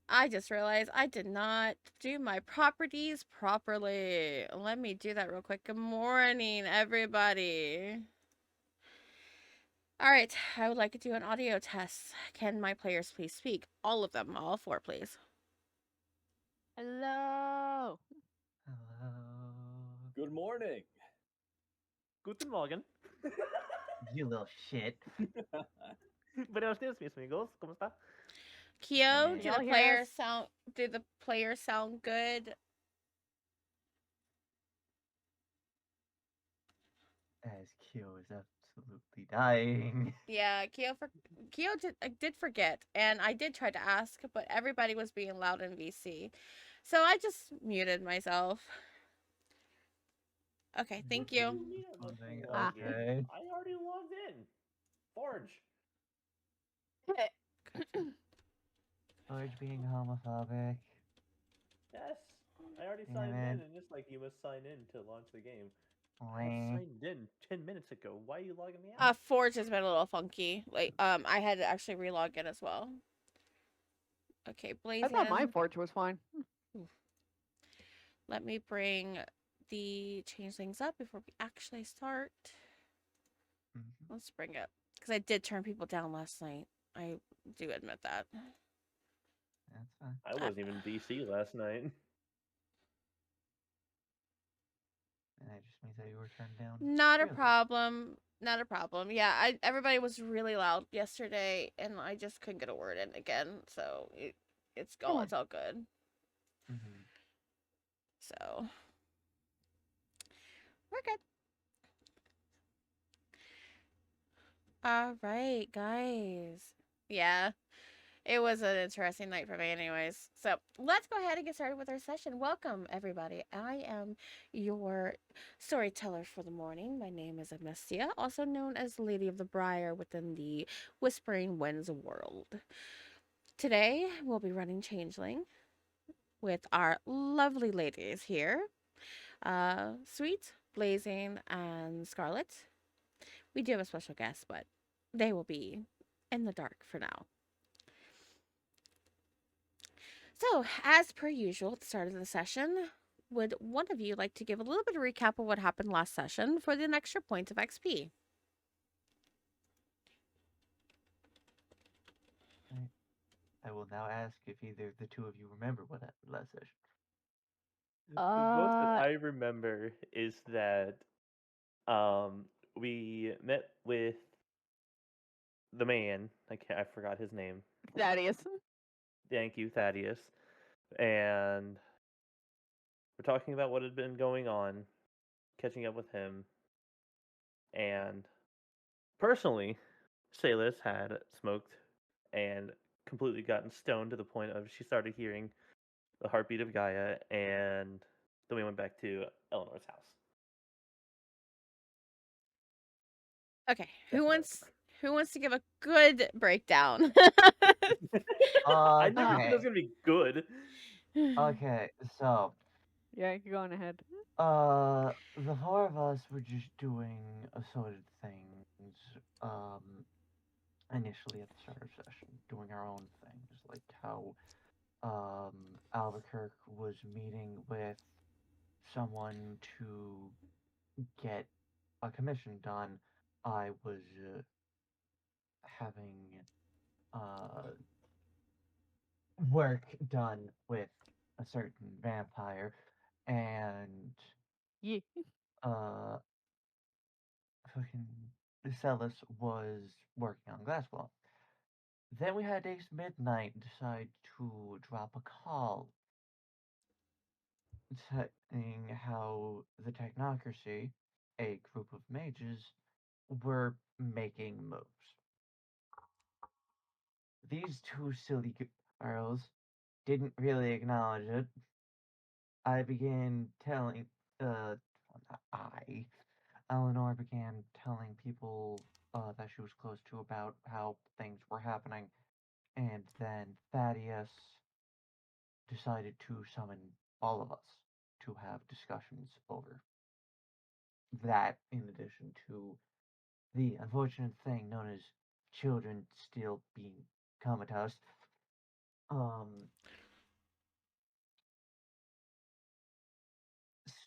I just realized I did not do my properties properly. Let me do that real quick. Good morning, everybody. All right, I would like to do an audio test. Can my players please speak? All of them, all four, please. Hello. Hello. Good morning. Guten Morgen. You little shit. Buenos días, mis amigos. ¿Cómo está? Kyo, Hey. do Y'all the hear players us? sound? Do the players sound good? As Kyo is absolutely dying. Yeah, Kyo did forget, and I did try to ask, but everybody was being loud in VC, so I just muted myself. Okay, thank What do you. you mean I must Something log in? okay. I already logged in. Forge. George being homophobic. Yes. I already Damn signed it. in, and it's like you must sign in to launch the game. I Wah. signed in 10 minutes ago. Why are you logging me out? Forge has been a little funky. Like, I had to actually relog in as well. Okay, I thought my Blazing. forge was fine. Let me bring the changelings up before we actually start. Mhm. Let's bring it because I did turn people down last night. I do admit that. That's fine. I wasn't even DC last night. And that just means that you were turned down. Not a Really? problem. Not a problem. Yeah, everybody was really loud yesterday, and I just couldn't get a word in again. So it's all good. Mm-hmm. So we're good. All right, guys. Yeah, it was an interesting night for me, anyways. So let's go ahead and get started with our session. Welcome, everybody. I am your storyteller for the morning. My name is Amestia, also known as Lady of the Briar within the Whispering Winds world. Today, we'll be running Changeling with our lovely ladies here, Sweet, Blazing, and Scarlet. We do have a special guest, but they will be in the dark for now. So, as per usual at the start of the session, would one of you like to give a little bit of recap of what happened last session for an extra point of XP? Right. I will now ask if either of the two of you remember what happened last session. The most that Uh, I remember is that um, we met with the man. I forgot his name. Thaddeus. Thank you, Thaddeus. And we're talking about what had been going on, catching up with him, and personally, Salis had smoked and completely gotten stoned to the point of she started hearing the heartbeat of Gaia, and then we went back to Eleanor's house. Okay, That's what I who wants to give a good breakdown? I never said it was Okay. gonna be good. Okay. So, Yeah, you're going ahead. the four of us were just doing assorted things. Um, initially at the start of session, doing our own things, like how Albuquerque was meeting with someone to get a commission done. I was having uh, work done with a certain vampire, and Yeah. uh, fucking Celis was working on Glasswall. Then we had Ace Midnight decide to drop a call saying how the Technocracy, a group of mages, were making moves. These two silly girls didn't really acknowledge it. I began telling, not I, Eleanor began telling people that she was close to about how things were happening, and then Thaddeus decided to summon all of us to have discussions over that, in addition to the unfortunate thing known as children still being comatose.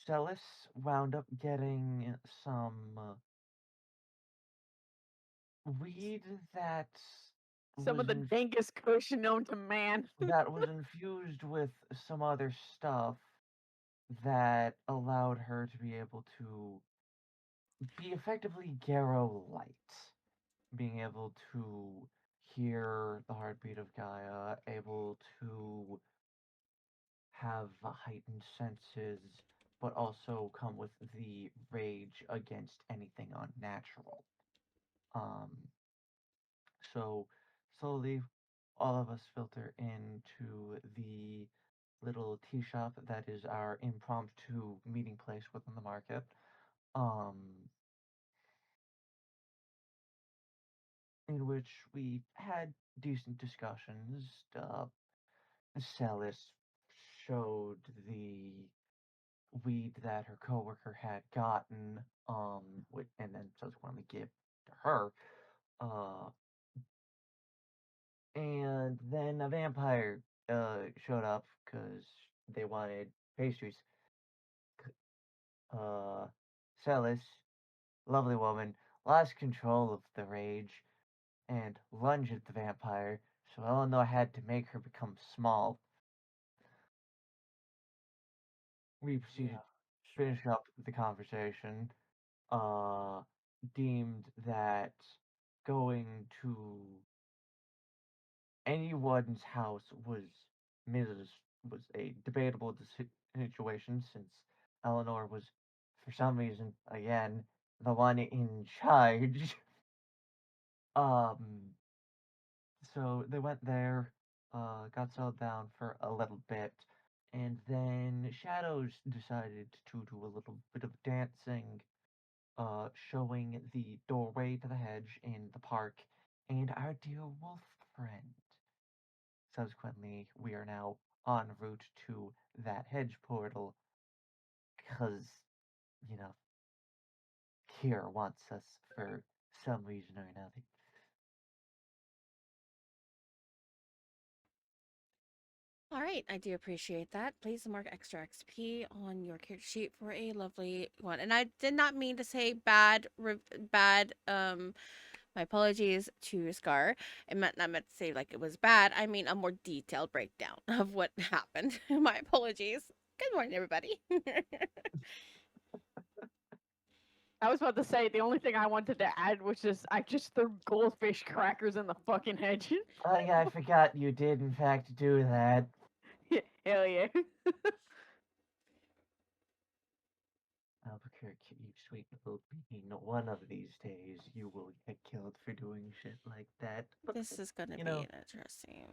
Celis wound up getting some weed that Some was of the dankest kush known to man. that was infused with some other stuff that allowed her to be able to be effectively Garrow light, being able to hear the heartbeat of Gaia, able to have heightened senses, but also come with the rage against anything unnatural. Um, so slowly, all of us filter into the little tea shop that is our impromptu meeting place within the market. Um, in which we had decent discussions. Celis showed the weed that her coworker had gotten, and then subsequently give to her. Uh, and then a vampire showed up because they wanted pastries. Celis, lovely woman, lost control of the rage and lunged at the vampire, so Eleanor had to make her become small. We proceeded to finish up the conversation, deemed that going to anyone's house was a debatable situation since Eleanor was, for some reason, again, the one in charge. Um, so they went there, got settled down for a little bit, and then Shadows decided to do a little bit of dancing, showing the doorway to the hedge in the park and our dear wolf friend. Subsequently, we are now en route to that hedge portal because, you know, Kira wants us for some reason or another. All right, I do appreciate that. Please mark extra XP on your character sheet for a lovely one. And I did not mean to say bad. My apologies to Scar. I meant not meant to say like it was bad. I mean a more detailed breakdown of what happened. My apologies. Good morning, everybody. I was about to say the only thing I wanted to add was just I just threw goldfish crackers in the fucking hedge. Oh yeah, I forgot you did in fact do that. Hell yeah. Albuquerque, you sweet little bean. One of these days you will get killed for doing shit like that. But, This is going to you be know, an interesting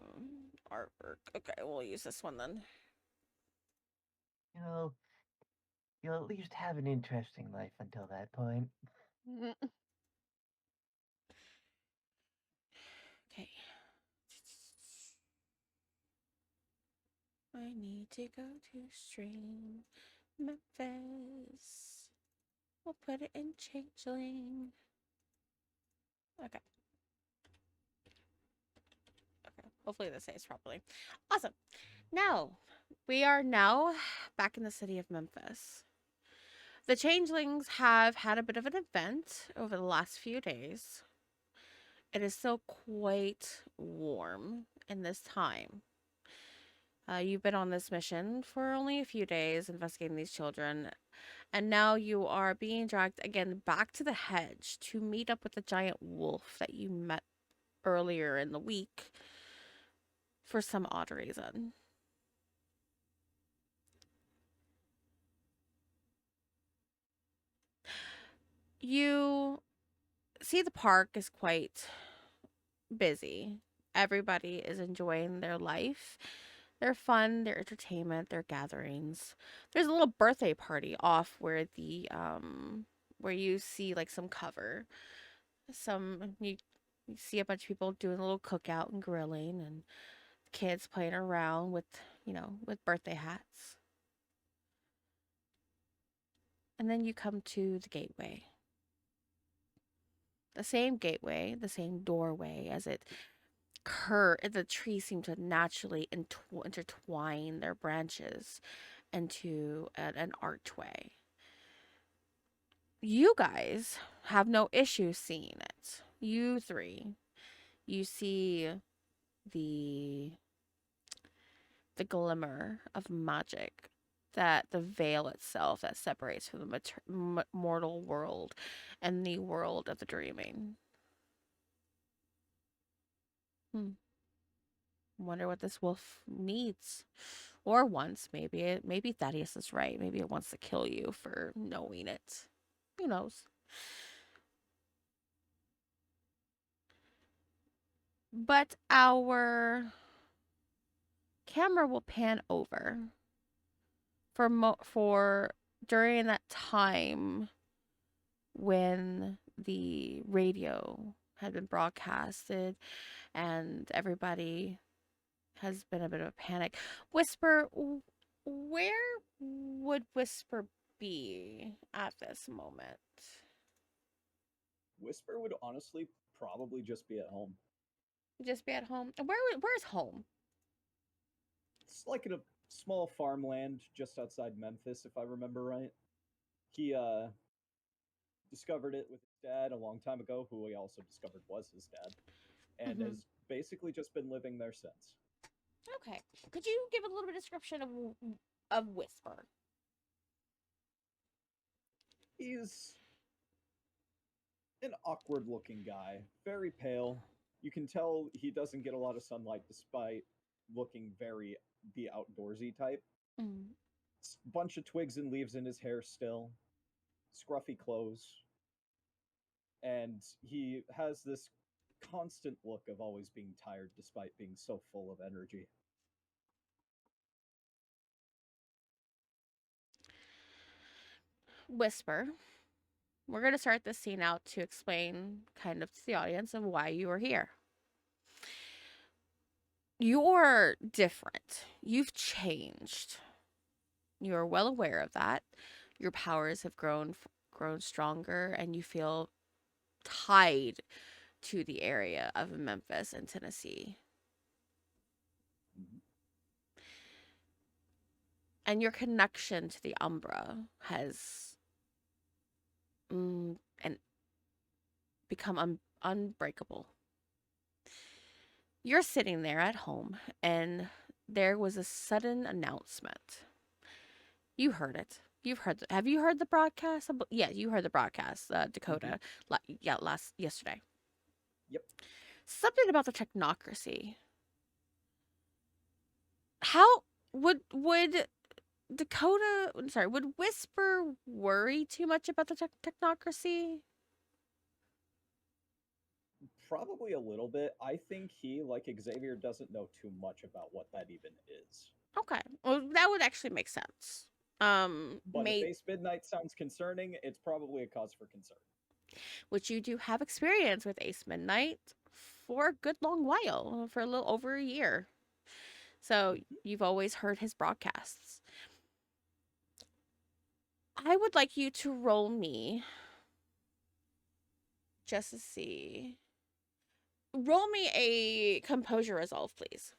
artwork. Okay, we'll use this one then. you know, you'll at least have an interesting life until that point. Okay. I need to go to stream Memphis. We'll put it in Changling. Okay. Okay. Hopefully this saves properly. Awesome. Now, we are now back in the city of Memphis. The changelings have had a bit of an event over the last few days. It is still quite warm in this time. You've been on this mission for only a few days investigating these children, and now you are being dragged again back to the hedge to meet up with the giant wolf that you met earlier in the week for some odd reason. You see the park is quite busy. Everybody is enjoying their life, their fun, their entertainment, their gatherings. There's a little birthday party off where where you see like some cover. You see a bunch of people doing a little cookout and grilling and kids playing around with, with birthday hats. And then you come to the gateway. The same gateway, the same doorway as it the trees seem to naturally intertwine their branches into an archway. You guys have no issue seeing it. You three, you see the glimmer of magic, that the veil itself that separates from the mortal world and the world of the dreaming. Wonder what this wolf needs. Or wants. Maybe Thaddeus is right. Maybe it wants to kill you for knowing it. Who knows? But our camera will pan over for during that time when the radio had been broadcasted and everybody has been a bit of a panic. Whisper, where would Whisper be at this moment? Whisper would honestly probably just be at home. Just be at home. Where's home? It's like in a small farmland just outside Memphis, if I remember right. He discovered it with his dad a long time ago, who he also discovered was his dad, and has basically just been living there since. Okay. Could you give a little bit of description of Whisper? He's an awkward-looking guy, very pale. You can tell he doesn't get a lot of sunlight despite looking very the outdoorsy type. Bunch of twigs and leaves in his hair still. Scruffy clothes. And he has this constant look of always being tired despite being so full of energy. Whisper. We're going to start this scene out to explain kind of to the audience of why you are here. You're different. You've changed. You're well aware of that. Your powers have grown stronger, and you feel tied to the area of Memphis and Tennessee. And your connection to the Umbra has and become unbreakable. You're sitting there at home, and there was a sudden announcement. You heard it. Have you heard the broadcast? Yeah, you heard the broadcast, Dakota. Yesterday. Yep. Something about the technocracy. How would Dakota? Sorry, would Whisper worry too much about the technocracy? Probably a little bit. I think he, like Xavier, doesn't know too much about what that even is. Okay, well, that would actually make sense. But if Ace Midnight sounds concerning, it's probably a cause for concern. Which you do have experience with Ace Midnight for a good long while, for a little over a year. So you've always heard his broadcasts. I would like you to roll me, just to see. Roll me a composure resolve, please.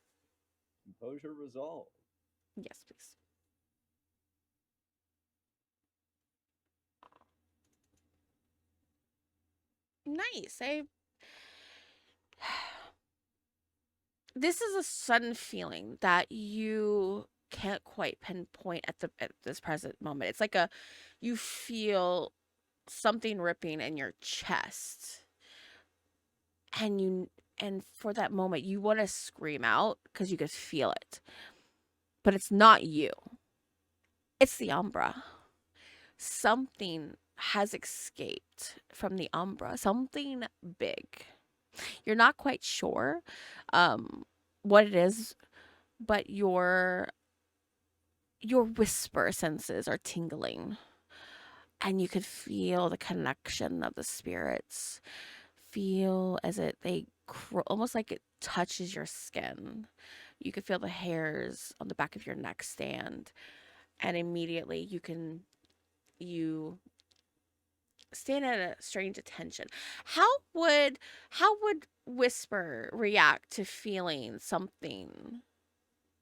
Composure resolve. Yes, please. Nice. This is a sudden feeling that you can't quite pinpoint at this present moment. It's like you feel something ripping in your chest, and for that moment you want to scream out because you could feel it, but it's not you. It's the Umbra. Something has escaped from the Umbra. Something big. You're not quite sure what it is, but your whisper senses are tingling, and you could feel the connection of the spirits. Feel as almost like it touches your skin. You could feel the hairs on the back of your neck stand, and immediately you stand at a strange attention. How would Whisper react to feeling something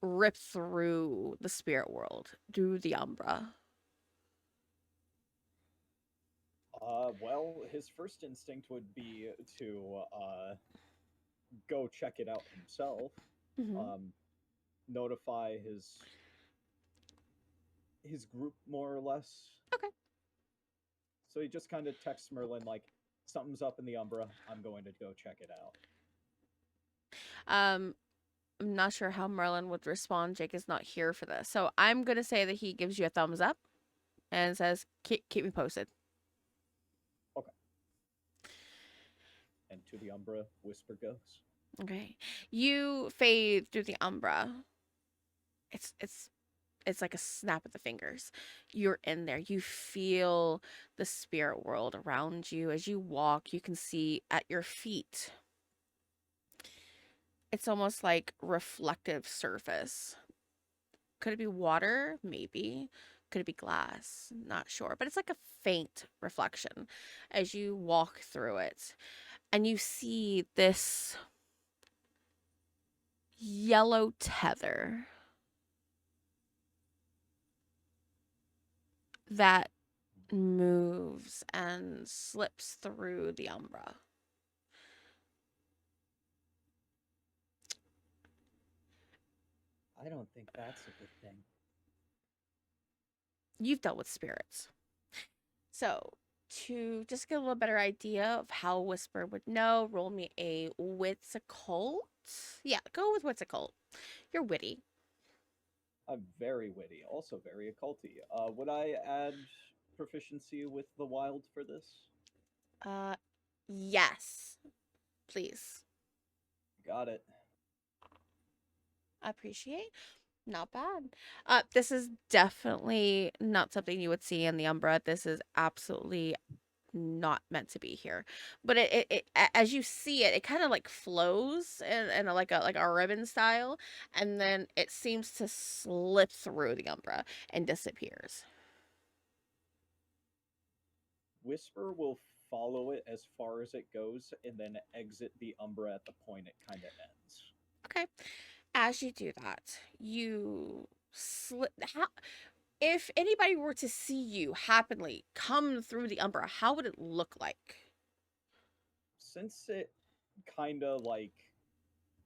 rip through the spirit world, through the Umbra? Well, his first instinct would be to go check it out himself. Mm-hmm. Notify his group more or less. Okay. So he just kind of texts Merlin like, "Something's up in the Umbra. I'm going to go check it out." I'm not sure how Merlin would respond. Jake is not here for this. So I'm going to say that he gives you a thumbs up and says, keep me posted. Okay. And to the Umbra, Whisper goes. Okay. You fade through the Umbra. It's like a snap of the fingers. You're in there. You feel the spirit world around you. As you walk, you can see at your feet. It's almost like reflective surface. Could it be water? Maybe. Could it be glass? Not sure. But it's like a faint reflection as you walk through it. And you see this yellow tether that moves and slips through the Umbra. I don't think that's a good thing. You've dealt with spirits. So, to just get a little better idea of how Whisper would know, roll me a wits occult. Yeah, go with wits occult. You're witty. I'm very witty, also very occulty. Would I add proficiency with the wild for this? Yes. Please. Got it. Appreciate. Not bad. This is definitely not something you would see in the Umbra. This is absolutely not meant to be here. But as you see it, it kind of like flows in like a ribbon style, and then it seems to slip through the Umbra and disappears. Whisper will follow it as far as it goes and then exit the Umbra at the point it kind of ends. Okay. As you do that, you slip. If anybody were to see you happily come through the Umbra, how would it look like? Since it kind of like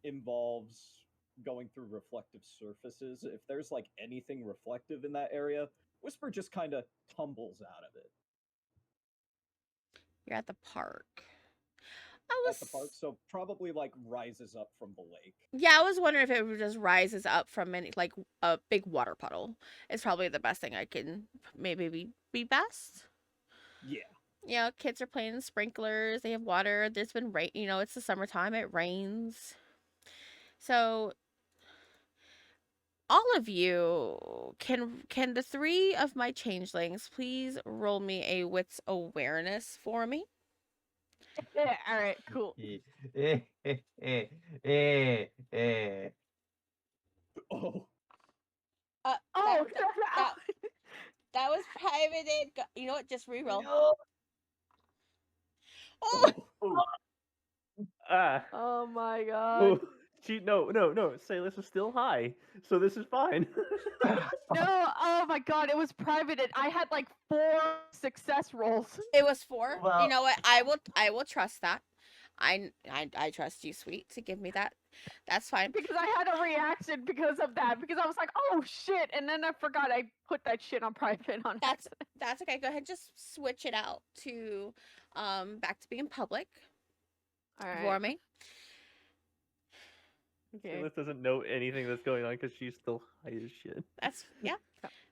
involves going through reflective surfaces, if there's like anything reflective in that area, Whisper just kind of tumbles out of it. You're at the park. At the park, so probably like rises up from the lake. Yeah, I was wondering if it just rises up from any like a big water puddle. It's probably the best thing I can maybe be best. Yeah. Yeah, kids are playing in sprinklers. They have water. There's been rain. You know, it's the summertime. It rains. So all of you can the three of my changelings please roll me a wits awareness for me? Yeah, all right, cool. Oh. Oh, that was privated. You know what? Just reroll. No. Oh, Ah. oh my god. Oh, no. Salus is still high, so this is fine. No, oh my god, it was privated. I had like 4 success rolls. it was 4. You Well- know what? I will trust that. I trust you, sweet, to give me that. That's fine. Because I had a reaction because of that. Because I was like, oh shit. And then I forgot I put that shit on private on That's okay. Go ahead, just switch it out to back to being public All for right. me. Okay. Salus doesn't know anything that's going on because she's still high as shit. That's yeah.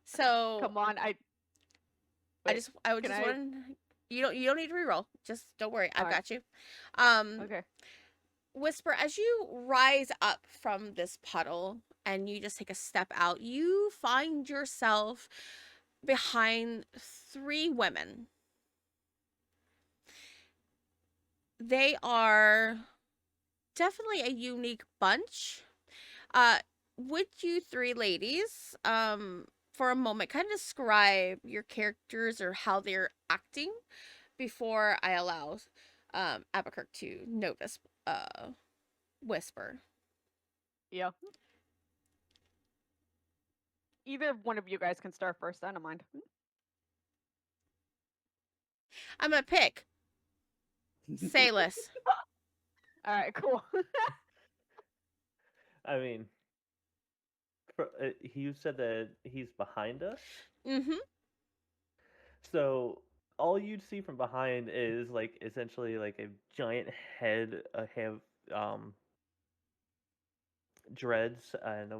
So Come on, I Wait, just can just I- want you don't need to reroll. Just don't worry. I've Alright. got you. Okay. Whisper, as you rise up from this puddle and you just take a step out, you find yourself behind 3 women. They are definitely a unique bunch. Would you 3 ladies, for a moment, kind of describe your characters or how they're acting before I allow Abakurk to notice Whisper. Yeah. Either one of you guys can start first. I don't mind. I'm gonna pick Salus. All right, cool. I mean, you said that he's behind us, Mm-hmm. so all you'd see from behind is like essentially like a giant head, have um dreads, and a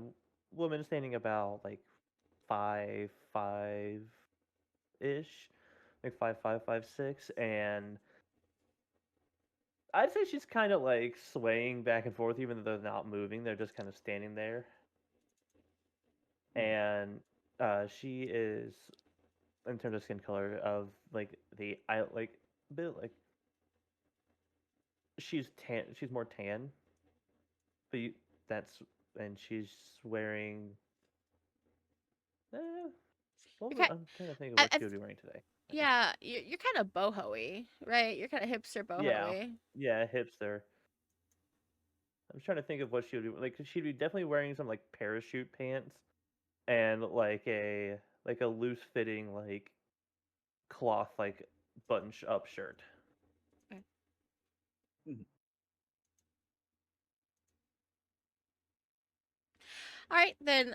woman standing about like 5'5" ish, like 5'5", 5'6", and I'd say she's kind of like swaying back and forth, even though they're not moving. They're just kind of standing there, and she is, in terms of skin color, of like the I like a bit like she's tan. She's more tan, but that's and she's wearing. Eh, Okay. I'm trying to think of what she would be wearing today. Yeah, you're kind of boho-y, right? You're kind of hipster Yeah, boho-y. yeah, hipster. I'm trying to think of what she would be like. She'd be definitely wearing some like parachute pants and like a loose fitting like cloth like button up shirt. Okay. Mhm. All right, then,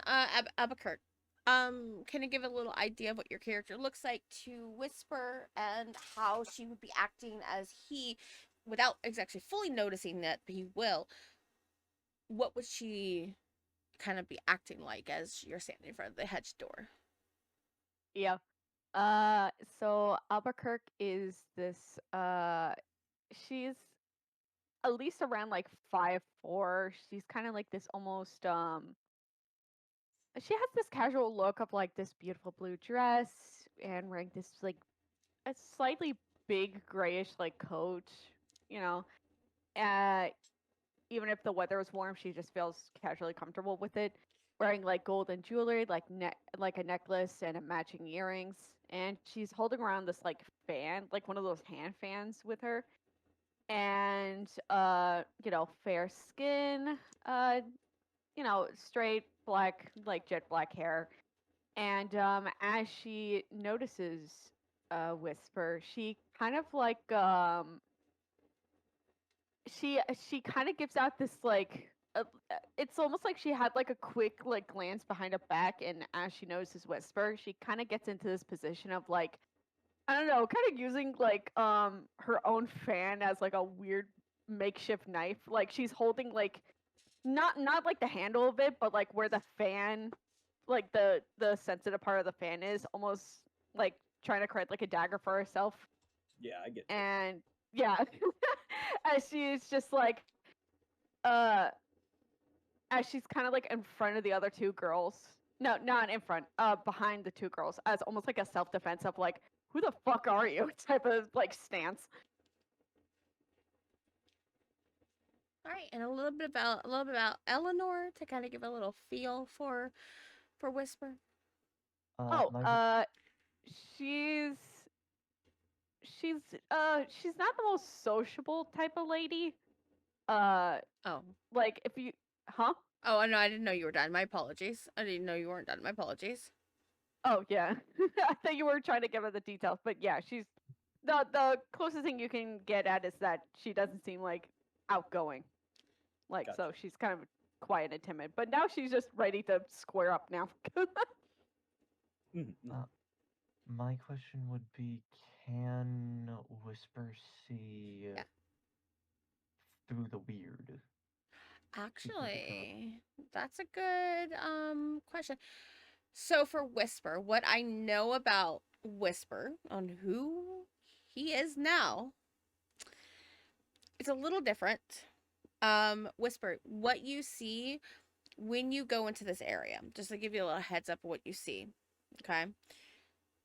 Abakirk. Can you give a little idea of what your character looks like to Whisper and how she would be acting as he, without exactly fully noticing that, but he will. What would she kind of be acting like as you're standing in front of the hedge door? Yeah. So Albuquerque is this. She's at least around like 5'4". She's kind of like this almost. She has this casual look of like this beautiful blue dress and wearing this like a slightly big grayish like coat. You know. Uh, Even if the weather is warm, she just feels casually comfortable with it. Wearing like golden jewelry, like a necklace and a matching earrings, and she's holding around this like fan, like one of those hand fans with her. And fair skin, straight black, like jet black hair. And as she notices Whisper, she kind of like she kind of gives out this like it's almost like she had like a quick like glance behind her back, and as she notices Whisper, she kind of gets into this position of like, I don't know, kind of using like her own fan as like a weird makeshift knife. Like she's holding like not like the handle of it, but like where the fan, like the sensitive part of the fan is, almost like trying to create like a dagger for herself. Yeah, I get you. And yeah, as she's just like uh as she's kind of like in front of the other two girls. No, not in front. Behind the two girls, as almost like a self-defense of like, who the fuck are you? Type of like stance. All right, and a little bit about Eleanor to kind of give a little feel for Whisper. Oh, My she's she's she's not the most sociable type of lady. Uh, Oh, like if you, huh? oh no, I didn't know you were done. My apologies. I didn't know you weren't done. My apologies. Oh yeah, I thought you were trying to give her the details, but yeah, she's the closest thing you can get at is that she doesn't seem like outgoing. Like so, Gotcha. she's kind of quiet and timid. But now she's just ready to square up now. Mhm, mhm. my question would be, can Whisper see Yeah. through the weird? Actually, that's a good question. So for Whisper, what I know about Whisper on who he is now, it's a little different. Whisper, what you see when you go into this area, just to give you a little heads up of what you see. Okay.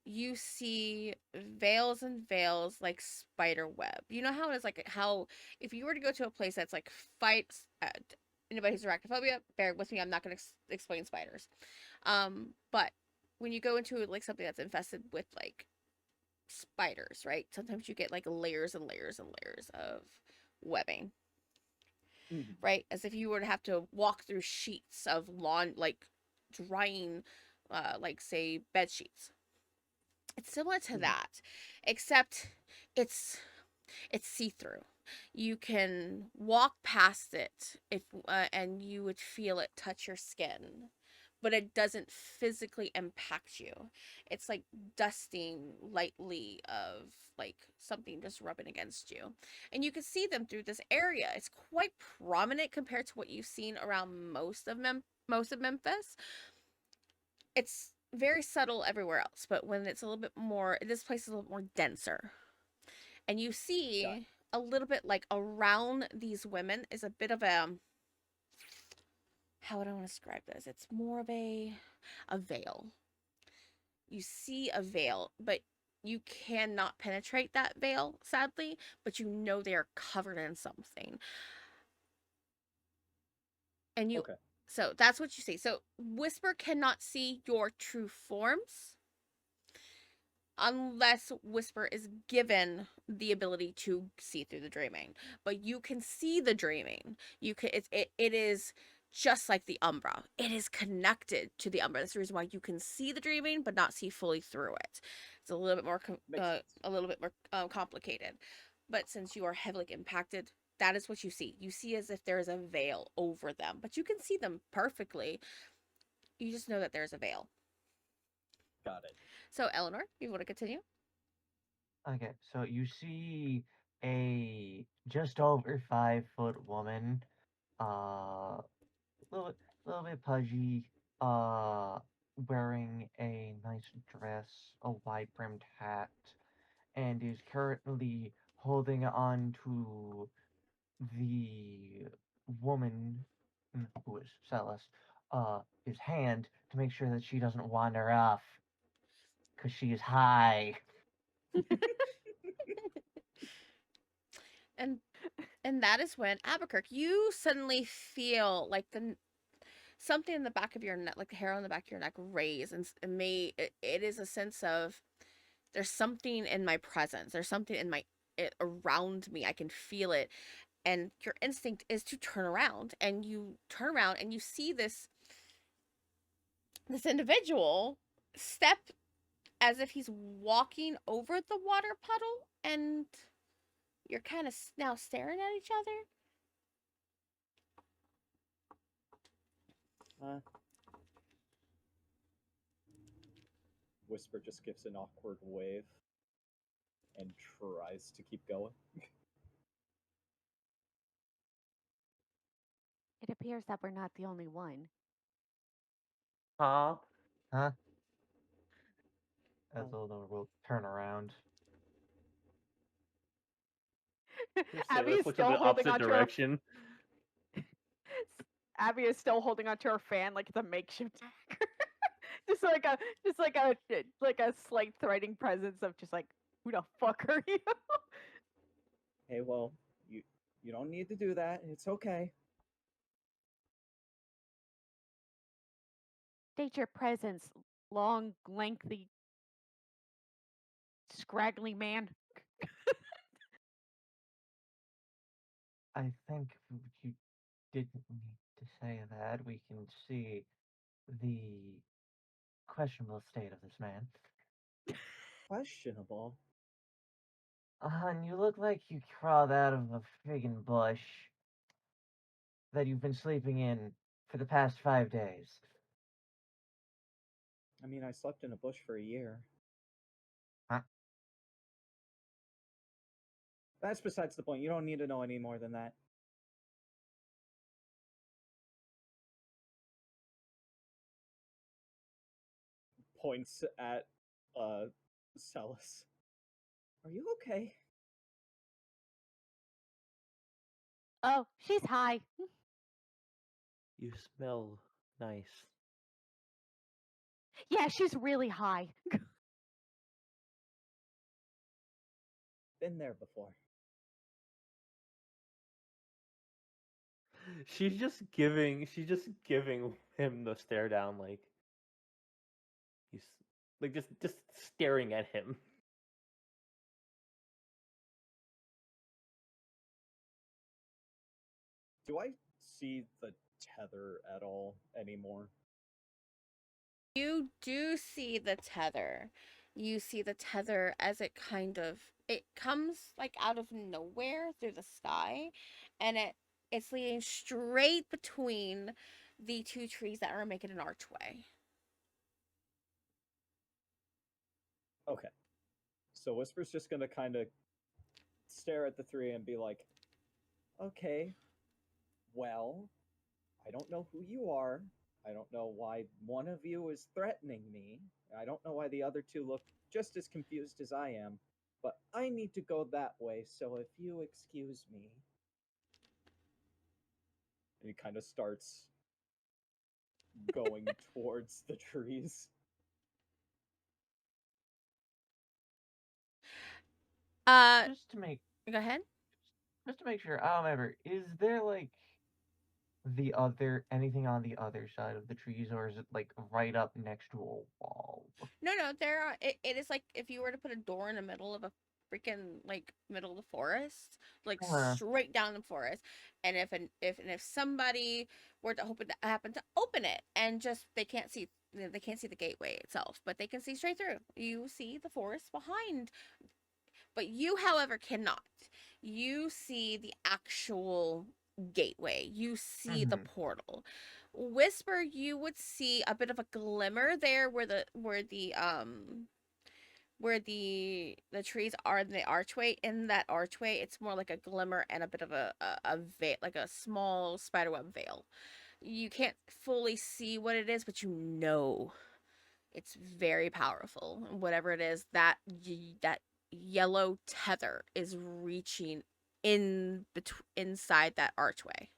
You see veils and veils like spider web. You know how it is like how if you were to go to a place that's like fights anybody who's arachnophobia, bear with me, I'm not going to explain spiders. But when you go into like something that's infested with like spiders, right? Sometimes you get like layers and layers and layers of webbing. Mhm. right? As if you were to have to walk through sheets of lawn, like drying, like say bed sheets. It's similar to Mhm. that, except it's it's see-through. You can walk past it if and you would feel it touch your skin, but it doesn't physically impact you. It's like dusting lightly of like something just rubbing against you. And you can see them through this area. It's quite prominent compared to what you've seen around most of Memphis. It's very subtle everywhere else, but when it's a little bit more, this place is a little more denser. And you Got see a little bit like around these women is a bit of a, how would I want to describe this? It's more of a veil. You see a veil, but you cannot penetrate that veil, sadly, but you know they are covered in something. And you, Okay. so that's what you see. So Whisper cannot see your true forms unless Whisper is given the ability to see through the dreaming. But you can see the dreaming. You can it is just like the Umbra. It is connected to the Umbra. That's the reason why you can see the dreaming but not see fully through it. It's a little bit more Makes sense. a little bit more complicated. But since you are heavily impacted, that is what you see. You see as if there is a veil over them, but you can see them perfectly. You just know that there's a veil. Got it. So, Eleanor, you want to continue? Okay, so you see a just over 5 foot woman, little little bit pudgy, uh, wearing a nice dress, a wide brimmed hat, and is currently holding on to the woman who is Celis, his hand to make sure that she doesn't wander off, cause she is high. And that is when Albuquerque, you suddenly feel like the something in the back of your neck, like the hair on the back of your neck, raise, and it is a sense of there's something in my presence. There's something in my around me. I can feel it, and your instinct is to turn around, and you turn around and you see this individual step as if he's walking over the water puddle, and you're kind of now staring at each other. Uh, Whisper just gives an awkward wave and tries to keep going. It appears that we're not the only one. Huh? Huh? As Oh. Eleanor will turn around. Abby Let's is look in still the holding opposite onto direction. Abby is still holding onto her fan like it's a makeshift dagger. just like a like a slight threatening presence of just like, who the fuck are you? Hey, well, you don't need to do that. It's okay. State your presence, long, lengthy, scraggly man. I think you didn't need to say that. We can see the questionable state of this man. Questionable. And you look like you crawled out of a friggin' bush that you've been sleeping in for the past 5 days. I mean, I slept in a bush for a year. Huh? That's besides the point. You don't need to know any more than that. Points at Celis. Are you okay? Oh, she's high. You smell nice. Yeah, she's really high. Been there before. She's just giving him the stare down, like he's like just staring at him. Do I see the tether at all anymore? You do see the tether. You see the tether as it comes like out of nowhere through the sky, and it's leading straight between the two trees that are making an archway. Okay. So Whisper's just gonna kind of stare at the three and be like, okay, well, I don't know who you are. I don't know why one of you is threatening me. I don't know why the other two look just as confused as I am. But I need to go that way, so if you excuse me. And he kind of starts going towards the trees. Just to make Go ahead. sure, I don't remember. Is there like anything on the other side of the trees, or is it like right up next to a wall? No, it is like if you were to put a door in the middle of a freaking like middle of the forest, like Huh. straight down the forest, and if somebody were to happen to open it and just they can't see the gateway itself, but they can see straight through. You see the forest behind, but you, however, cannot. You see the actual gateway. You see the Mhm. portal. Whisper, you would see a bit of a glimmer there where the trees are in the archway. In that archway, it's more like a glimmer and a bit of a veil, like a small spiderweb veil. You can't fully see what it is, but you know it's very powerful. Whatever it is, that yellow tether is reaching inside that archway.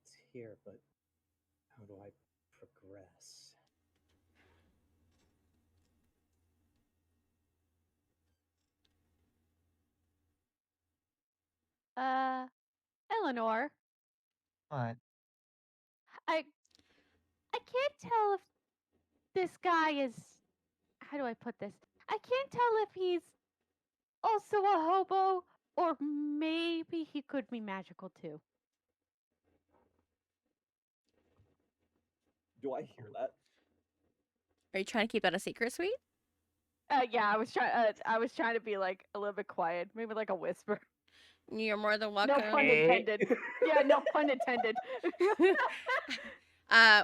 It's here, but how do I progress? Eleanor, What? I I can't tell if this guy is, how do I put this? I can't tell if he's also a hobo or maybe he could be magical too. Do I hear that? Are you trying to keep that a secret, sweet? Yeah, I was trying to be like a little bit quiet, maybe like a whisper. You're more than No welcome. pun intended. Yeah, no pun intended.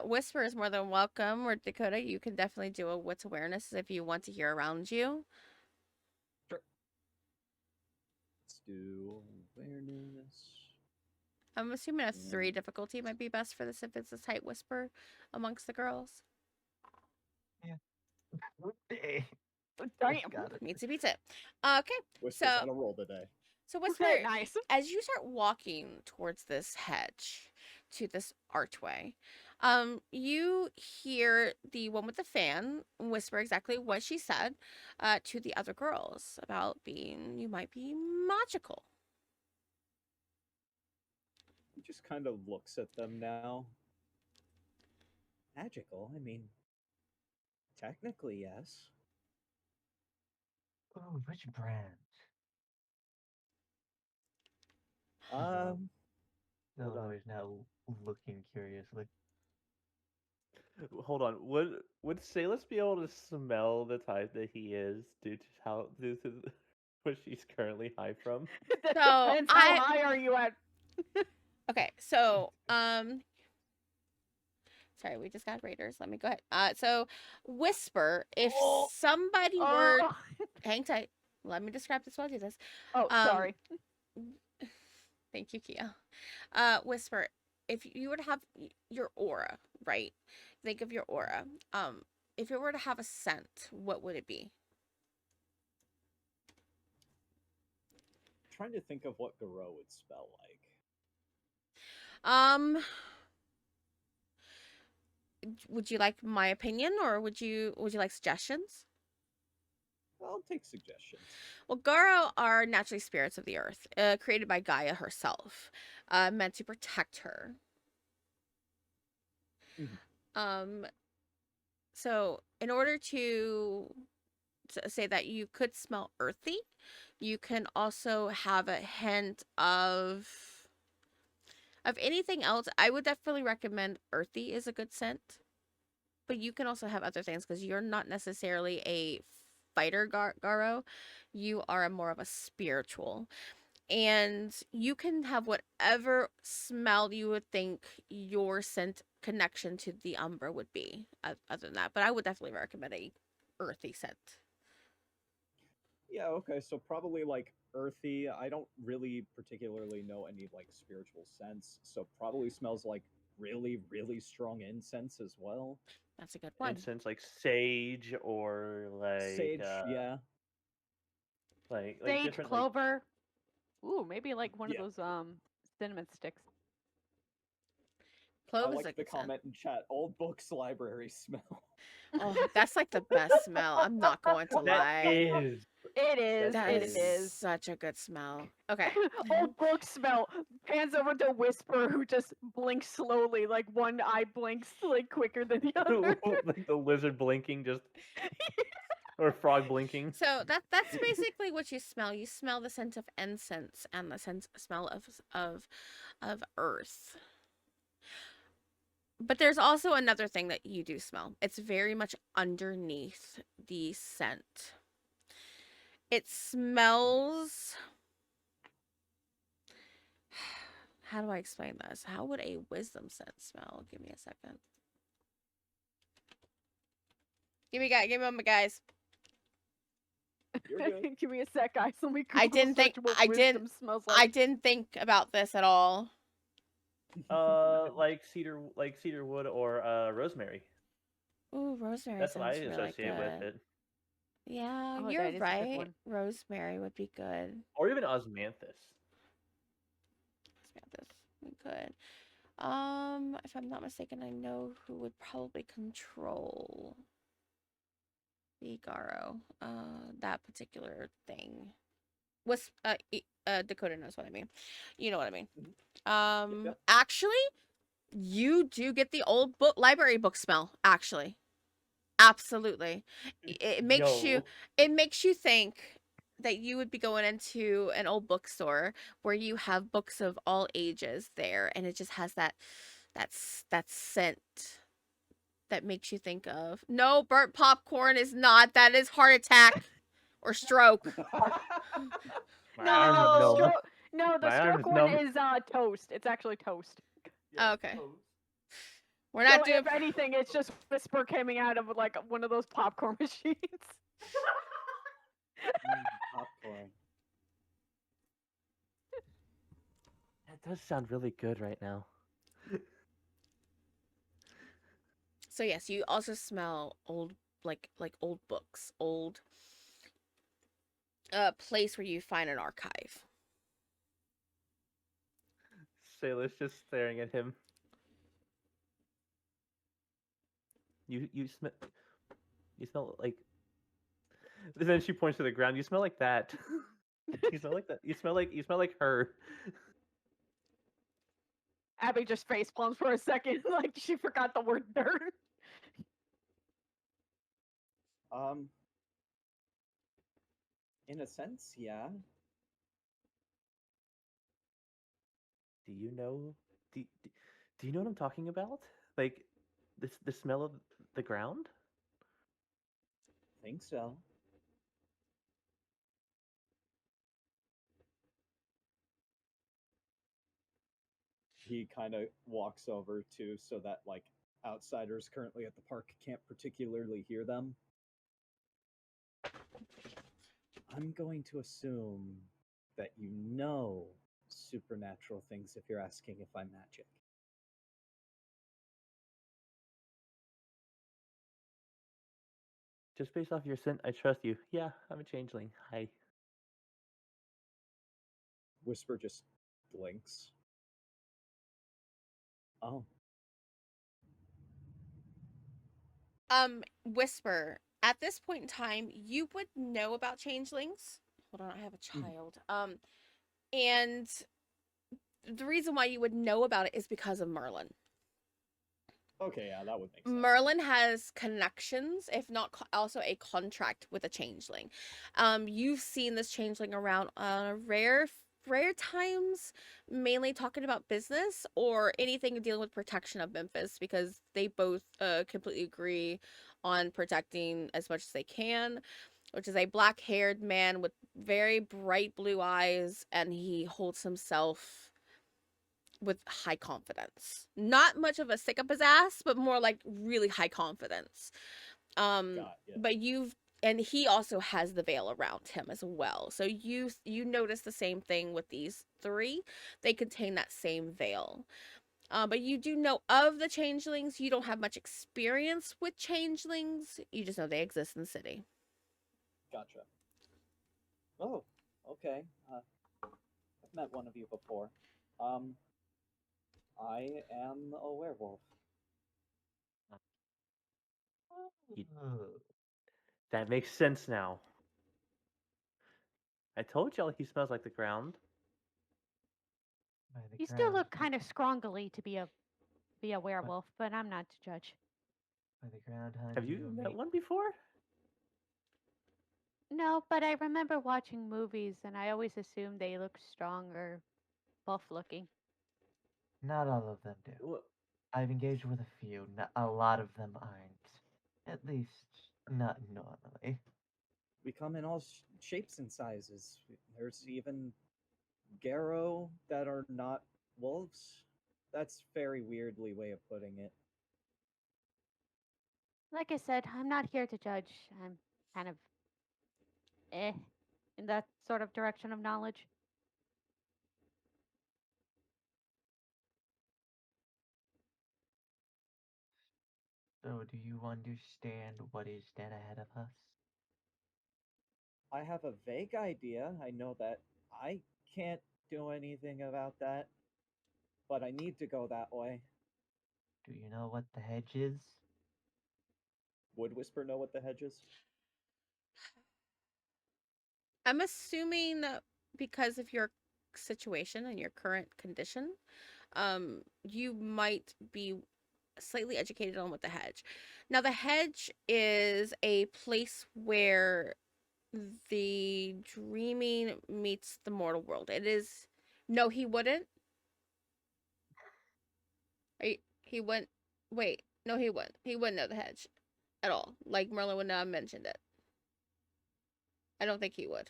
Whisper is more than welcome. Or Dakota, you can definitely do a wits awareness if you want to hear around you. Sure. Let's do awareness. I'm assuming a 3 difficulty might be best for this if it's a tight whisper amongst the girls. Hey, Damn. got it. Meets it. Okay, Whisper's on a roll today. so Whisper, Nice. as you start walking towards this hedge to this archway, you hear the one with the fan whisper exactly what she said to the other girls about you might be magical. He just kind of looks at them now. Magical? I mean, technically, yes. Ooh, which brand? Um, They'll Hold on. always now looking curiously. Hold on. Would Salus be able to smell the type that he is due to what she's currently high from? That So, depends how high are you at. Okay, so sorry, we just got raiders. Let me go ahead. So Whisper, if Oh. somebody were Oh, hang tight, let me describe this while I do this. oh sorry. Thank you, Kia. Whisper, if you were to have your aura, right? Think of your aura. If it were to have a scent, what would it be? trying to think of what Garou would smell like. Would you like my opinion, or would you like suggestions? I'll take suggestions. Well, Garo are naturally spirits of the earth, created by Gaia herself, meant to protect her. Mhm. So in order to say that you could smell earthy. You can also have a hint of anything else. I would definitely recommend earthy is a good scent, but you can also have other things because you're not necessarily a fighter Garo. You are more of a spiritual. And you can have whatever smell you would think your scent connection to the Umbra would be, other than that. But I would definitely recommend a earthy scent. Yeah, okay, so probably like earthy. I don't really particularly know any like spiritual scents, so probably smells like really, really strong incense as well. That's a good one. Incense like sage or Sage, yeah. like Sage, different clover. Ooh, maybe like one of Yeah. those cinnamon sticks. I Clove is like a the good scent. comment in chat. Old books library smell. Oh, that's like the best smell. I'm not going to that lie. is It is. That It is is. such a good smell. Okay. Old book smell. Pans over to Whisper, who just blinks slowly, like one eye blinks like quicker than the other. like the lizard blinking just or frog blinking. So that's basically what you smell. You smell the scent of incense and the smell of earth. But there's also another thing that you do smell. It's very much underneath the scent. It smells. How do I explain this? How would a wisdom scent smell? Give me a second. Give me a moment, guys. You're good. Give me a sec, guys. Let me Google I didn't think search what I wisdom didn't smells I like. didn't think about this at all. Like cedar wood or rosemary. Ooh, rosemary That's what I sounds really associate with good. it. Yeah, Oh, you're that is a good right. one. Rosemary would be good. Or even osmanthus. This we could. If I'm not mistaken, I know who would probably control the Garo. That particular thing. Dakota knows what I mean. You know what I mean. Yep. Actually, you do get the old book library book smell. Actually, absolutely. It makes you. It makes you think that you would be going into an old bookstore where you have books of all ages there, and it just has that scent that makes you think of. No, burnt popcorn is not. That is heart attack or stroke. My arm is No, numb. the My arm stroke is one numb. is toast. It's actually toast. Oh, okay. We're So not doing. if anything, it's just Whisper coming out of like one of those popcorn machines. Popcorn. That does sound really good right now. So yes, you also smell old, like old books, old place where you find an archive. Sayla's just staring at him. You smell like. Then she points to the ground. You smell like that. You smell like that. You smell like her. Abby just face palms for a second, like she forgot the word dirt. In a sense, yeah. Do you know? Do you know what I'm talking about? Like, the smell of the ground. Think so. He kind of walks over to so that like outsiders currently at the park can't particularly hear them. I'm going to assume that you know supernatural things if you're asking if I'm magic. Just based off your scent, I trust you. Yeah, I'm a changeling. Hi. Whisper just blinks. Oh. Whisper. At this point in time, you would know about changelings. Hold on, I have a child. And the reason why you would know about it is because of Merlin. Okay, yeah, that would make sense. Merlin has connections, if not also a contract with a changeling. You've seen this changeling around rare times, mainly talking about business or anything dealing with protection of Memphis, because they both completely agree on protecting as much as they can, which is a black-haired man with very bright blue eyes, and he holds himself with high confidence. Not much of a stick up his ass, but more like really high confidence. Yeah. But and he also has the veil around him as well. So you notice the same thing with these three. They contain that same veil. But you do know of the changelings. You don't have much experience with changelings. You just know they exist in the city. Gotcha. Oh, okay. I've met one of you before. Um, I am a werewolf. You- Oh, That makes sense now. I told y'all he smells like the ground. by the You still ground, look kind of scrongly to be a werewolf, but I'm not to judge. by the ground, hun. Have Do you you met mean one before? No, but I remember watching movies, and I always assumed they looked strong or buff looking. not all of them do? Wha- I've engaged with a few. A lot of them aren't. At least, not normally. We come in all shapes and sizes. There's even Garo that are not wolves. That's very weirdly way of putting it. Like I said, I'm not here to judge. I'm kind of eh in that sort of direction of knowledge. So, do you understand what is dead ahead of us? I have a vague idea. I know that I can't do anything about that, but I need to go that way. Do you know what the hedge is? Would Whisper know what the hedge is? I'm assuming because of your situation and your current condition, you might be slightly educated on what the hedge. Now, the hedge is a place where the dreaming meets the mortal world. It is. No, he wouldn't. He wouldn't. Wait, no, he wouldn't. He wouldn't know the hedge at all. Like Merlin would not have mentioned it. I don't think he would.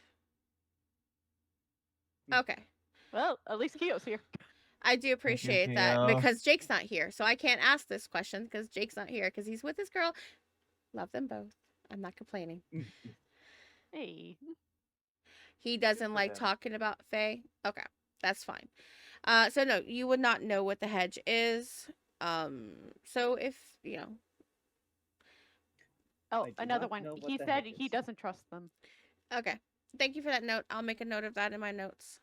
Okay. Well, at least Kio's here. I do Thank you, appreciate that Keo. because Jake's not here. So I can't ask this question because Jake's not here because he's with his girl. Love them both. I'm not complaining. Hey. He doesn't for like them. talking about Faye. Okay, that's fine. So no, you would not know what the hedge is. So if you know, Oh, I do another not one. know what He the said hedge he is. doesn't trust them. okay. Thank you for that note. I'll make a note of that in my notes.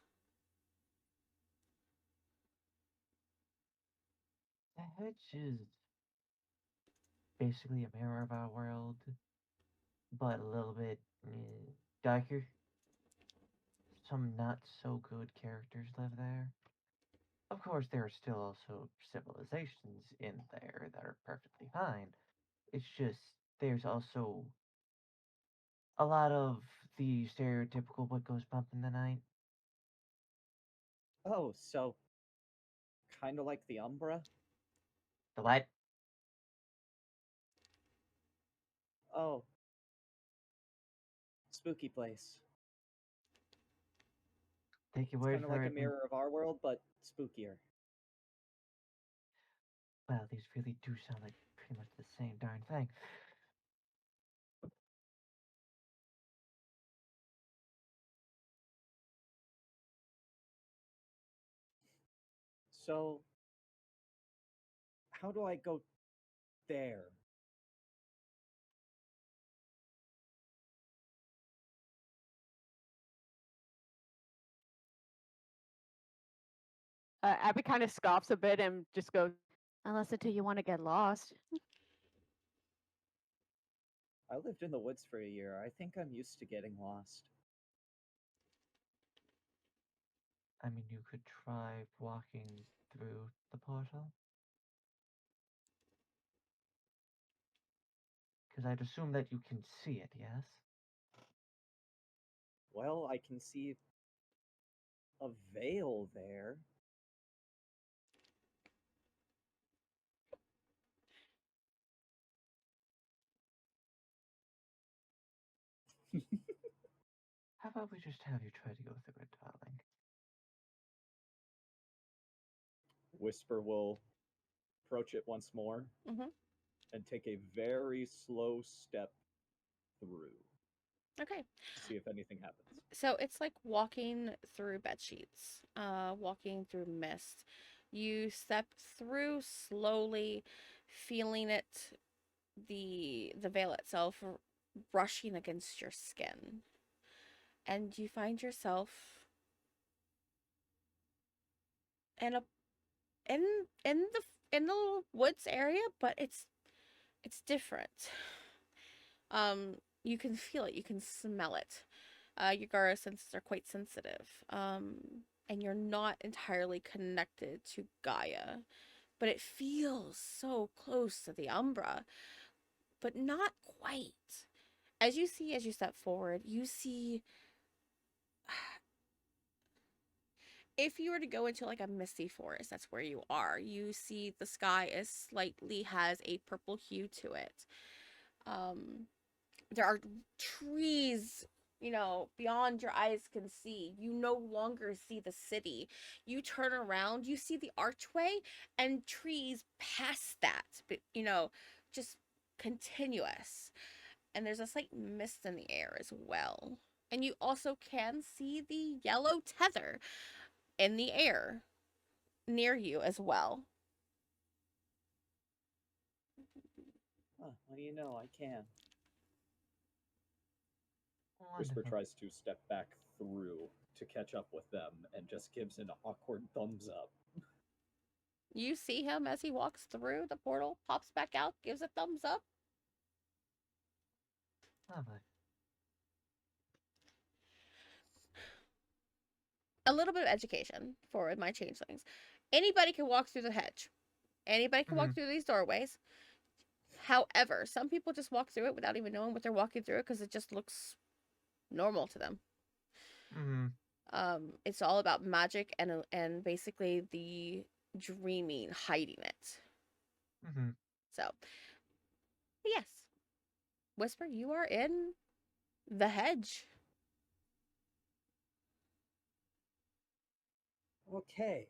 The hedge is basically a mirror of our world, but a little bit darker. Some not so good characters live there. Of course, there are still also civilizations in there that are perfectly fine. It's just there's also a lot of the stereotypical what goes bump in the night. Oh, so kind of like the Umbra? The what? Oh, spooky place. Take your It's word kind of for like a it. mirror of our world, but spookier. Well, these really do sound like pretty much the same darn thing. So, how do I go there? Abby kind of scoffs a bit and just goes, "Unless until you want to get lost." I lived in the woods for a year. I think I'm used to getting lost. I mean, you could try walking through the portal. Because I'd assume that you can see it, yes? Well, I can see a veil there. How about we just have you try to go through it, darling? Whisper will approach it once more Mm-hmm. and take a very slow step through Okay. to see if anything happens. So it's like walking through bed sheets, walking through mist. You step through slowly, feeling it, the veil itself brushing against your skin, and you find yourself in a in in the woods area, but it's different. You can feel it, you can smell it. Your Gara senses are quite sensitive. And you're not entirely connected to Gaia, but it feels so close to the Umbra, but not quite. As you step forward, you see if you were to go into like a misty forest, that's where you are. You see the sky is slightly has a purple hue to it. There are trees, beyond your eyes can see. You no longer see the city. You turn around, you see the archway and trees past that, but just continuous. And there's a slight mist in the air as well. And you also can see the yellow tether in the air near you as well. Huh, what do you know? I can. Whisper Wonderful. tries to step back through to catch up with them and just gives an awkward thumbs up. You see him as he walks through the portal, pops back out, gives a thumbs up. Lovely. A little bit of education for my changelings. Anybody can walk through the hedge. Anybody can walk through these doorways. However, some people just walk through it without even knowing what they're walking through because it just looks normal to them. Mm-hmm. It's all about magic and basically the dreaming, hiding it. Mm-hmm. So, yes, Whisper, you are in the hedge. Okay.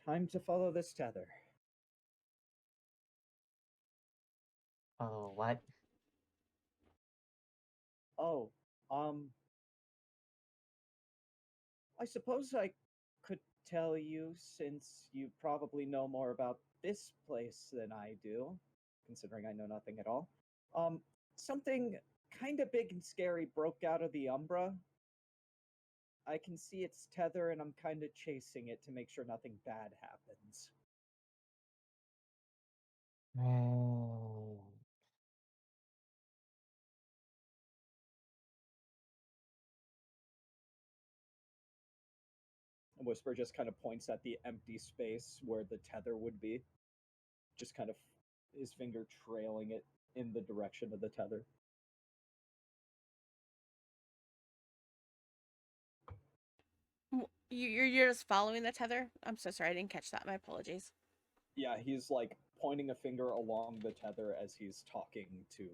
Time to follow this tether. Oh, what? Oh, um, I suppose I could tell you since you probably know more about this place than I do, considering I know nothing at all. Um, Something kind of big and scary broke out of the Umbra. I can see its tether and I'm kind of chasing it to make sure nothing bad happens. Oh. And Whisper just kind of points at the empty space where the tether would be, just kind of his finger trailing it in the direction of the tether. You're just following the tether. I'm so sorry, I didn't catch that. My apologies. Yeah, he's like pointing a finger along the tether as he's talking to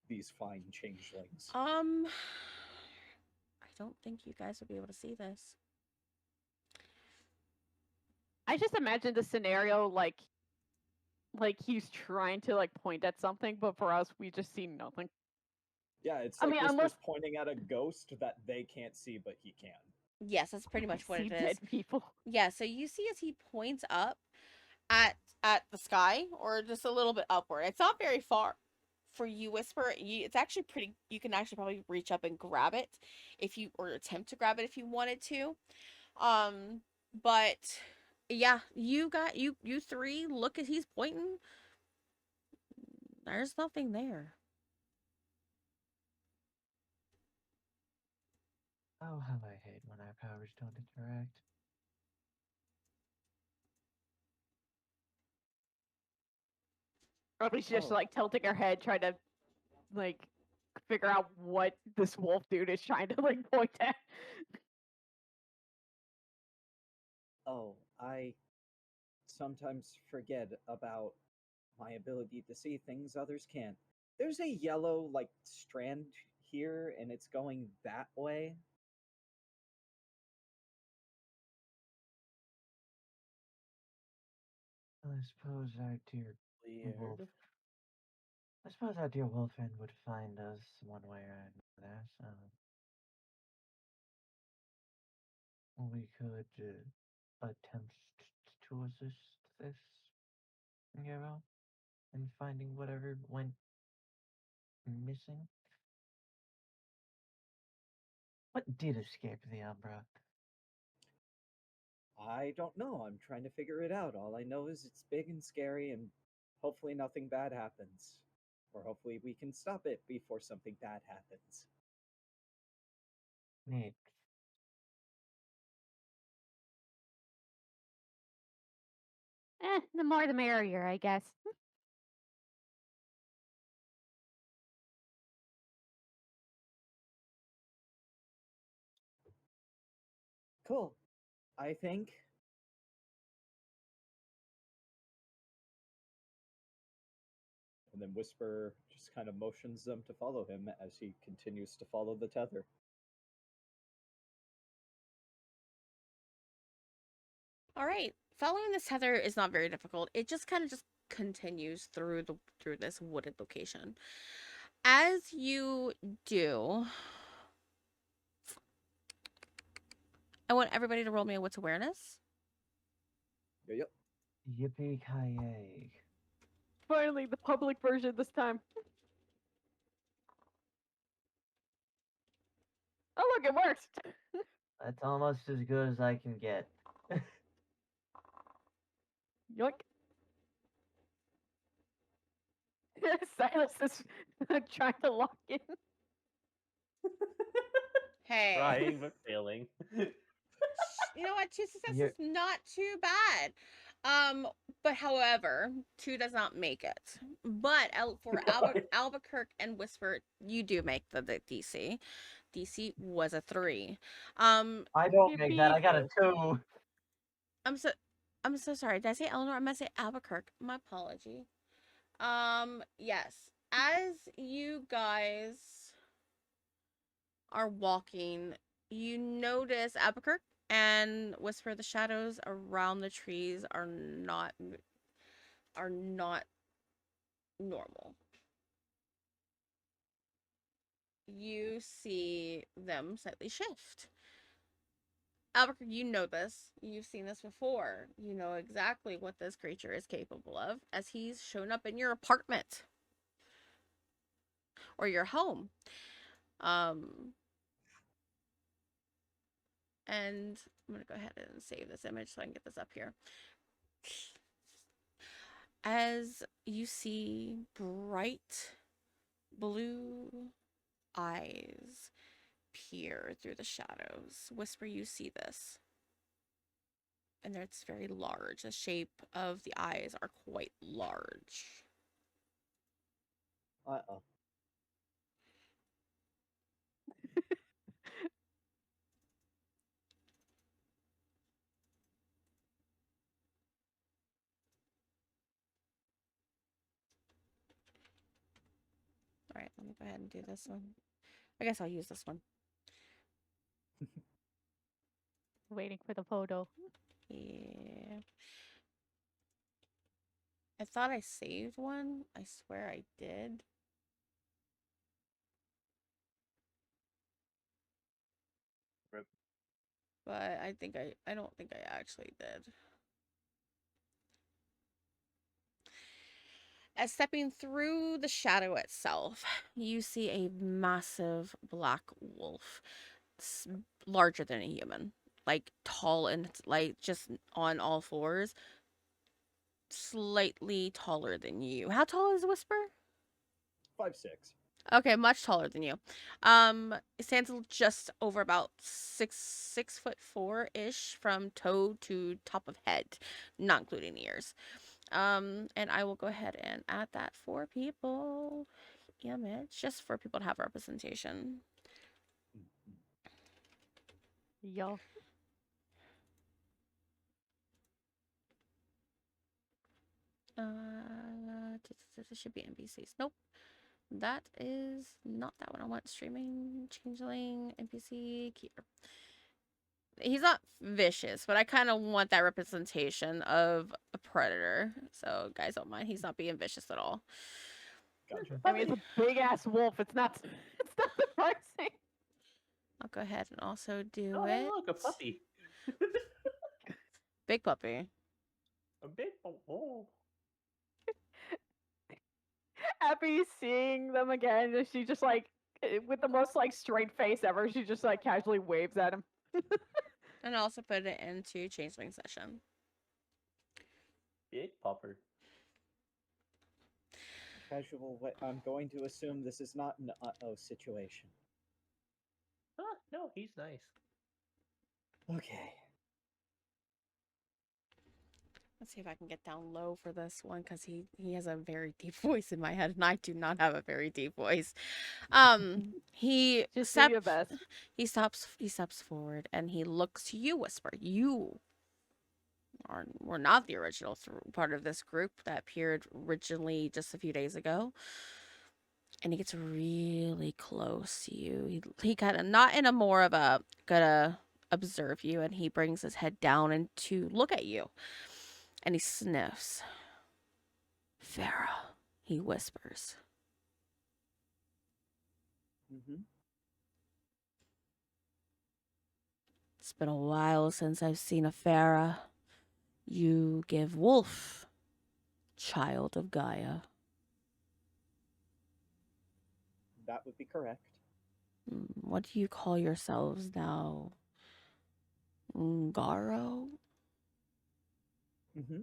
these fine changelings. I don't think you guys will be able to see this. I just imagine the scenario like he's trying to like point at something, but for us we just see nothing. Yeah, it's I like mean, Whisper's unless pointing at a ghost that they can't see, but he can. Yes, that's pretty much what see it dead is. people. Yeah, so you see as he points up at the sky or just a little bit upward. It's not very far for you, Whisper. It's actually pretty. You can actually probably reach up and grab it if you or attempt to grab it if you wanted to. But yeah, you three look as he's pointing. There's nothing there. Oh, how I hate when our powers don't interact. Or she's just Oh. like tilting her head, trying to like figure out what this wolf dude is trying to like point at. Oh, I sometimes forget about my ability to see things others can't. There's a yellow like strand here and it's going that way. I suppose our dear wolf. Weird. I suppose our dear wolf friend would find us one way or another. So we could attempt to assist this hero in finding whatever went missing. What did escape the Umbra? I don't know. I'm trying to figure it out. All I know is it's big and scary and hopefully nothing bad happens. Or hopefully we can stop it before something bad happens. Neat. The more the merrier, I guess. Cool. I think and then Whisper just kind of motions them to follow him as he continues to follow the tether. All right. Following this tether is not very difficult. It just kind of just continues through this wooded location. As you do, I want everybody to roll me a wits awareness. Yep. Yippee ki Finally, the public version this time. Oh look, it worked. That's almost as good as I can get. Yoink. Silas is trying to lock in. Hey. Trying but failing. You know what? 2 successes You're- is not too bad. But however, 2 does not make it. But for Albuquerque and Whisper, you do make the DC. DC was a 3. I don't make that. I got a 2. I'm so sorry. Did I say Eleanor? I meant to say Albuquerque. My apology. Yes. As you guys are walking, you notice Albuquerque and Whisper, the shadows around the trees are not normal. You see them slightly shift. Albuquerque, you know this. You've seen this before. You know exactly what this creature is capable of, as he's shown up in your apartment or your home. And I'm gonna go ahead and save this image so I can get this up here. As you see bright blue eyes peer through the shadows. Whisper, you see this. And it's very large. The shape of the eyes are quite large. Uh-oh. All right, let me go ahead and do this one. I guess I'll use this one. Waiting for the photo. Yeah. I thought I saved one. I swear I did. Rip. But I don't think I actually did. As stepping through the shadow itself, you see a massive black wolf, larger than a human, like tall and like just on all fours, slightly taller than you. How tall is Whisper? 5'6". Okay, much taller than you. It stands just over about 6'4" ish from toe to top of head, not including ears. And I will go ahead and add that for people image, just for people to have representation. Yo. This should be NPCs. Nope. That is not that one I want. Streaming, changeling, NPC, keeper. He's not vicious, but I kind of want that representation of a predator. So guys don't mind. He's not being vicious at all. Gotcha. I mean, it's a big ass wolf. It's not. It's not surprising. I'll go ahead and also do Oh, it. hey, look, a puppy. Big puppy. A big oh. Happy seeing them again. And she just like, with the most like straight face ever, she just like casually waves at him. And I'll also put it into changeling session. Big popper. Casual. I'm going to assume this is not an uh-oh situation. Huh, no, he's nice. Okay. Let's see if I can get down low for this one, because he has a very deep voice in my head, and I do not have a very deep voice. He Just do your best. He steps forward, and he looks to you, Whisper. You were not the original part of this group that appeared originally just a few days ago. And he gets really close to you. He kind of, not in a more of a gonna observe you, and he brings his head down and to look at you. And he sniffs. Farah, he whispers. Mm-hmm. It's been a while since I've seen a Farah. You give Wolf, child of Gaia. That would be correct. What do you call yourselves now? Ngaro? Mm-hmm.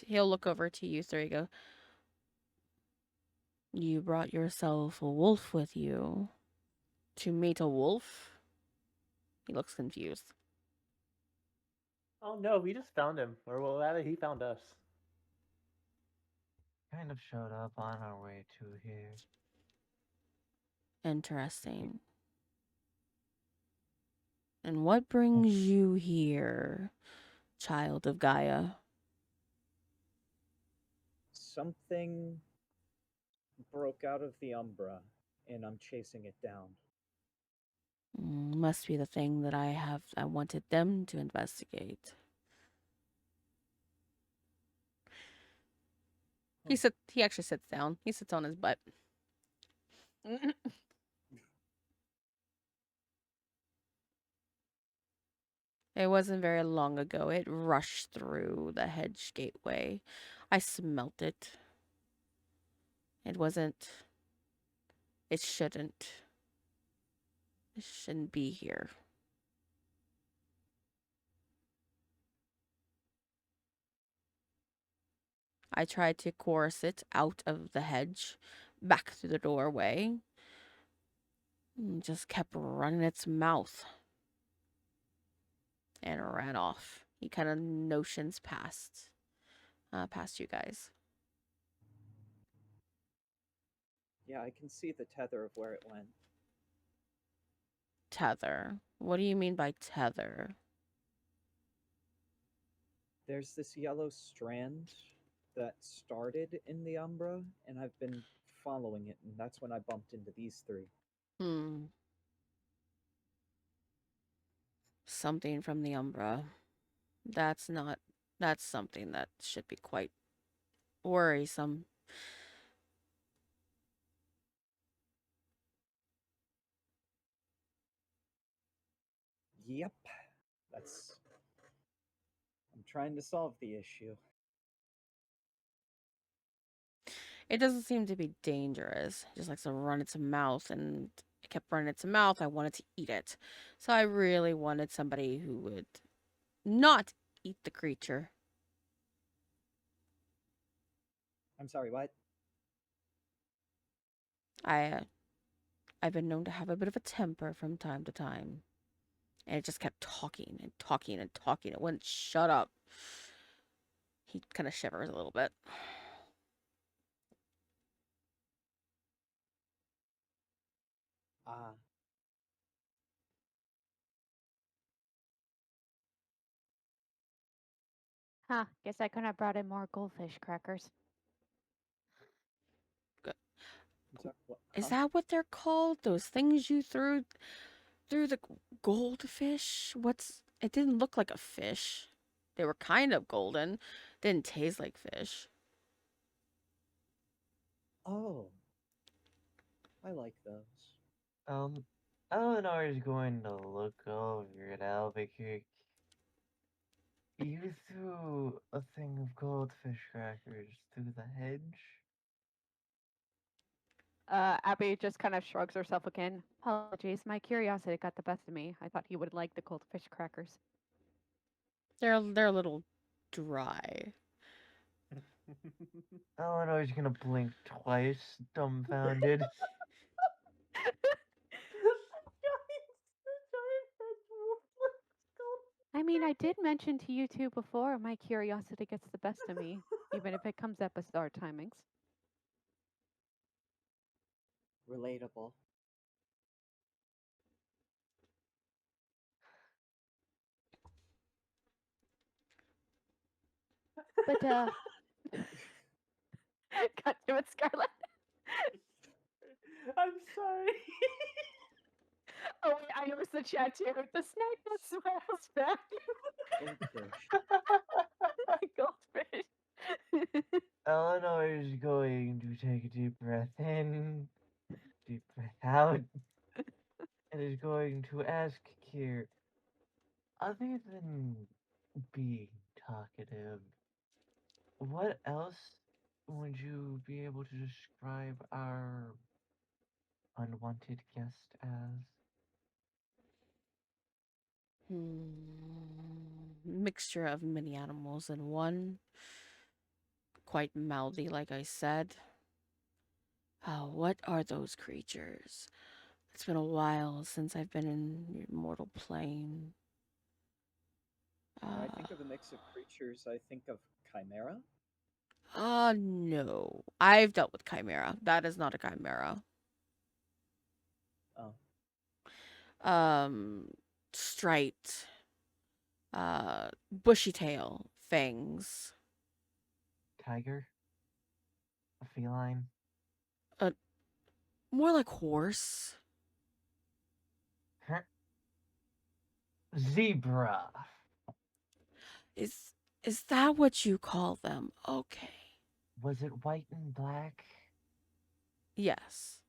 He'll look over to you three. Go. You brought yourself a wolf with you to meet a wolf? He looks confused. Oh no, we just found him. Or well, rather, he found us. Kind of showed up on our way to here. Interesting. And what brings you here, child of Gaia? Something broke out of the Umbra, and I'm chasing it down. Must be the thing that I wanted them to investigate. He actually sits down. He sits on his butt. It wasn't very long ago. It rushed through the hedge gateway. I smelt it. It wasn't. It shouldn't. It shouldn't be here. I tried to coerce it out of the hedge, back through the doorway. Just kept running its mouth. And ran off. He kind of notions past you guys. Yeah, I can see the tether of where it went. Tether. What do you mean by tether? There's this yellow strand that started in the Umbra, and I've been following it, and that's when I bumped into these three. Something from the Umbra. That's something that should be quite worrisome. Yep. I'm trying to solve the issue. It doesn't seem to be dangerous. It just likes to run its mouth, and it kept running its mouth. I wanted to eat it. So I really wanted somebody who would not eat the creature. I'm sorry, what? I've been known to have a bit of a temper from time to time. And it just kept talking and talking and talking. It wouldn't shut up. He kind of shivers a little bit. Ah, Huh, guess I couldn't have brought in more goldfish crackers. Is that what they're called? Those things you threw the goldfish? What's it didn't look like a fish. They were kind of golden. Didn't taste like fish. Oh, I like those. Eleanor is going to look over at Albuquerque. You threw a thing of goldfish crackers through the hedge? Abby just kind of shrugs herself again. Apologies, my curiosity got the best of me. I thought he would like the goldfish crackers. They're a little dry. Eleanor's gonna blink twice, dumbfounded. I mean, I did mention to you two before, my curiosity gets the best of me, even if it comes at bizarre timings. Relatable. But, God damn it, Scarlett. I'm sorry. Oh, wait, I noticed the chat too. The snack that smiles back. Goldfish. Goldfish. Eleanor is going to take a deep breath in, deep breath out, and is going to ask Kier, other than being talkative, what else would you be able to describe our unwanted guest as? Mixture of many animals in one. Quite mouthy, like I said. Oh, what are those creatures? It's been a while since I've been in mortal plane. When I think of a mix of creatures, I think of chimera. No. I've dealt with chimera. That is not a chimera. Oh, Striped. Bushy tail. Fangs. Tiger? A feline? More like horse. Huh? Zebra! Is that what you call them? Okay. Was it white and black? Yes.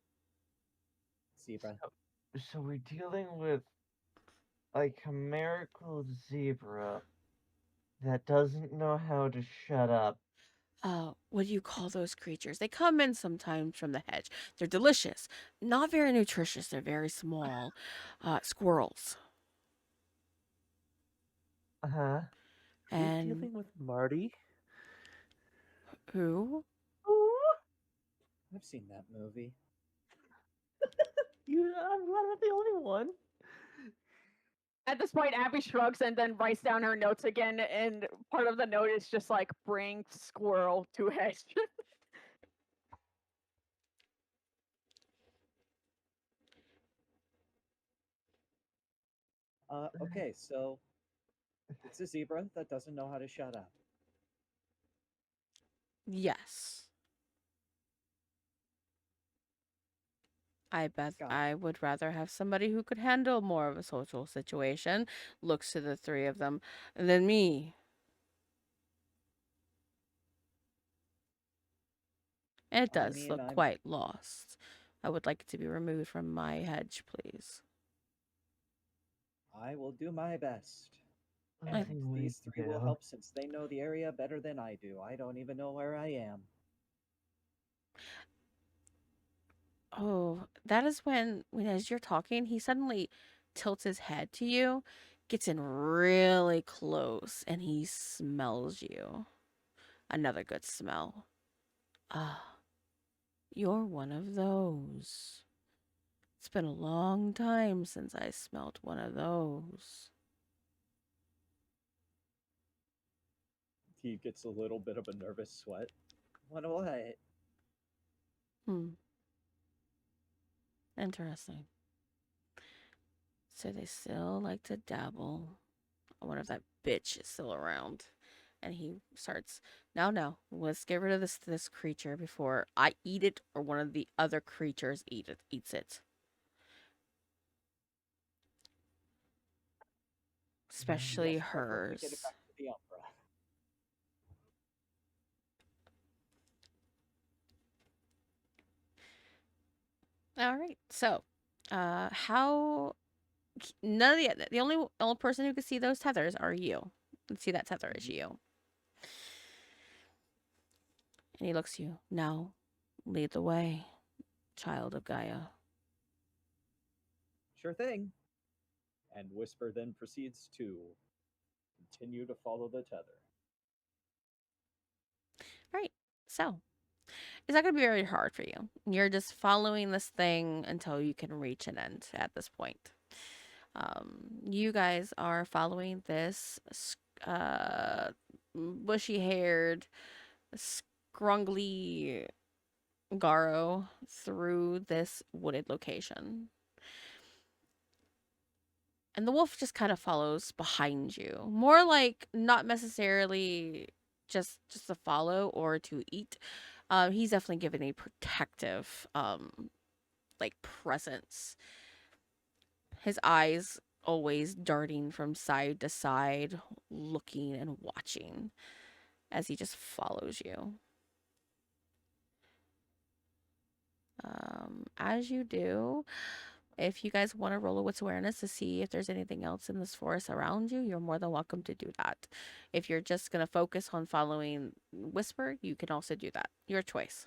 zebra. So we're dealing with a chimerical zebra that doesn't know how to shut up. What do you call those creatures? They come in sometimes from the hedge. They're delicious. Not very nutritious. They're very small. Squirrels. Uh-huh. Are you And dealing with Marty? who? I've seen that movie. I'm glad I'm the only one. At this point, Abby shrugs and then writes down her notes again, and part of the note is just like, bring squirrel to hedge. Okay, so it's a zebra that doesn't know how to shut up. Yes. I bet Got it. I would rather have somebody who could handle more of a social situation, looks to the three of them, than me. And it I does mean, look I'm quite lost. I would like it to be removed from my hedge, please. I will do my best. I- And Nothing we these can three will do. help since they know the area better than I do. I don't even know where I am. Oh, that is when as you're talking, he suddenly tilts his head to you, gets in really close, and he smells you. Another good smell. Ah, you're one of those. It's been a long time since I smelt one of those. He gets a little bit of a nervous sweat. What? Hmm. Interesting. So they still like to dabble. I wonder if that bitch is still around. And he starts, no, let's get rid of this creature before I eat it or one of the other creatures eats it. Especially Yes, but we're gonna get it hers. back to the Umbra. All right. So, how none of the only person who can see those tethers are you. Let's see that tether is you. And he looks at you. Now, lead the way, child of Gaia. Sure thing. And Whisper then proceeds to continue to follow the tether. All right. So, it's not going to be very hard for you. You're just following this thing until you can reach an end at this point. You guys are following this bushy-haired, scrungly Garo through this wooded location. And the wolf just kind of follows behind you. More like not necessarily just to follow or to eat. He's definitely given a protective like presence. His eyes always darting from side to side, looking and watching as he just follows you. As you do, if you guys want to roll a wits awareness to see if there's anything else in this forest around you, you're more than welcome to do that. If you're just going to focus on following Whisper, you can also do that. Your choice.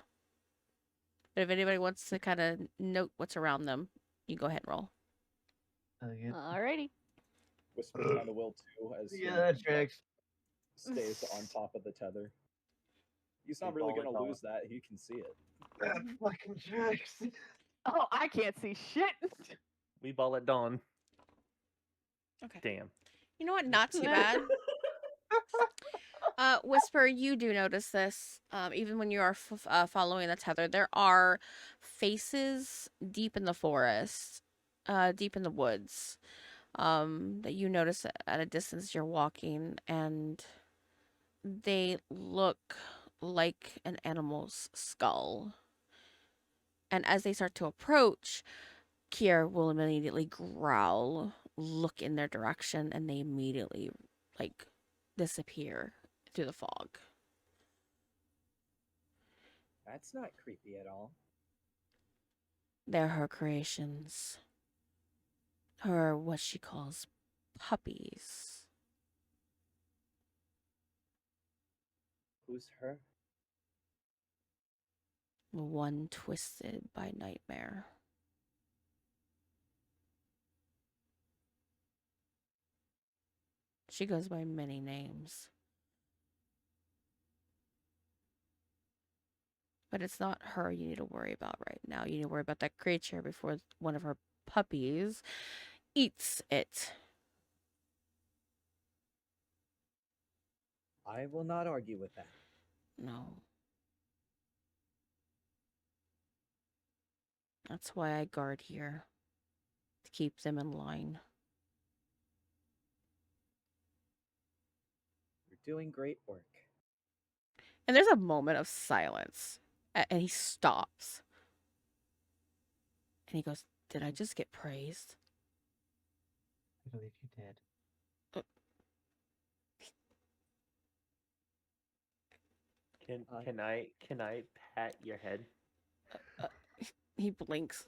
But if anybody wants to kind of note what's around them, you go ahead and roll. Alrighty. Whisper kind of will too, as Yeah, that tracks. stays on top of the tether. He's not We really ball going it to on. lose that. He can see it. That fucking tracks. Oh, I can't see shit. We ball at dawn. Okay. Damn. You know what? Not too bad. Whisper, you do notice this. Even when you are following the tether, there are faces deep in the forest, deep in the woods, that you notice at a distance you're walking, and they look like an animal's skull. And as they start to approach, Kier will immediately growl, look in their direction, and they immediately, like, disappear through the fog. That's not creepy at all. They're her creations. Her, what she calls, puppies. Who's her? One twisted by nightmare. She goes by many names. But it's not her you need to worry about right now. You need to worry about that creature before one of her puppies eats it. I will not argue with that. No. That's why I guard here. To keep them in line. You're doing great work. And there's a moment of silence. And he stops. And he goes, "Did I just get praised?" I believe you did. Can I pat your head? He blinks.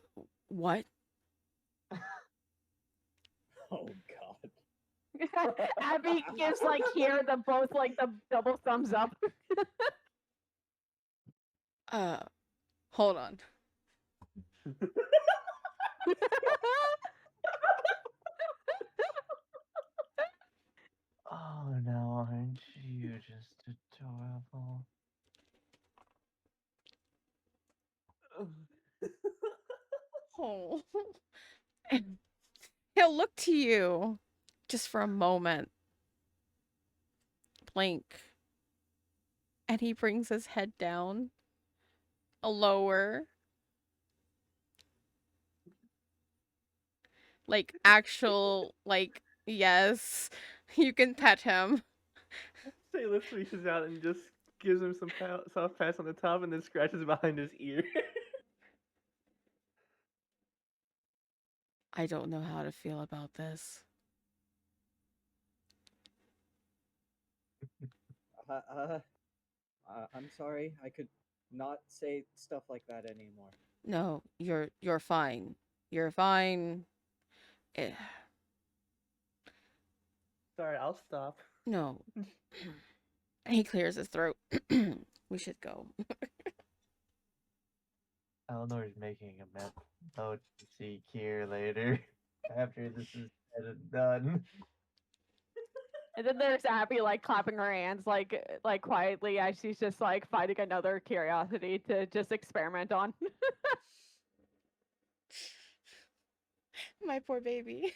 What? Oh God. Abby gives like here the both like the double thumbs up. Hold on. Oh no, aren't you just adorable? Oh. He'll look to you just for a moment. Blink. And he brings his head down. A lower. Like, actual, like, yes. You can pet him. Sailor reaches out and just gives him some soft pats on the top and then scratches behind his ear. I don't know how to feel about this. I'm sorry. I could not say stuff like that anymore. No, you're fine. You're fine. Eh, Sorry, I'll stop. no. He clears his throat. We should go. Eleanor's making a note to see Kier later after this is said and done. And then there's Abby like clapping her hands like quietly as she's just like finding another curiosity to just experiment on. My poor baby.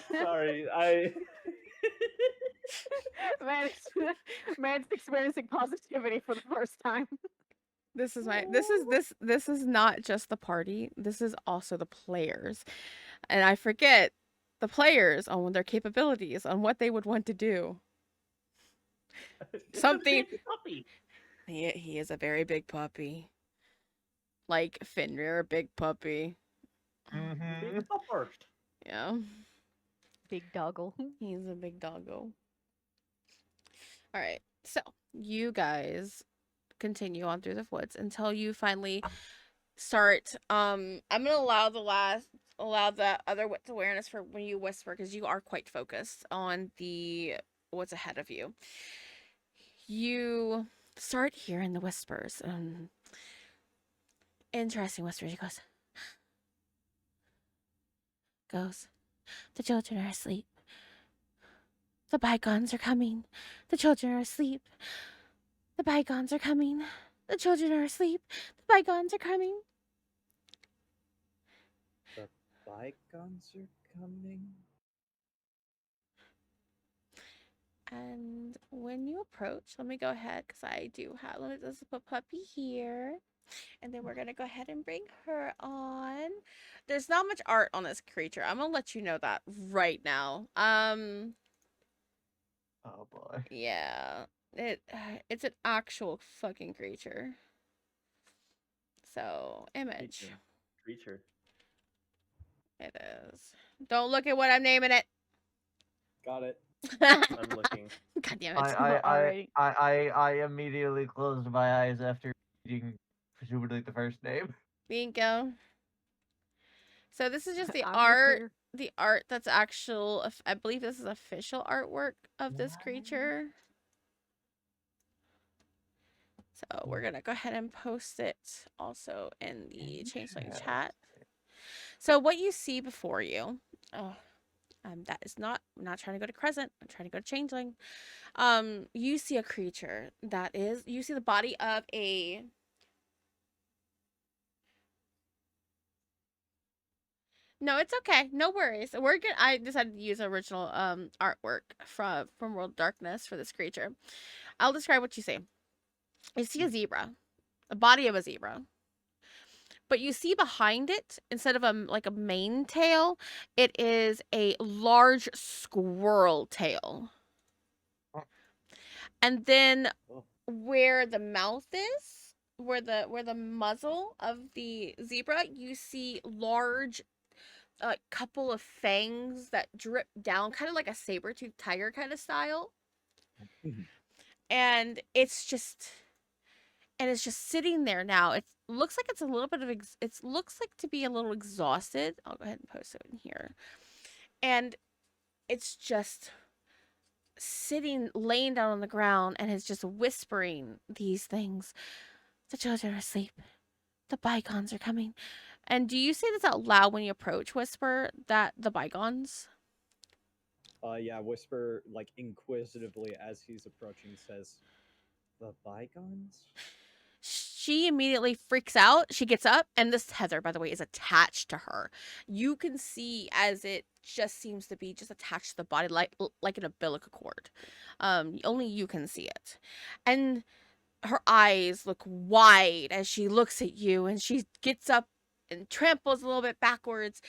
Sorry, I. Man's experiencing positivity for the first time. This is not just the party. This is also the players. And I forget the players on their capabilities, on what they would want to do. It's Something- a big puppy. He is a very big puppy. Like Fenrir, big puppy. Mm-hmm. Big pupper. Yeah. Big doggle. He's a big doggo. All right. So, you guys continue on through the woods until you finally start I'm going to allow the other wits awareness for when you whisper, because you are quite focused on the what's ahead of you. You start hearing the whispers. Interesting whispers. He goes, the children are asleep. The bygones are coming. The children are asleep. The bygones are coming. The children are asleep. The bygones are coming. The bygones are coming. And when you approach, let me go ahead because I do have. Let me just put Puppy here. And then we're going to go ahead and bring her on. There's not much art on this creature. I'm going to let you know that right now. Oh boy. Yeah. It's an actual fucking creature. So, image. Creature. It is. Don't look at what I'm naming it. Got it. I'm looking. God damn it. I immediately closed my eyes after reading presumably the first name. Bingo. So this is just the I'm art. here. The art that's actual. I believe this is official artwork of this creature. So we're gonna go ahead and post it also in the Changeling chat. So what you see before you, that is not. I'm not trying to go to Crescent. I'm trying to go to Changeling. You see a creature that is. You see the body of a. No, it's okay. No worries. We're good. I decided to use original artwork from World of Darkness for this creature. I'll describe what you see. You see a zebra, the body of a zebra. But you see behind it, instead of a mane tail, it is a large squirrel tail. And then where the mouth is, where the muzzle of the zebra, you see large couple of fangs that drip down, kind of like a saber-toothed tiger kind of style. And it's just sitting there now. It looks like it's a little bit of it looks like to be a little exhausted. I'll go ahead and post it in here. And it's just laying down on the ground, and is just whispering these things. The children are asleep. The bygones are coming. And do you say this out loud when you approach Whisper, that the bygones? Yeah, Whisper, like, inquisitively as he's approaching, says, the bygones? she immediately freaks out. She gets up, and this tether, by the way, is attached to her. You can see as it just seems to be just attached to the body, like an umbilical cord. Only you can see it, and her eyes look wide as she looks at you, and she gets up and tramples a little bit backwards.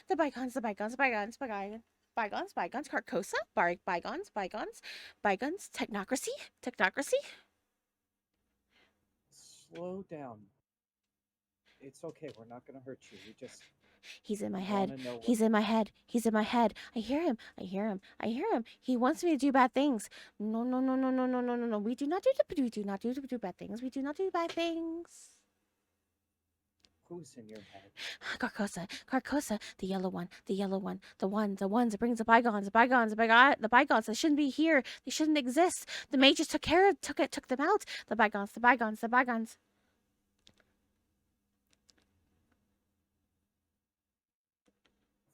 The bygones, the bygones, the bygones, bygones. Bygones, bygones, Carcosa, bygones, bygones, bygones, technocracy, technocracy. Slow down. It's okay. We're not gonna hurt you. We just He's in my want head. to know He's what. in my head. He's in my head. I hear him. I hear him. I hear him. He wants me to do bad things. No, no, no, no, no, no, no, no, no. We do not do bad things. We do not do bad things. Who's in your head? Carcosa, Carcosa, the yellow one, the yellow one, the ones that brings the bygones, the bygones, the bygones. They shouldn't be here. They shouldn't exist. The mages took them out. The bygones, the bygones, the bygones.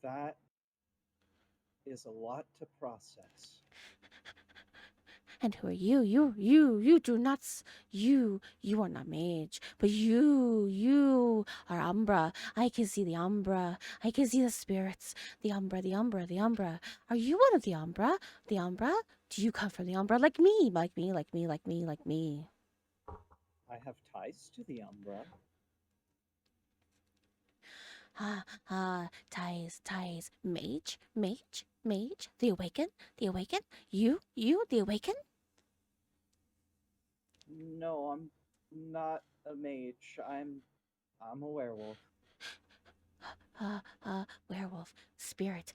That is a lot to process. And who are you? You do not, you are not mage, but you are Umbra. I can see the Umbra. I can see the spirits. The Umbra, the Umbra, the Umbra. Are you one of the Umbra? The Umbra? Do you come from the Umbra like me? Like me, like me, like me, like me. I have ties to the Umbra. Ties. Mage. The Awaken. You, the Awaken. No, I'm not a mage. I'm a werewolf. Werewolf, spirit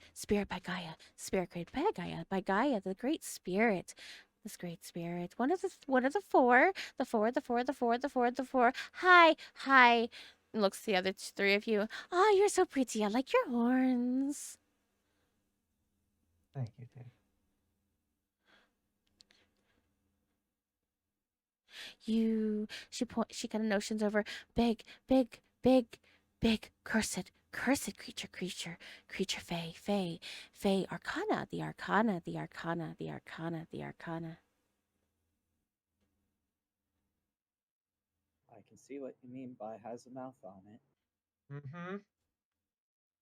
by Gaia, spirit created by Gaia, the great spirit, this great spirit. One of the four, the four. Hi. And looks at the other three of you. Oh, you're so pretty. I like your horns. Thank you, Dave. She kind of notions over big, cursed creature, fey, arcana, the arcana. I can see what you mean by has a mouth on it. Mm-hmm.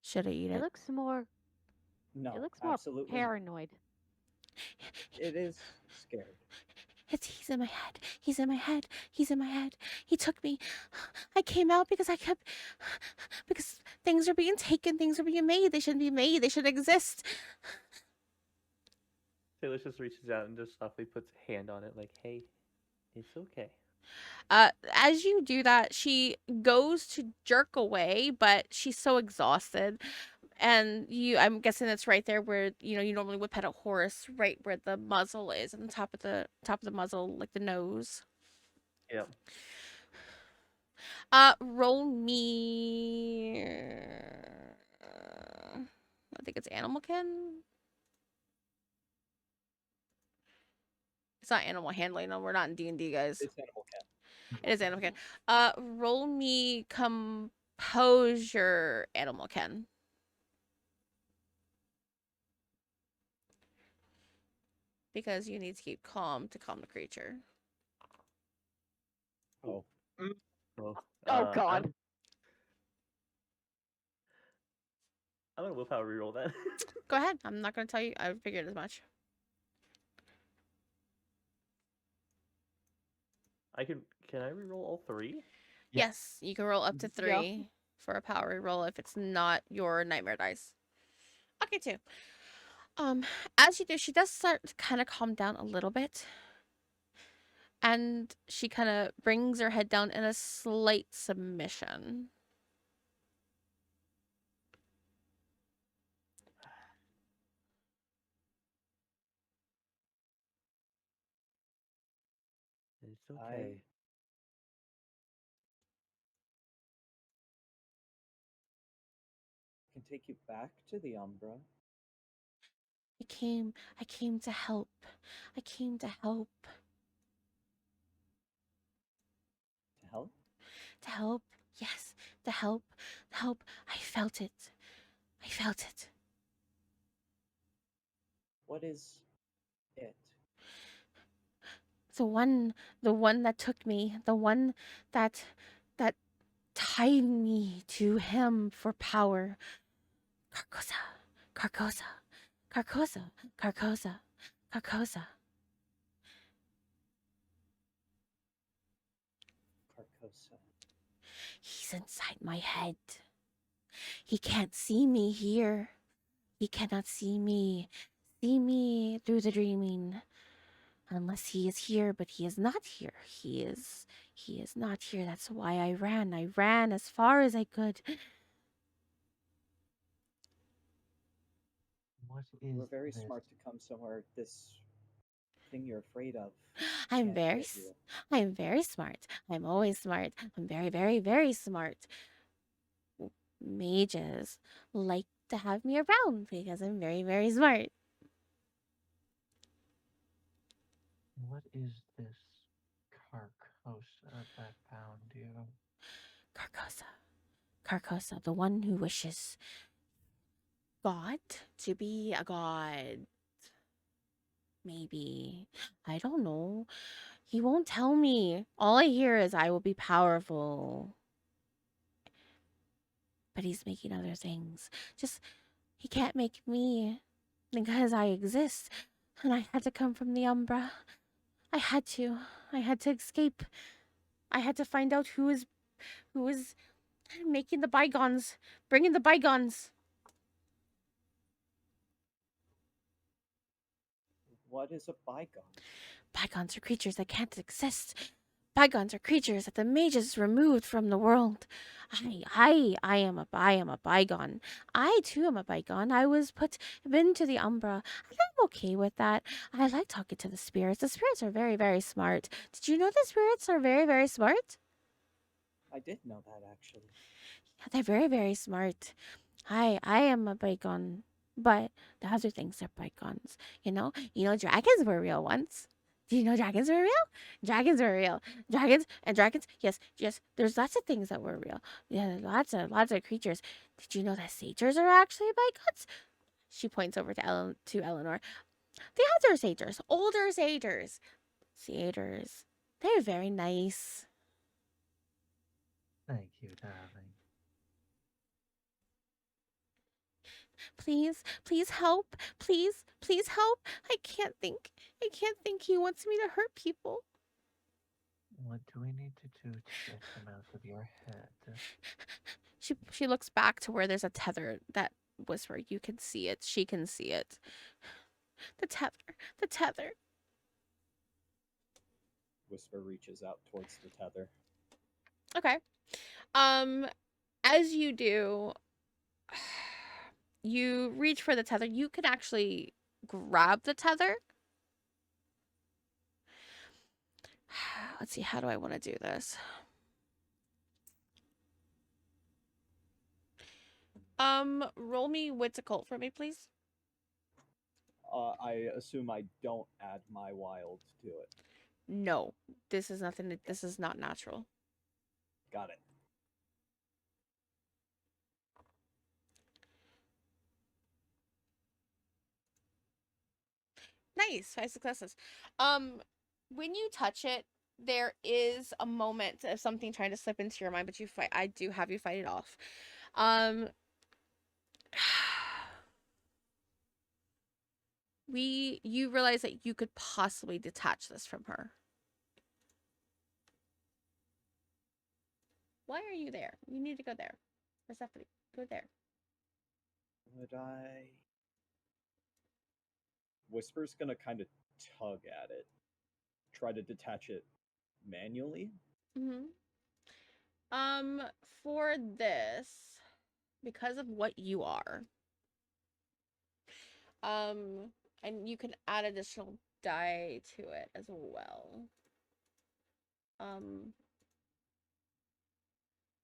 Should I eat It it? looks more. No, It looks more absolutely. paranoid. It is scared. He's in my head. He took me. I came out because because things are being taken, things are being made. They shouldn't be made. They shouldn't exist. Taylor just reaches out and just softly puts a hand on it, like, "Hey, it's okay." As you do that, she goes to jerk away, but she's so exhausted. And I'm guessing that's right there where you normally would pet a horse, right where the muzzle is, and the top of the muzzle, like the nose. Yep. Roll me. I think it's animal kin. It's not animal handling. No, we're not in D&D, guys. It's animal cat. It is animal kin. Roll me composure, animal kin. Because you need to keep calm to calm the creature. Oh. Well, Oh God. I'm gonna willpower reroll that. Go ahead. I'm not going to tell you. I figured as much. Can I reroll all three? Yes, you can roll up to Yeah. 3 for a power roll if it's not your nightmare dice. Okay, 2. As you do, she does start to kind of calm down a little bit. And she kind of brings her head down in a slight submission. It's okay. Can take you back to the Umbra. I came to help. I came to help. To help? To help. Yes, to help. Help. I felt it. What is it? the one that took me, the one that that tied me to him for power. Carcosa, Carcosa, Carcosa, Carcosa, Carcosa. Carcosa. He's inside my head. He can't see me here. He cannot see me through the dreaming. Unless he is here, but he is not here. He is not here. That's why I ran. I ran as far as I could. What You were is very this? smart to come somewhere this thing you're afraid of. I'm can't very, get you. I'm very smart. I'm always smart. I'm very, very, very smart. Mages like to have me around because I'm very, very smart. What is this Carcosa that found you? Carcosa. Carcosa, the one who wishes God to be a god. Maybe. I don't know. He won't tell me. All I hear is I will be powerful. But he's making other things. Just, he can't make me because I exist. And I had to come from the Umbra. I had to. I had to escape. I had to find out who is making the bygones, bringing the bygones. What is a bygone? Bygones are creatures that can't exist. Bygones are creatures that the mages removed from the world. I am a bygone. I too am a bygone. I was put into the Umbra, and I'm okay with that. I like talking to the spirits. The spirits are very, very smart. Did you know the spirits are very, very smart? I did know that actually. Yeah, they're very, very smart. I am a bygone, but the other things are bygones. You know, dragons were real once. Do you know dragons were real? Dragons were real. Dragons. Yes, yes. There's lots of things that were real. Yeah, lots of creatures. Did you know that satyrs are actually bygones? She points over to Eleanor. The other satyrs, older satyrs, satyrs. They're very nice. Thank you, darling. Please, please help. Please help. I can't think. He wants me to hurt people. What do we need to do to get him out of your head? She looks back to where there's a tether that whisper. You can see it. She can see it. The tether. The tether. Whisper reaches out towards the tether. Okay. As you do, you reach for the tether. You can actually grab the tether. Let's see, how do I want to do this? Roll me wits occult for me, please. I assume I don't add my wild to it. No, this is nothing. This is not natural. Got it. Nice, 5 successes. When you touch it, there is a moment of something trying to slip into your mind, but you fight. I do have you fight it off. You realize that you could possibly detach this from her. Why are you there? You need to go there. Persephone, go there. Would I? Whisper's gonna kind of tug at it, try to detach it manually. Mm-hmm. For this, because of what you are, and you can add additional die to it as well. I'm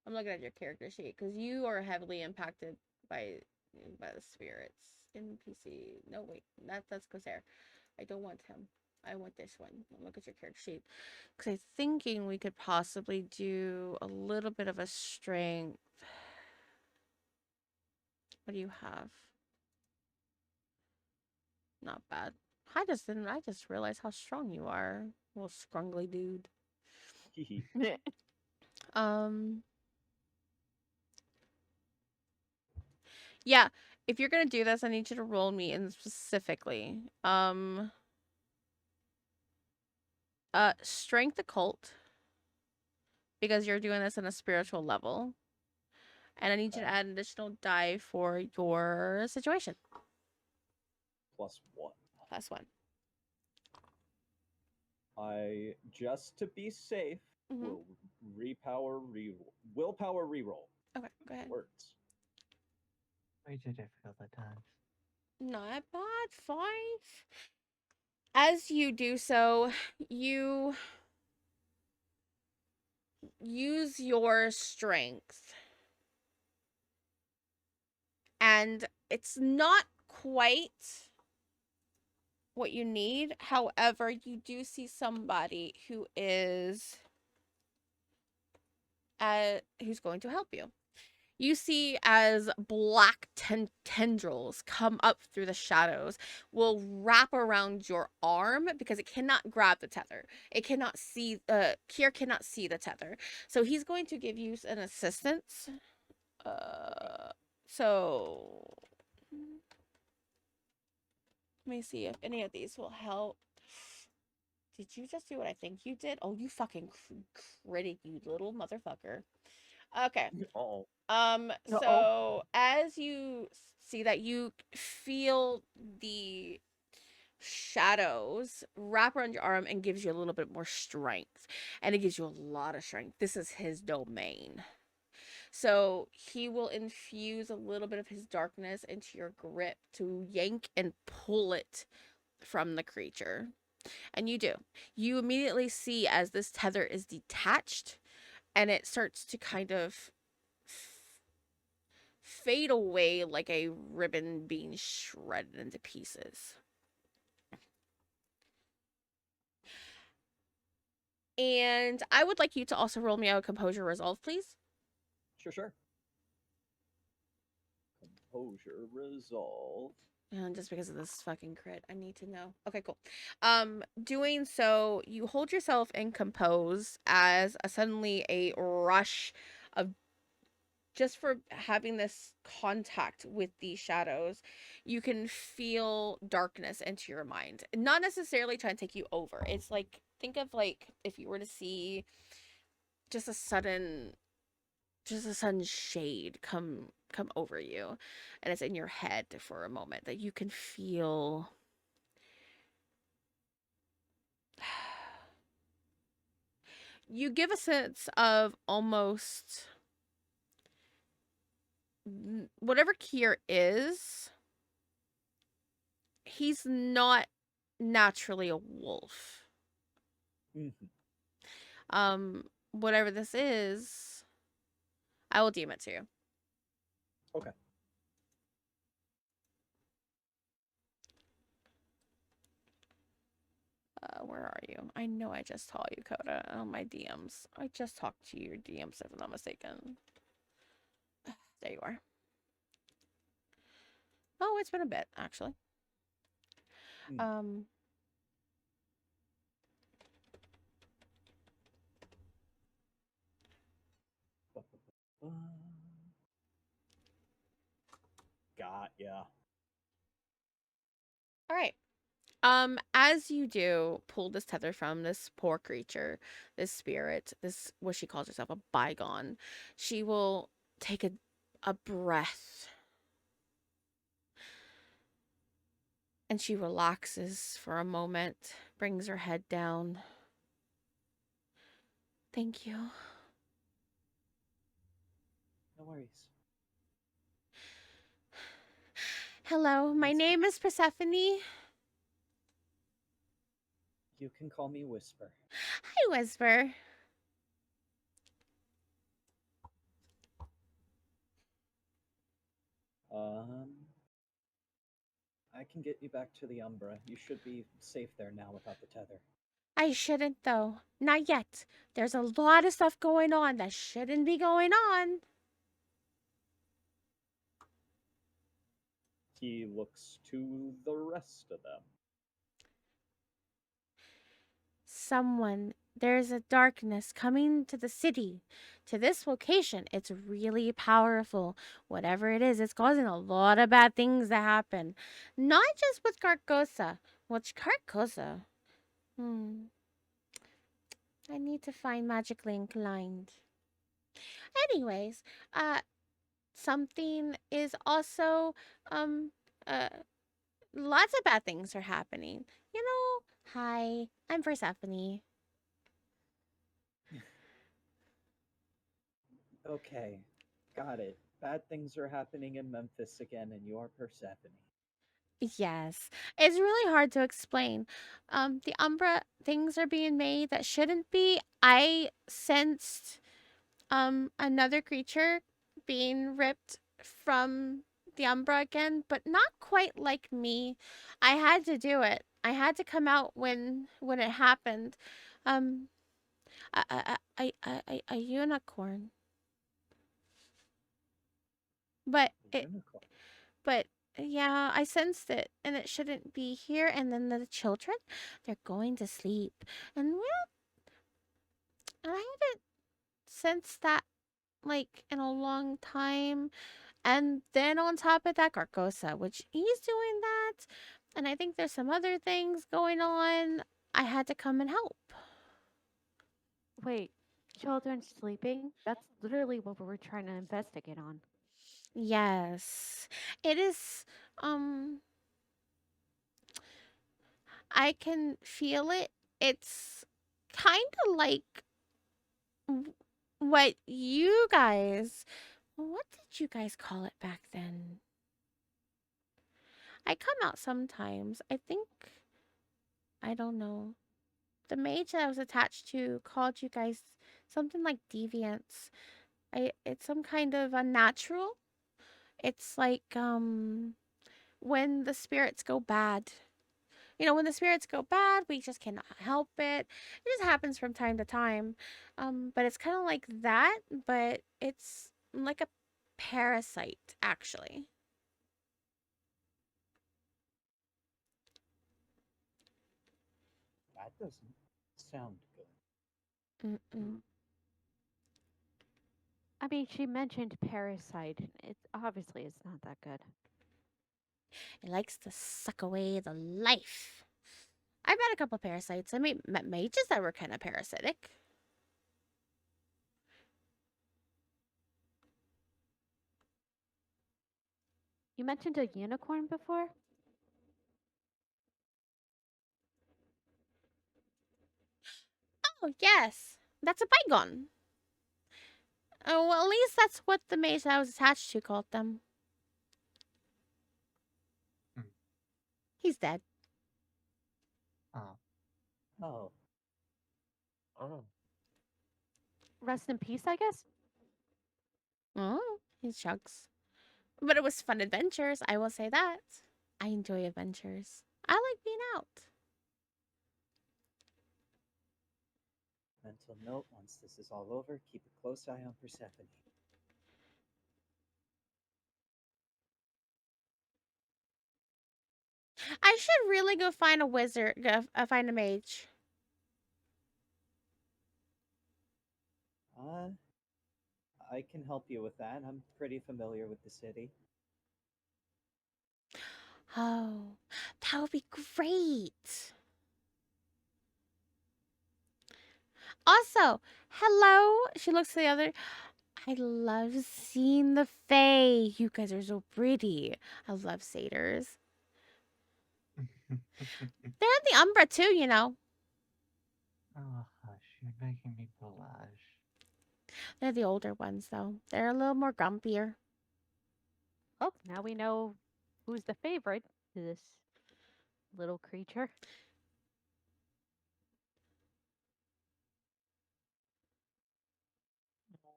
looking at your character sheet because you are heavily impacted by the spirits in PC. No, wait, that's Corsair. I don't want him. I want this one. Look at your character sheet because I'm thinking we could possibly do a little bit of a strength. What do you have? Not bad. I just realized how strong you are, little scrungly dude. Hee. Um. Yeah, if you're gonna do this, I need you to roll me in specifically. Strength occult, because you're doing this in a spiritual level. And I need you to Okay. add an additional die for your situation. +1. +1. I, just to be safe, Mhm. will willpower reroll. Okay, go ahead. Words. Way too difficult at times. Not bad. 5. As you do so, you use your strength. And it's not quite what you need. However, you do see somebody who is who's going to help you. You see as black tendrils come up through the shadows, will wrap around your arm because it cannot grab the tether. It cannot see, Kier cannot see the tether. So he's going to give you an assistance. So let me see if any of these will help. Did you just do what I think you did? Oh, you fucking critic, you little motherfucker. Okay. Oh, So as you see that, you feel the shadows wrap around your arm and gives you a little bit more strength. And it gives you a lot of strength. This is his domain. So he will infuse a little bit of his darkness into your grip to yank and pull it from the creature. And you do. You immediately see as this tether is detached and it starts to kind of fade away like a ribbon being shredded into pieces. And I would like you to also roll me out a composure resolve, please. Sure. Composure resolve. And just because of this fucking crit, I need to know. Okay, cool. Doing so, you hold yourself and compose as suddenly a rush of, just for having this contact with these shadows, you can feel darkness into your mind. Not necessarily trying to take you over. It's like, think of like if you were to see just a sudden shade come over you, and it's in your head for a moment, that you can feel you give a sense of almost whatever Kier is, he's not naturally a wolf. Whatever this is, I will deem it to you. Okay. Where are you? I know I just saw you, Coda. Oh, my DMs. I just talked to your DMs, if I'm not mistaken. There you are. Oh, it's been a bit, actually. Got ya. All right. As you do pull this tether from this poor creature, this spirit, this, what she calls herself, a bygone, she will take a breath. And she relaxes for a moment, brings her head down. Thank you. No worries. Hello, my name is Persephone. You can call me Whisper. Hi, Whisper. I can get you back to the Umbra. You should be safe there now without the tether. I shouldn't, though. Not yet. There's a lot of stuff going on that shouldn't be going on. He looks to the rest of them. someone. There's a darkness coming to the city, to this location. It's really powerful. Whatever it is, it's causing a lot of bad things to happen. Not just with Carcosa. Which Carcosa? I need to find magically inclined. Anyways, something is also, uh, lots of bad things are happening. Hi, I'm Persephone. Okay, got it. Bad things are happening in Memphis again, and you're Persephone. Yes, it's really hard to explain. The Umbra things are being made that shouldn't be. I sensed another creature being ripped from the Umbra again, but not quite like me. I had to do it. I had to come out when it happened. Um, a unicorn, but it Unicorn. but yeah, I sensed it, and it shouldn't be here. And then the children, they're going to sleep, and I haven't sensed that like in a long time. And then on top of that, Carcosa, which he's doing that. And I think there's some other things going on. I had to come and help. Wait, children sleeping? That's literally what we were trying to investigate on. Yes. It is, I can feel it. It's kind of like what you guys, what did you guys call it back then? I come out sometimes. I think, I don't know. The mage that I was attached to called you guys something like deviants. It's some kind of unnatural. It's like when the spirits go bad. When the spirits go bad, we just cannot help it. It just happens from time to time. But it's kind of like that, but it's like a parasite actually. That doesn't sound good. Mm-mm. I mean, she mentioned parasite. It's obviously it's not that good. It likes to suck away the life. I've met a couple parasites. I met mages that were kind of parasitic. You mentioned a unicorn before? Oh, yes. That's a bygone. Oh, well, at least that's what the mage that I was attached to called them. Hmm. He's dead. Oh, Oh, Oh. Rest in peace, I guess? Oh, he chugs. But it was fun adventures, I will say that. I enjoy adventures. I like being out. mental note, once this is all over, keep a close eye on Persephone. I should really go find a wizard, find a mage. Uh, I can help you with that. I'm pretty familiar with the city. Oh, that would be great. Also, hello. She looks to the other. I love seeing the Fae. You guys are so pretty. I love satyrs. They're in the Umbra too. oh, hush! You're making me blush. They're the older ones though. They're a little more grumpier. Oh, now we know who's the favorite to this little creature.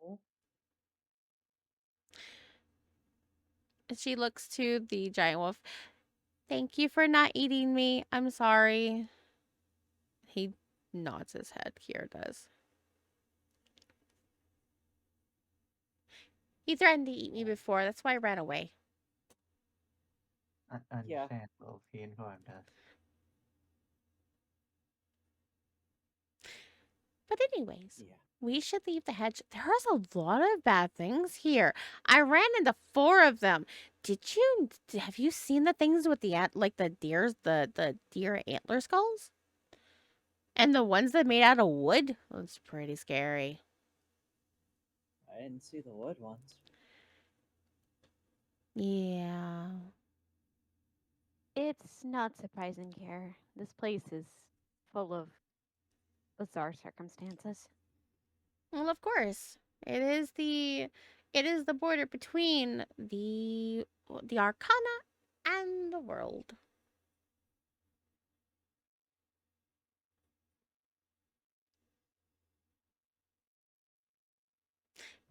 No. And she looks to the giant wolf. Thank you for not eating me. I'm sorry. He nods his head. Kier does. He threatened to eat me before. That's why I ran away. Yeah. Understandable. He informed us. But anyways, Yeah. we should leave the hedge. There's a lot of bad things here. I ran into 4 of them. Have you seen the things with the like the deers, the deer antler skulls? And the ones that made out of wood? That's pretty scary. I didn't see the wood ones. Yeah. It's not surprising here. This place is full of bizarre circumstances. Well, of course. It is the border between the arcana and the world.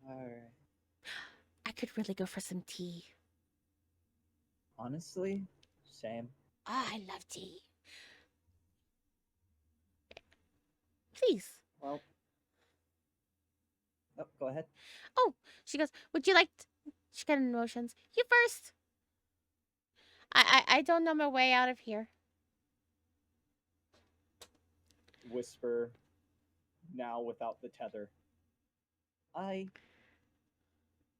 Alright. I could really go for some tea. Honestly, same. Oh, I love tea. Please. Well. Oh, go ahead. Oh, she goes, would you like she got emotions. You first. I don't know my way out of here. Whisper, now without the tether. I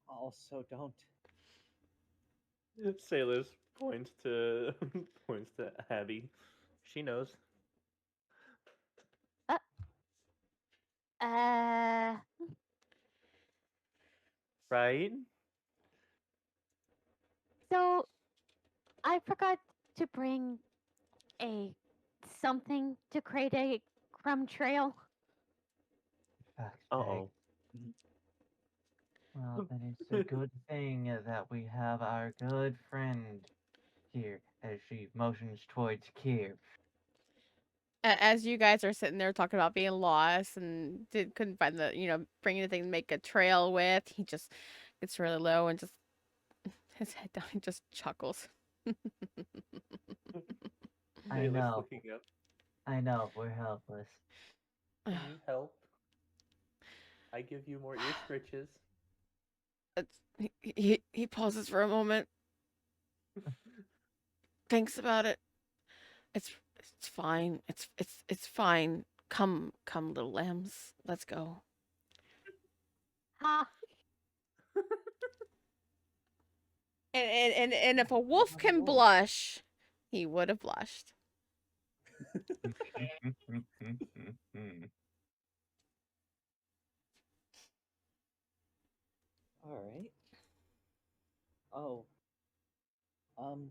also don't. Sailors points to points to Abby. She knows. Uh, Right? so I forgot to bring a something to create a crumb trail. Fuck's sake. Uh-oh. Well, then it's a good thing that we have our good friend here, as she motions towards Kier. As you guys are sitting there talking about being lost and couldn't find bring anything to make a trail with, he just gets really low and just his head down and just chuckles. I Baylor's know. looking up. I know, we're helpless. Can you help? I give you more ear stretches. He pauses for a moment, thinks about it. It's fine. It's fine. Come, little lambs. Let's go. Ha! And if a wolf can blush, he would have blushed. Alright. Oh. Um.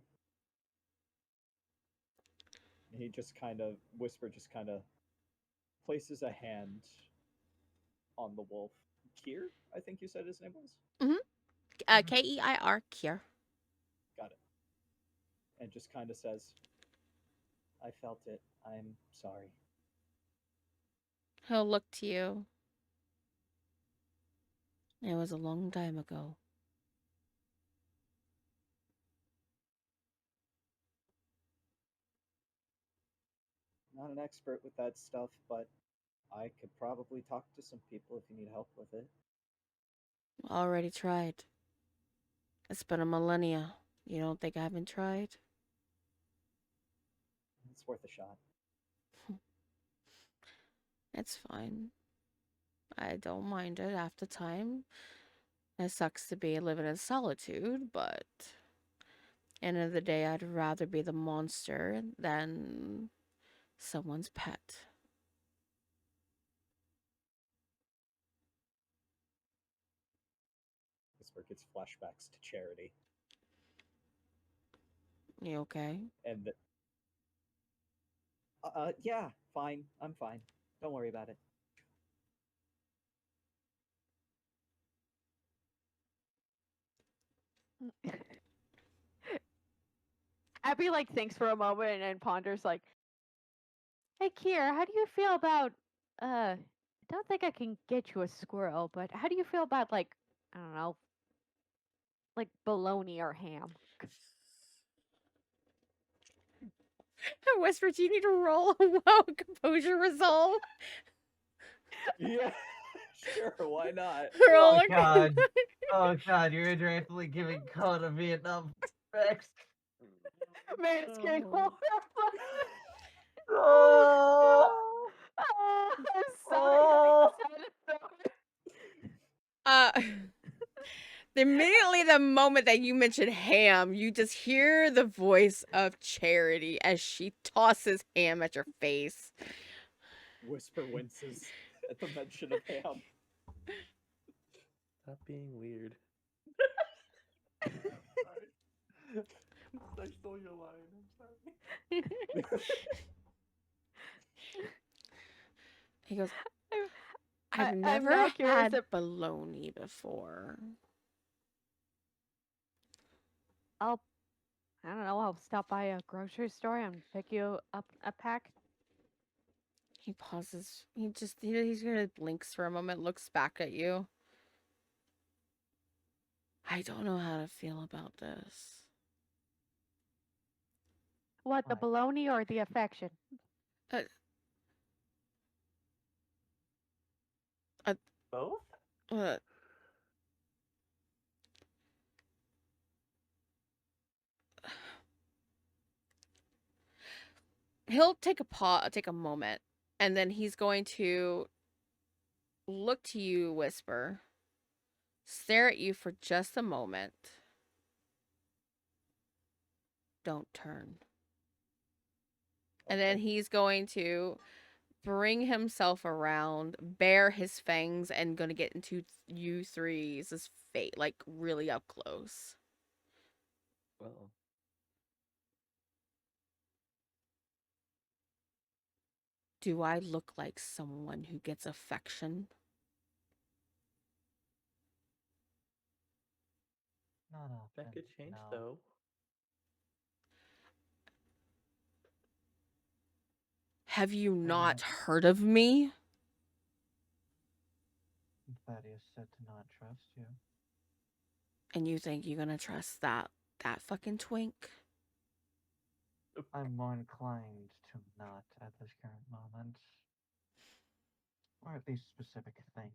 He just kind of, Whisper just kind of places a hand on the wolf. Kier, I think you said his name was? Keir, Kier. Got it. And just kind of says, I felt it. I'm sorry. He'll look to you. It was a long time ago. Not an expert with that stuff, but I could probably talk to some people if you need help with it. Already tried. It's been a millennia. You don't think I haven't tried? It's worth a shot. It's fine. I don't mind it half the time. It sucks to be living in solitude, but end of the day, I'd rather be the monster than someone's pet. Whisper gets flashbacks to Charity. You okay? And yeah, fine. I'm fine. Don't worry about it. Abby thinks for a moment and ponders hey Kier, how do you feel about I don't think I can get you a squirrel, but how do you feel about I don't know, bologna or ham? Whisper, do you need to roll a wow composure resolve? Yeah, sure, why not? Roll Oh a- god. Oh god, you're indirectly giving Code a Vietnam Rex. Man, it's getting horrible. Oh, I'm sorry. Uh, immediately the moment that you mention ham, you just hear the voice of Charity as she tosses ham at your face. Whisper winces at the mention of ham. Stop being weird. I stole your line. I'm sorry. He goes, I'm- I've I'm never now curious had if- bologna before. I don't know, I'll stop by a grocery store and pick you up a pack. He pauses. He's gonna blinks for a moment, looks back at you. I don't know how to feel about this. What, the What? bologna or the affection? Both? Uh, he'll take take a moment, and then he's going to look to you, whisper, stare at you for just a moment. Don't turn. And then he's going to bring himself around, bare his fangs, and gonna get into you three's fate, like really up close. Well, Do I look like someone who gets affection? Not often. that could change no. though. Have you I not mean, heard of me? Thaddeus said to not trust you. And you think you're gonna trust that fucking twink? I'm more inclined to not at this current moment. Or at least specific things.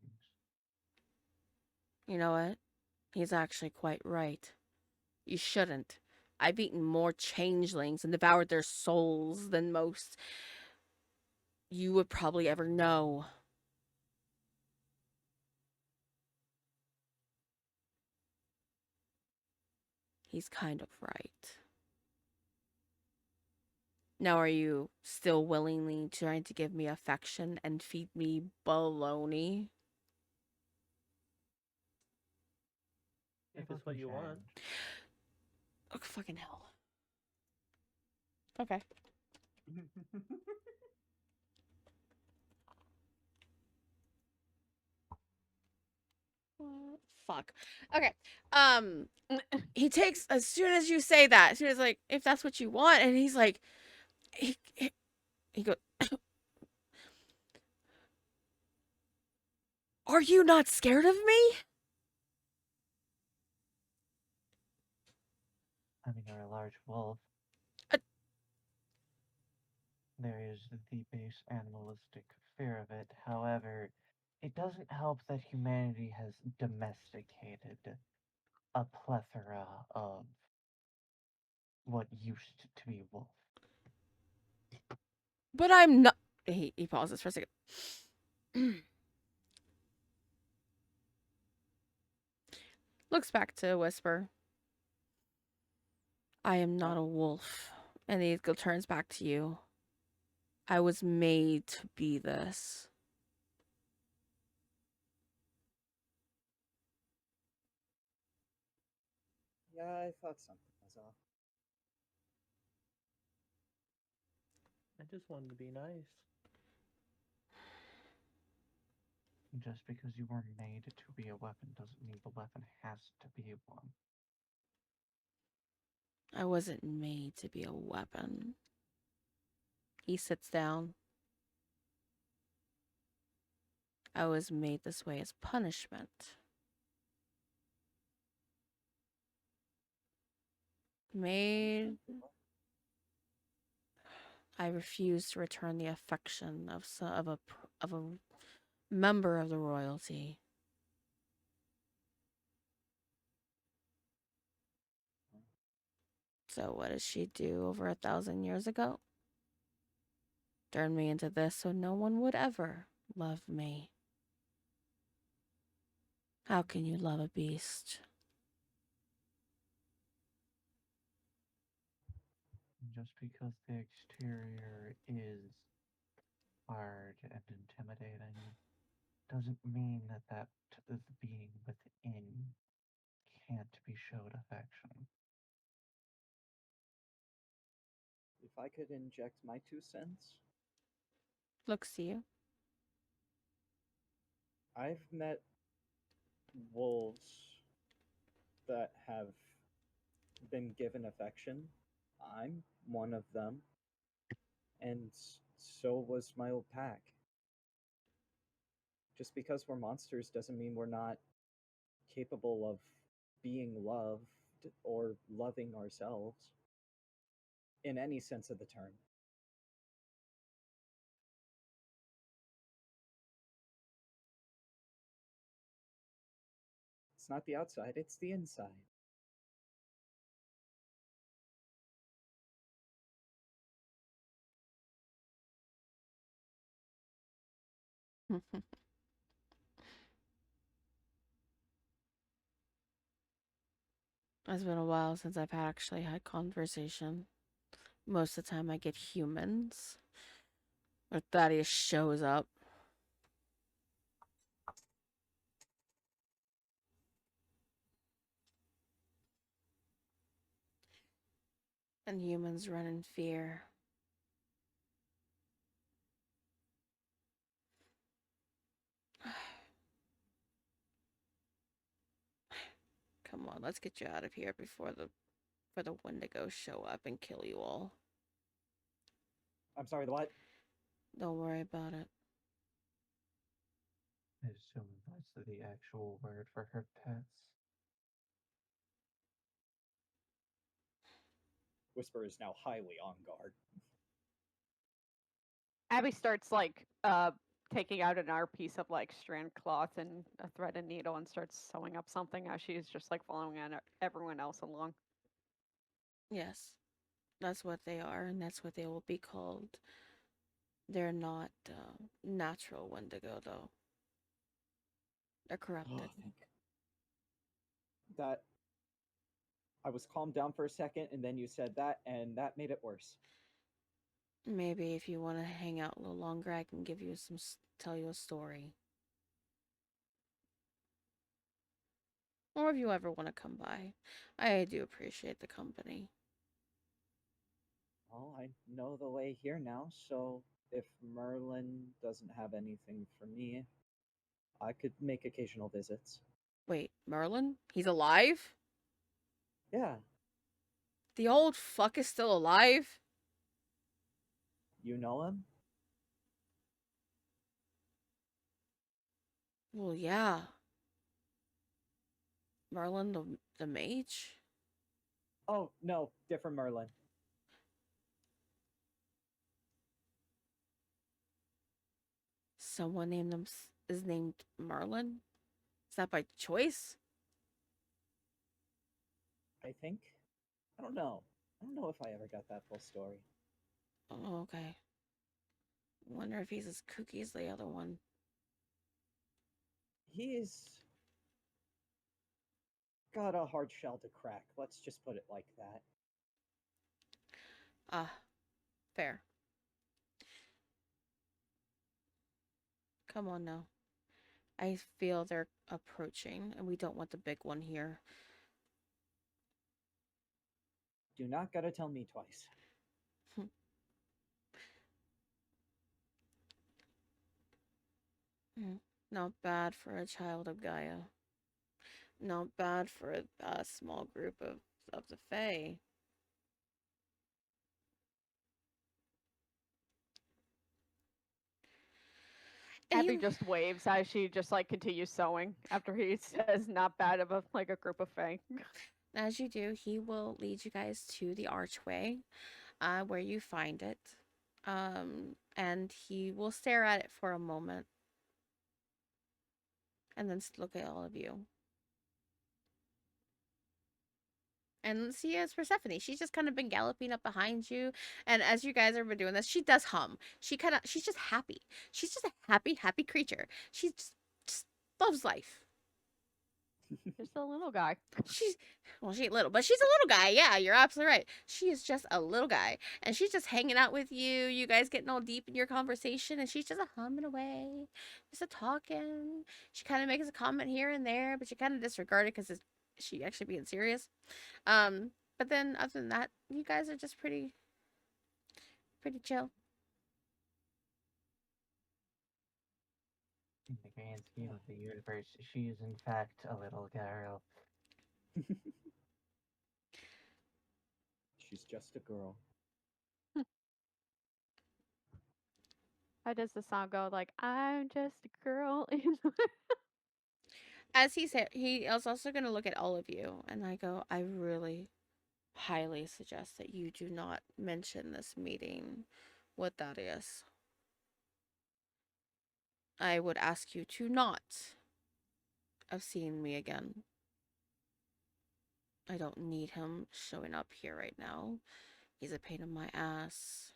You know what? He's actually quite right. You shouldn't. I've eaten more changelings and devoured their souls than most you would probably ever know. He's kind of right. Now, are you still willingly trying to give me affection and feed me baloney? If People it's what can you want. change. Oh, fucking hell. Okay. Fuck. Okay. He takes, as soon as you say that, as soon as like, if that's what you want, and he's like, he goes, are you not scared of me? I mean, you're a large wolf. Uh, There is the base animalistic fear of it. However, it doesn't help that humanity has domesticated a plethora of what used to be wolf. But I'm not. He pauses for a second. Looks back to Whisper. I am not a wolf. And he turns back to you. I was made to be this. Yeah, I thought something was off. I just wanted to be nice. Just because you were made to be a weapon doesn't mean the weapon has to be one. I wasn't made to be a weapon. He sits down. I was made this way as punishment. Made. I refuse to return the affection of a member of the royalty. So what did she do over 1,000 years ago? Turned me into this so no one would ever love me. How can you love a beast? Just because the exterior is hard and intimidating doesn't mean that the being within can't be showed affection. If I could inject my 2 cents, Looks to you. I've met wolves that have been given affection. I'm one of them, and so was my old pack. Just because we're monsters doesn't mean we're not capable of being loved or loving ourselves in any sense of the term. It's not the outside, it's the inside. It's been a while since I've actually had conversation. Most of the time I get humans. Or Thaddeus shows up. And humans run in fear. Come on, let's get you out of here before the Wendigos show up and kill you all. I'm sorry, the what? Don't worry about it. I assume that's the actual word for her pets. Whisper is now highly on guard. Abby starts like taking out an art piece of like strand cloth and a thread and needle and starts sewing up something as she's just like following everyone else along. Yes. That's what they are, and that's what they will be called. They're not natural Wendigo, though. They're corrupted. That I was calmed down for a second, and then you said that, and that made it worse. Maybe if you want to hang out a little longer, I can give you tell you a story. Or if you ever want to come by. I do appreciate the company. Well, I know the way here now, so if Merlin doesn't have anything for me, I could make occasional visits. Wait, Merlin? He's alive? Yeah, The old fuck is still alive? you know him? Well, yeah. Merlin the mage? Oh, no, different Merlin. Someone named him is named Merlin? Is that by choice? I think. I don't know. I don't know if I ever got that full story. Oh, okay. Wonder if he's as kooky as the other one. He's got a hard shell to crack. Let's just put it like that. Ah, fair. Come on now. I feel they're approaching, and we don't want the big one here. Do not gotta tell me twice. Not bad for a child of Gaia. Not bad for a small group of the Fae. Abby just waves as she just like continues sewing after he says not bad of a group of fae. As you do, he will lead you guys to the archway, where you find it. And he will stare at it for a moment. And then look at all of you. And see, it's Persephone. She's just kind of been galloping up behind you. And as you guys have been doing this, she does hum. She's just happy. She's just a happy, happy creature. She just loves life. Just a little guy. She ain't little, but she's a little guy. Yeah, you're absolutely right. She is just a little guy, and she's just hanging out with you. You guys getting all deep in your conversation, and she's just humming away, just a talking. She kind of makes a comment here and there, but you kind of disregard it because she actually being serious. But then other than that, you guys are just pretty chill. In the grand scheme of the universe, she is in fact a little girl. She's just a girl. How does the song go? Like, I'm just a girl. As he said, he is also going to look at all of you, and I go, I really highly suggest that you do not mention this meeting with Darius. I would ask you to not have seen me again. I don't need him showing up here right now. He's a pain in my ass.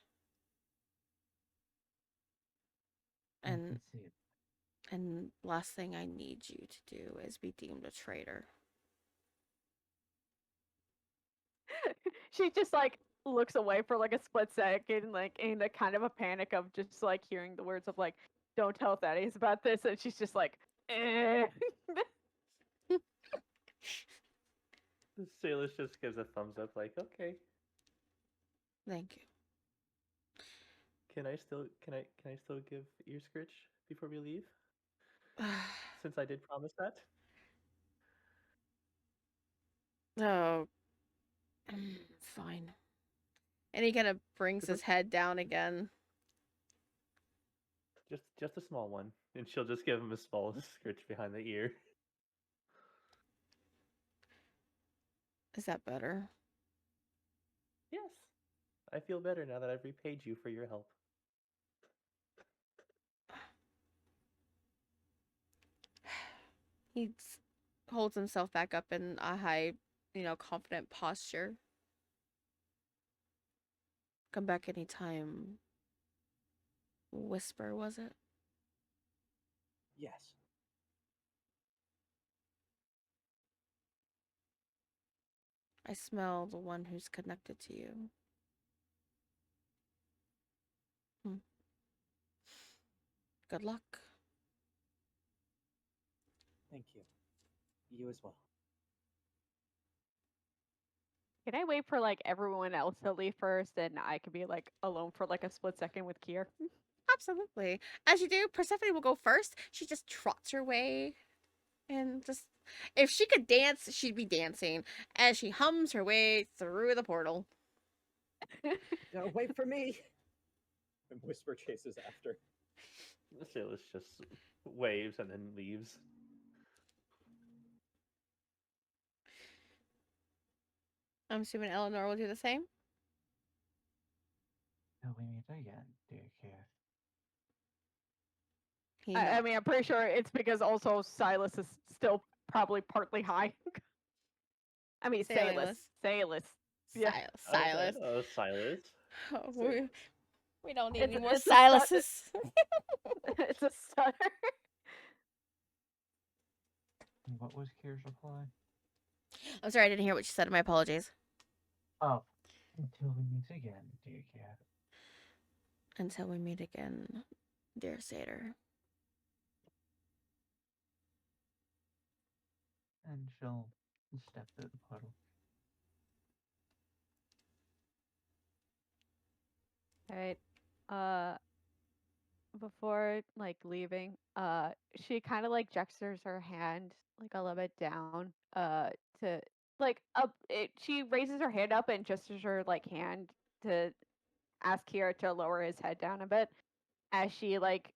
I can see it. And last thing I need you to do is be deemed a traitor. She just like looks away for like a split second, like in a kind of a panic of just like hearing the words of like, "Don't tell Thaddeus about this," and she's just like, eh. Sailus just gives a thumbs up, like, okay. Thank you. Can I still give ear scritch before we leave? Since I did promise that. Oh, fine. And he kind of brings his head down again. Just a small one, and she'll just give him a small scritch behind the ear. Is that better? Yes, I feel better now that I've repaid you for your help. He holds himself back up in a high, confident posture. Come back anytime. Whisper, was it? Yes. I smell the one who's connected to you. Good luck. Thank you. You as well. Can I wait for like everyone else to leave first, and I could be like alone for like a split second with Kier? Absolutely. As you do, Persephone will go first. She just trots her way and just, if she could dance, she'd be dancing as she hums her way through the portal. Wait for me. And Whisper chases after. Sailus just waves and then leaves. I'm assuming Eleanor will do the same. Till we meet again, dear Kier. I mean, I'm pretty sure it's because also Silas is still probably partly high. I mean, Sailus. Sailus. Yeah. Silas. Oh, Silas. Oh, we don't need It's- any more it's a Silases. It's a stutter. What was Kier's reply? I'm sorry, I didn't hear what you said. My apologies. Oh, until we meet again, dear Kier. Until we meet again, dear Satyr. And she'll step through the portal. All right. Before like leaving, she kind of like gestures her hand like a little bit down, to like up. She raises her hand up and gestures her like hand to ask Kira to lower his head down a bit as she like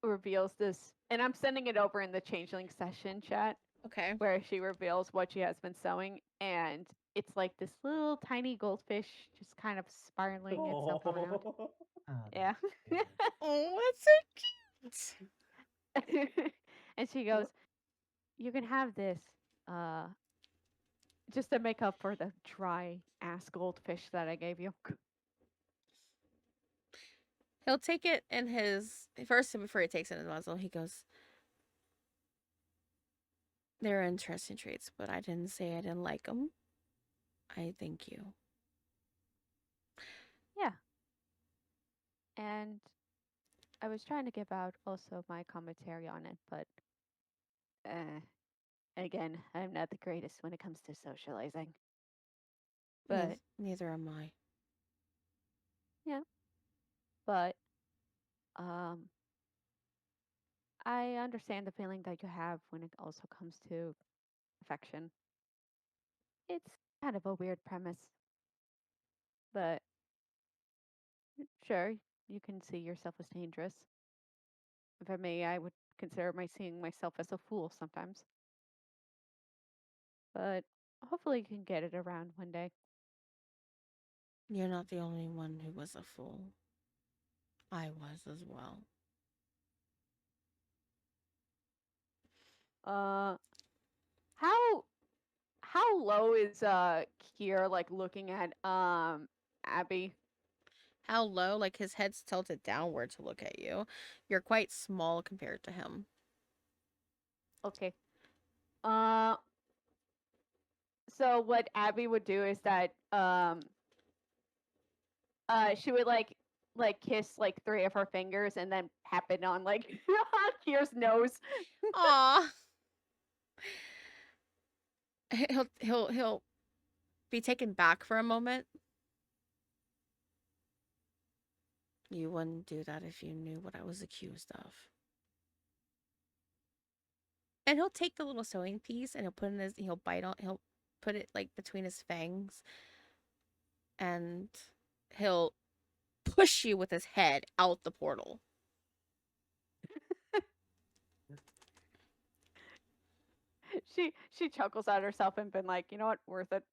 reveals this. And I'm sending it over in the changeling session chat Okay. where she reveals what she has been sewing, and it's like this little tiny goldfish just kind of spiraling itself around. Oh. Oh, Yeah. that's cute. Oh, that's so cute. And she goes, "You can have this, just to make up for the dry ass goldfish that I gave you." He'll take it in his first before he takes it in the muzzle. He goes, They're interesting traits, but I didn't say I didn't like them. I thank you. Yeah. And I was trying to give out also my commentary on it, but again, I'm not the greatest when it comes to socializing. But Neither am I. yeah, but um, I understand the feeling that you have when it also comes to affection. It's kind of a weird premise, but sure, you can see yourself as dangerous. For me, I would consider seeing myself as a fool sometimes. But hopefully, you can get it around one day. You're not the only one who was a fool. I was as well. Uh, how how low is Kier like looking at Abby? How low? Like his head's tilted downward to look at you. You're quite small compared to him. Okay. Uh, so what Abby would do is that she would like kiss like 3 of her fingers and then happen on like Kier's nose. Aw. He'll be taken back for a moment. You wouldn't do that if you knew what I was accused of. And he'll take the little sewing piece and he'll put it like between his fangs and he'll push you with his head out the portal. She chuckles at herself and been like, you know what, worth it.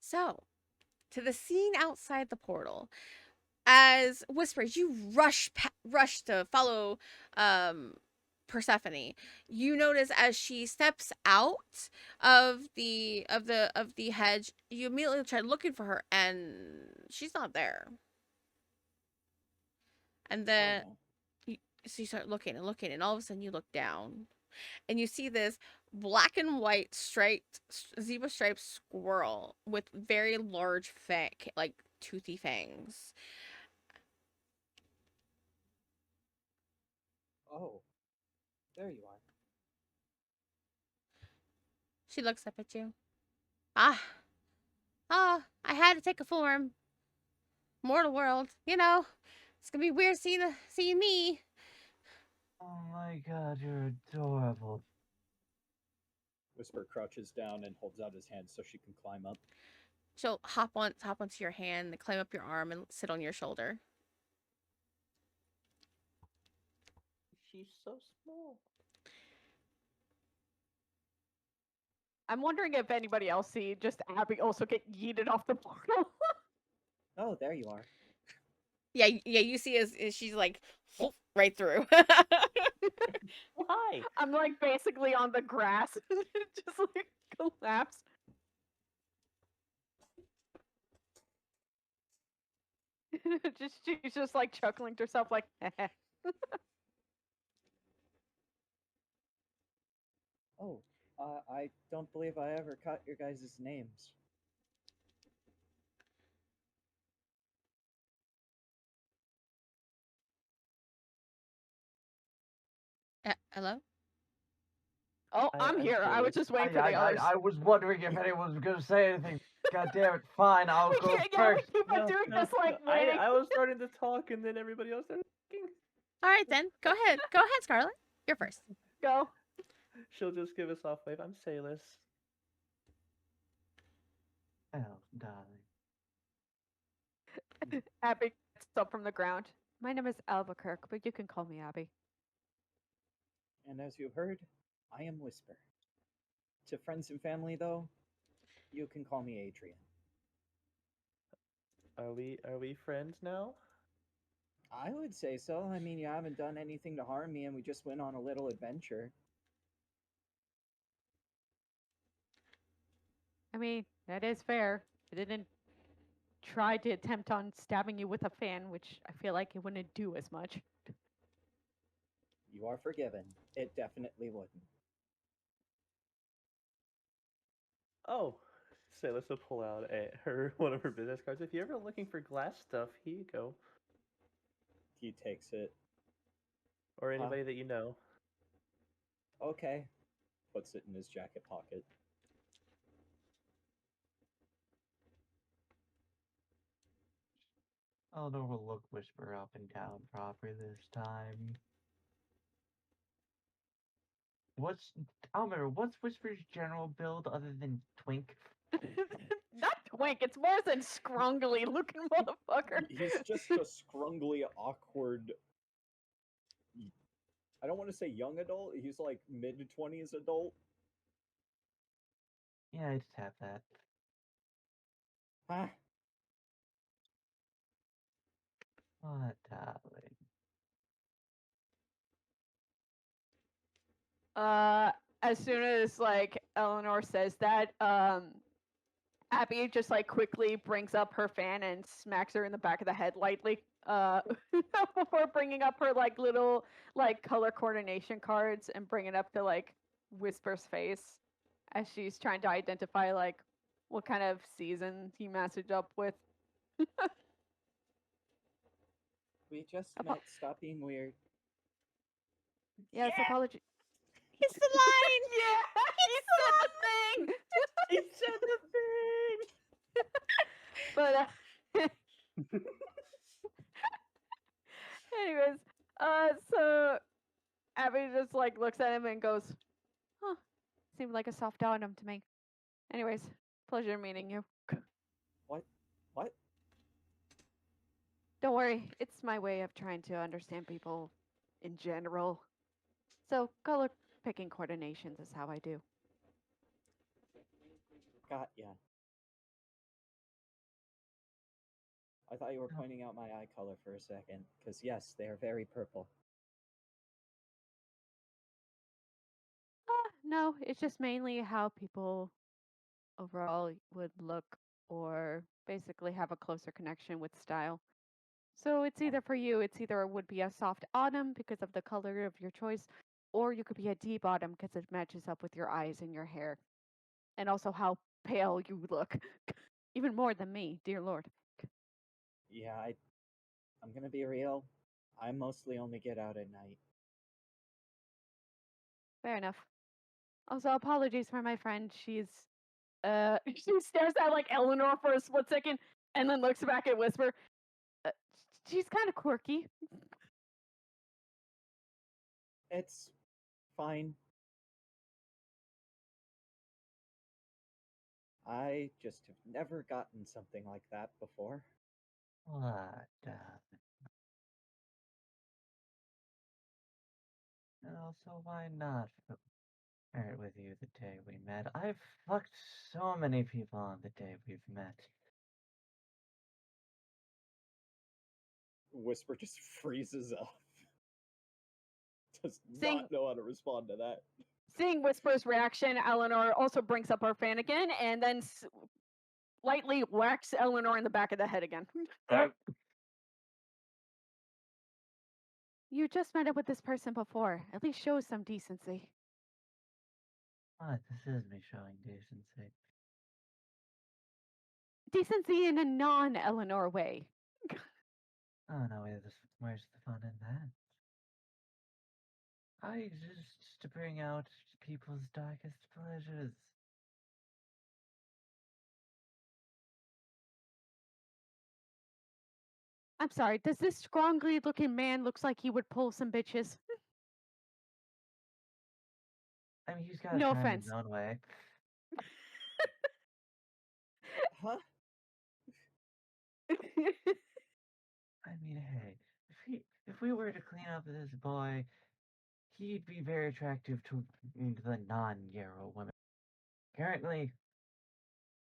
So, to the scene outside the portal. As Whispers, you rush to follow Persephone. You notice as she steps out of the hedge, you immediately try looking for her, and she's not there. And then so you start looking and looking, and all of a sudden you look down, and you see this black and white striped zebra striped squirrel with very large like toothy fangs. Oh, there you are. She looks up at you. I had to take a form. Mortal world, it's gonna be weird seeing me. Oh my god, you're adorable. Whisper crouches down and holds out his hand so she can climb up. She'll hop onto your hand, and climb up your arm, and sit on your shoulder. She's so small. I'm wondering if anybody else see just Abby also get yeeted off the portal. Oh, there you are. Yeah, you see as she's like right through. Why? I'm like basically on the grass, just like collapsed. She's just like chuckling to herself, like. Oh, I don't believe I ever caught your guys' names. Hello? Oh, I'm here. I was just waiting for the others. I was wondering if anyone was gonna say anything. God damn it! Fine, I'll go Yeah, we first. keep on doing this, like waiting. I was starting to talk, and then everybody else started talking. All right then. Go ahead, Scarlet. You're first. Go. She'll just give a soft wave. I'm Salus. Oh, darling. Abby gets up from the ground. My name is Albuquerque, but you can call me Abby. And as you heard, I am Whisper. To friends and family, though, you can call me Adrian. Are we friends now? I would say so. I mean, you haven't done anything to harm me, and we just went on a little adventure. I mean, that is fair. I didn't try to attempt on stabbing you with a fan, which I feel like it wouldn't do as much. You are forgiven. It definitely wouldn't. Oh, Sailor will pull out one of her business cards. If you're ever looking for glass stuff, here you go. He takes it. Or anybody that you know. Okay. Puts it in his jacket pocket. Eleanor will look Whisper up and down proper this time. I don't remember, what's Whisper's general build other than Twink? Not twink, it's more than scrungly looking motherfucker. He's just a scrungly, awkward. I don't want to say young adult. He's like mid-20s adult. Yeah, I just have that. Huh? What, darling? As soon as like Eleanor says that, Abby just like quickly brings up her fan and smacks her in the back of the head lightly. Before bringing up her like little like color coordination cards and bringing up to like Whisper's face as she's trying to identify like what kind of season he matched up with. We just Apo- met. Stop being weird. Yes, apology. It's the line. Yeah, he said the thing. He said the thing! But anyways, so Abby just like looks at him and goes, "Huh, seemed like a soft autumn to me." Anyways, pleasure meeting you. What? What? Don't worry, it's my way of trying to understand people in general. So color picking coordinations is how I do. Got ya. I thought you were pointing out my eye color for a second, because yes, they are very purple. No, it's just mainly how people overall would look or basically have a closer connection with style. So it's either for you, it's either would be a soft autumn because of the color of your choice, or you could be a deep autumn because it matches up with your eyes and your hair, and also how pale you look, even more than me, dear lord. Yeah, I'm gonna be real. I mostly only get out at night. Fair enough. Also, apologies for my friend. She's she stares at like Eleanor for a split second and then looks back at Whisper. Uh, she's kind of quirky. It's fine. I just have never gotten something like that before. What, darling? And also, why not share it with you the day we met? I've fucked so many people on the day we've met. Whisper just freezes up. Does Sing- not know how to respond to that. Seeing Whisper's reaction, Eleanor also brings up her fan again and then lightly whacks Eleanor in the back of the head again. You just met up with this person before. At least show some decency. What? This is me showing decency. Decency in a non-Eleanor way. Oh no, where's the fun in that? I exist to bring out people's darkest pleasures. I'm sorry, does this scrongly looking man looks like he would pull some bitches? I mean, he's got No a charm in his offense. own way. Huh? I mean, hey, if we were to clean up this boy, he'd be very attractive to the non-Yarrow women. Currently,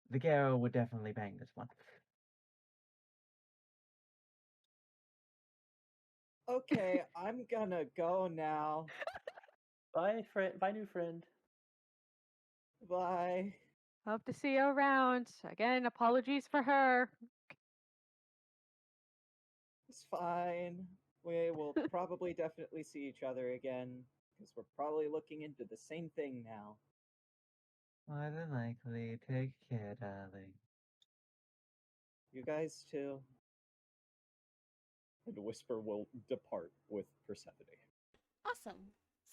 the Garrow would definitely bang this one. Okay, I'm gonna go now. Bye, friend. Bye, new friend. Bye. Hope to see you around. Again, apologies for her. It's fine. We will probably definitely see each other again because we're probably looking into the same thing now. More than likely. Take care, darling. You guys too. And Whisper will depart with Persephone. Awesome.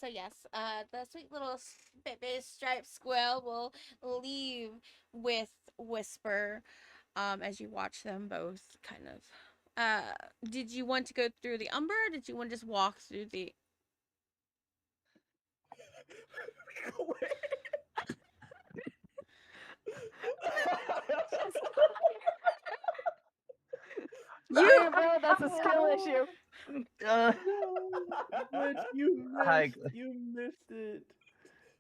So yes, the sweet little baby striped squirrel will leave with Whisper, as you watch them both kind of. Did you want to go through the Umber? Or did you want to just walk through the? Sorry, bro, that's a skill issue. Uh, Glitch, you Hi, missed. Glitch. You missed it.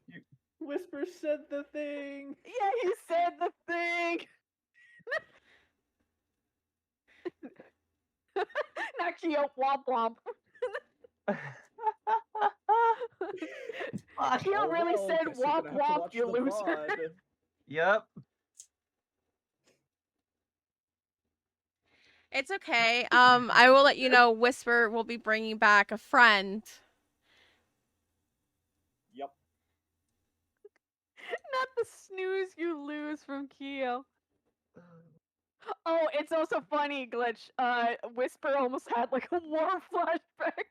You- Whisper said the thing. Yeah, you said the thing. Not cute. Womp womp. Fuck. Cute Oh, really well, said guess you're womp gonna have to womp, watch you the loser. VOD. Yep. It's okay. I will let you know. Whisper will be bringing back a friend. Yep. Not the snooze you lose from Keo. Oh, it's also funny, Glitch. Whisper almost had like a war flashback.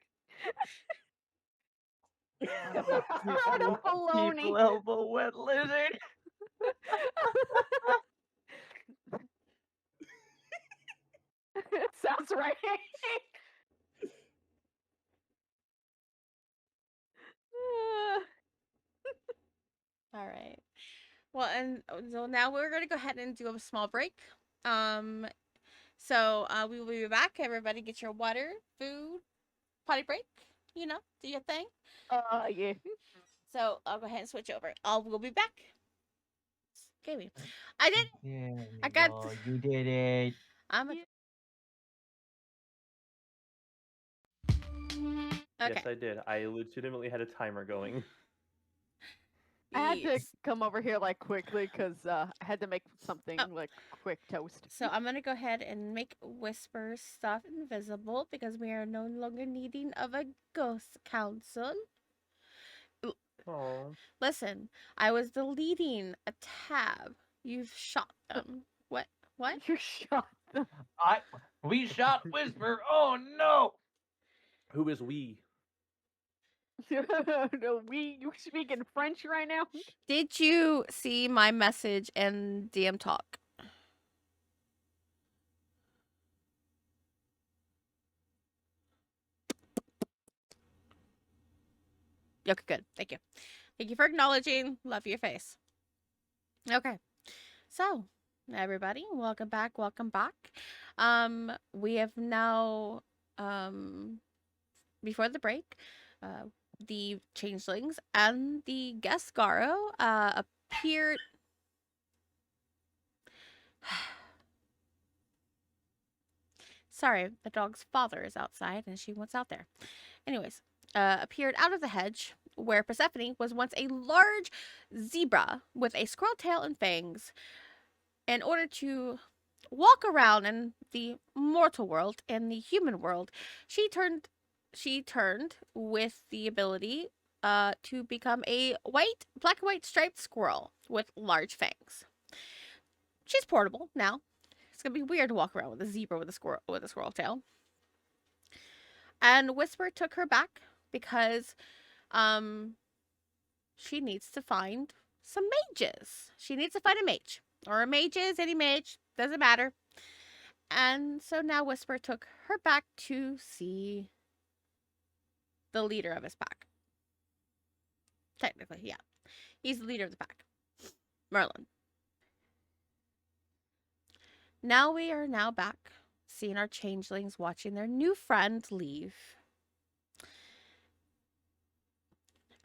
Throat of baloney. People elbow wet lizard. Sounds right. All right. Well, and so now we're gonna go ahead and do a small break. So we will be back. Everybody, get your water, food, potty break. You know, do your thing. Yeah. So I'll go ahead and switch over. We'll be back. Okay, I did. Yeah, I got. you did it. I'm a, Yeah. okay. Yes, I did. I legitimately had a timer going. I had to Yes. come over here like quickly because I had to make something like quick toast. So I'm gonna go ahead and make Whisper stuff invisible because we are no longer needing of a ghost council. Oh. Listen, I was deleting a tab. You've shot them. What? What? You shot them. We shot Whisper. Oh no. Who is we? No, you speaking French right now? Did you see my message in DM Talk? Okay, good. Thank you. Thank you for acknowledging. Love your face. Okay. So, everybody, welcome back. Welcome back. We have now, before the break, the changelings and the guest Garo appeared. Sorry, the dog's father is outside and she wants out there. Anyways, appeared out of the hedge where Persephone was once a large zebra with a squirrel tail and fangs. In order to walk around in the mortal world and the human world, she turned with the ability to become a black and white striped squirrel with large fangs. She's portable now. It's gonna be weird to walk around with a zebra with a squirrel tail. And Whisper took her back because she needs to find some mages. She needs to find a mage. Or a mage is any mage, doesn't matter. And so now Whisper took her back to see the leader of his pack. Technically, yeah. He's the leader of the pack. Merlin. Now we are back, seeing our changelings watching their new friend leave.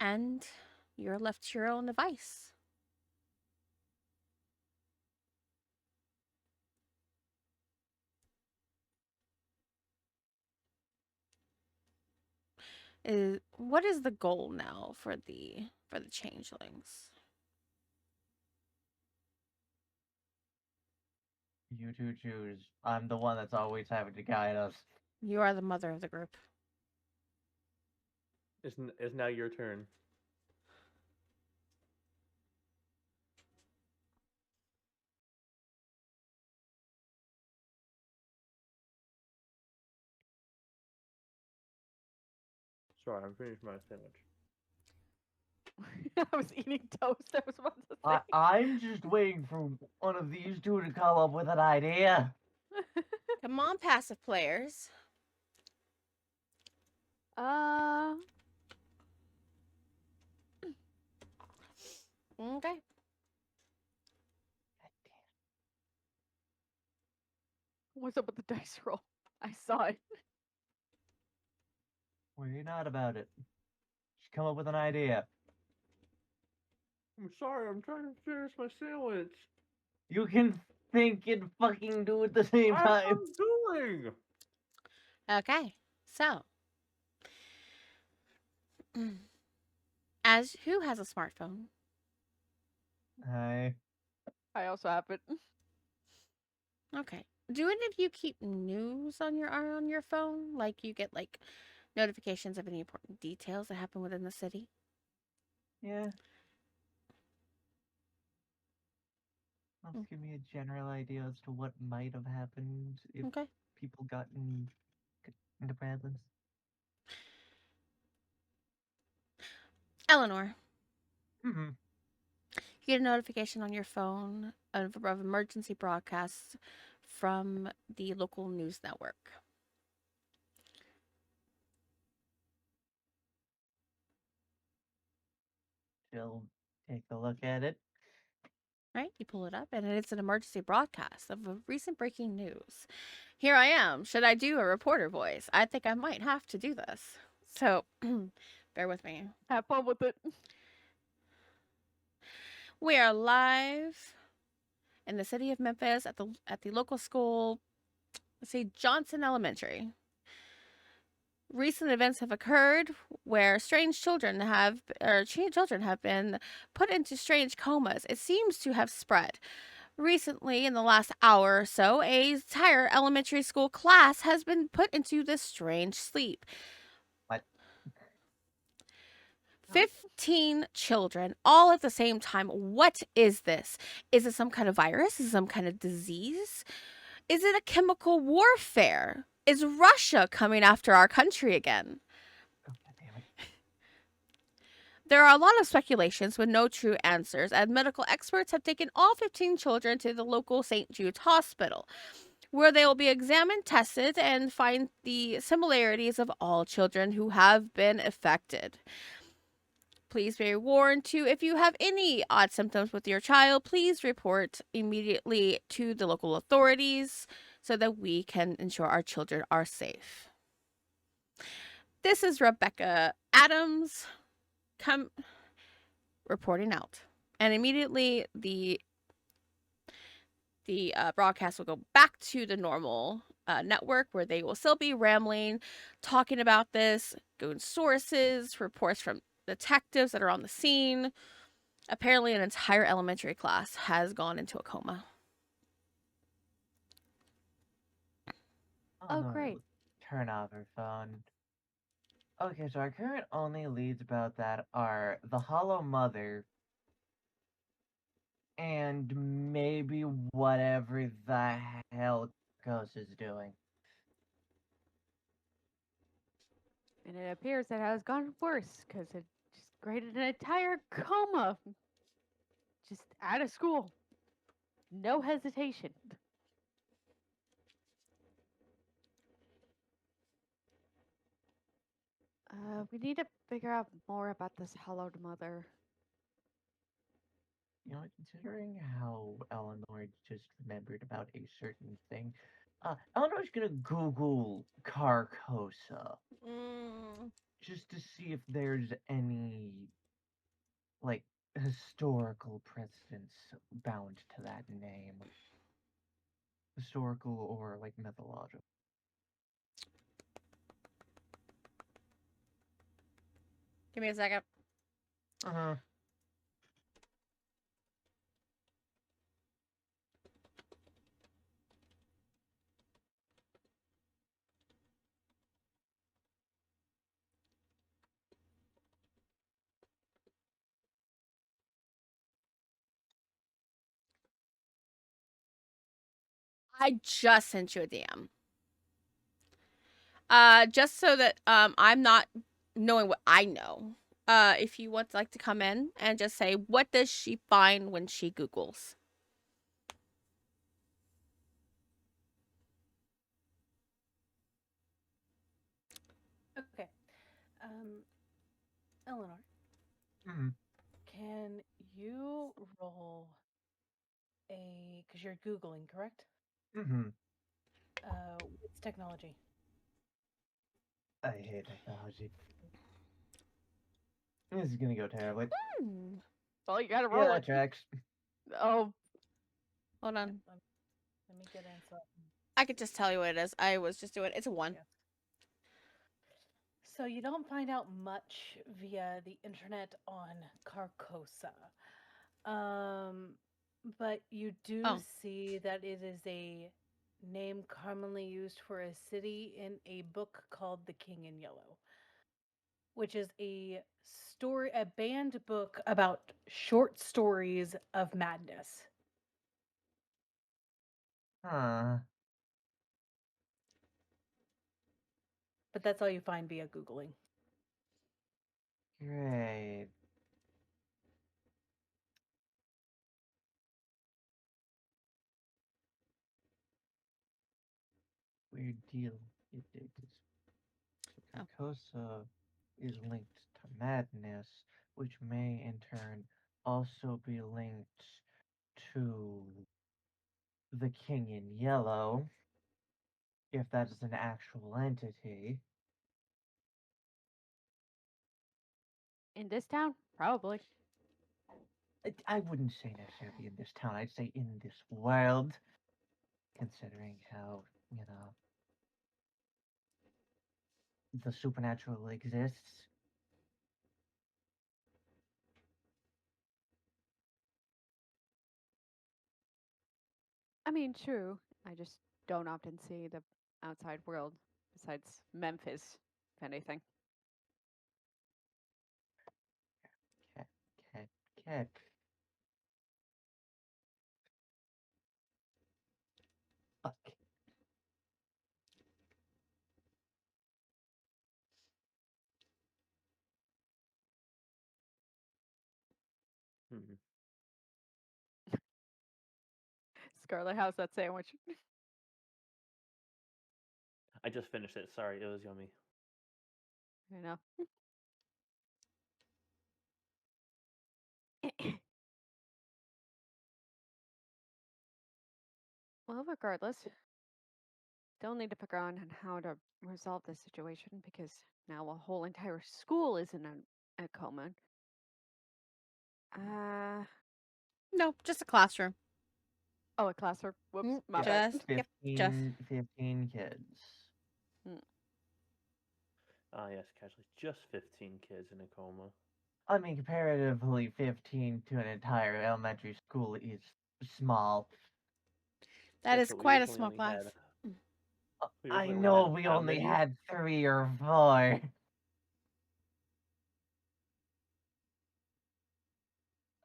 And you're left to your own device. What is the goal now for the changelings? You two choose. I'm the one that's always having to guide us. You are the mother of the group. It's now your turn. Sorry, I'm finished my sandwich. I was eating toast. I was about to say. I'm just waiting for one of these two to come up with an idea. Come on, passive players. uh, Okay. what's up with the dice roll? I saw it. Worry not about it. Just come up with an idea. I'm sorry, I'm trying to finish my sandwich. You can think and fucking do at the same time. I'm doing. Okay. So, as who has a smartphone? I I also have it. Okay. Do any of you keep news on your phone? Like you get like notifications of any important details that happen within the city? yeah. Helps give me a general idea as to what might have happened if Okay. people got into problems. Eleanor, Mm-hmm. you get a notification on your phone of emergency broadcasts from the local news network. She'll take a look at it. Right? You pull it up, and it's an emergency broadcast of a recent breaking news. Here I am. Should I do a reporter voice? I think I might have to do this. So, bear with me. Have fun with it. We are live in the city of Memphis at the local school, let's say Johnson Elementary. Recent events have occurred where children have been put into strange comas. It seems to have spread. Recently, in the last hour or so, a entire elementary school class has been put into this strange sleep. What? 15 children all at the same time. What is this? Is it some kind of virus? Is it some kind of disease? Is it a chemical warfare? Is Russia coming after our country again? Oh, God damn it. There are a lot of speculations with no true answers, and medical experts have taken all 15 children to the local St. Jude's hospital, where they will be examined, tested, and find the similarities of all children who have been affected. Please be warned too, if you have any odd symptoms with your child, please report immediately to the local authorities so that we can ensure our children are safe. This is Rebecca Adams reporting out. And immediately the broadcast will go back to the normal network where they will still be rambling, talking about this, going sources, reports from detectives that are on the scene. Apparently, an entire elementary class has gone into a coma. Oh, no, great. Turn off her phone. Okay, so our current only leads about that are the Hollow Mother and maybe whatever the hell Ghost is doing. And it appears it has gotten worse because it just created an entire coma. Just out of school. No hesitation. We need to figure out more about this hollowed mother. You know, considering how Eleanor just remembered about a certain thing, Eleanor's gonna Google Carcosa just to see if there's any, like, historical precedence bound to that name. Historical or, like, mythological. Give me a second. Uh-huh. I just sent you a DM. Just so that I'm not knowing what I know. If you want to come in and just say, what does she find when she Googles? Okay. Eleanor, Mhm. can you roll because you're Googling, correct? Mhm. What's technology? I hate technology. This is gonna go terribly. Well, you gotta Yeah, roll that it. tracks. Oh, Hold Yeah, on. let me get in so. I could just tell you what it is. I was just doing it. It's a 1. Yeah. So you don't find out much via the internet on Carcosa. Um, but you do Oh. see that it is a name commonly used for a city in a book called The King in Yellow, which is a banned book about short stories of madness. Huh. But that's all you find via Googling. Great. Weird deal. It is. Oh. Carcosa is linked to madness, which may in turn also be linked to the King in Yellow, if that is an actual entity. in this town, probably. I wouldn't say necessarily in this town, I'd say in this world, considering how, the supernatural exists. I mean, true. I just don't often see the outside world besides Memphis, if anything. Cat, cat, cat. Fuck. Hmm. Scarlet, how's that sandwich? I just finished it. Sorry, it was yummy. You know. Well, regardless, still need to figure out on how to resolve this situation because now a whole entire school is in a coma. Uh No, just a classroom. oh, a classroom. Whoops, Mm, my Yeah, bad. Yep, just 15 kids. Mm. Ah, yes, casually. Just 15 kids in a coma. I mean, comparatively, 15 to an entire elementary school is small. that Yes, is but we quite a originally small only class. had. We I originally only know had we how only many? had 3 or 4.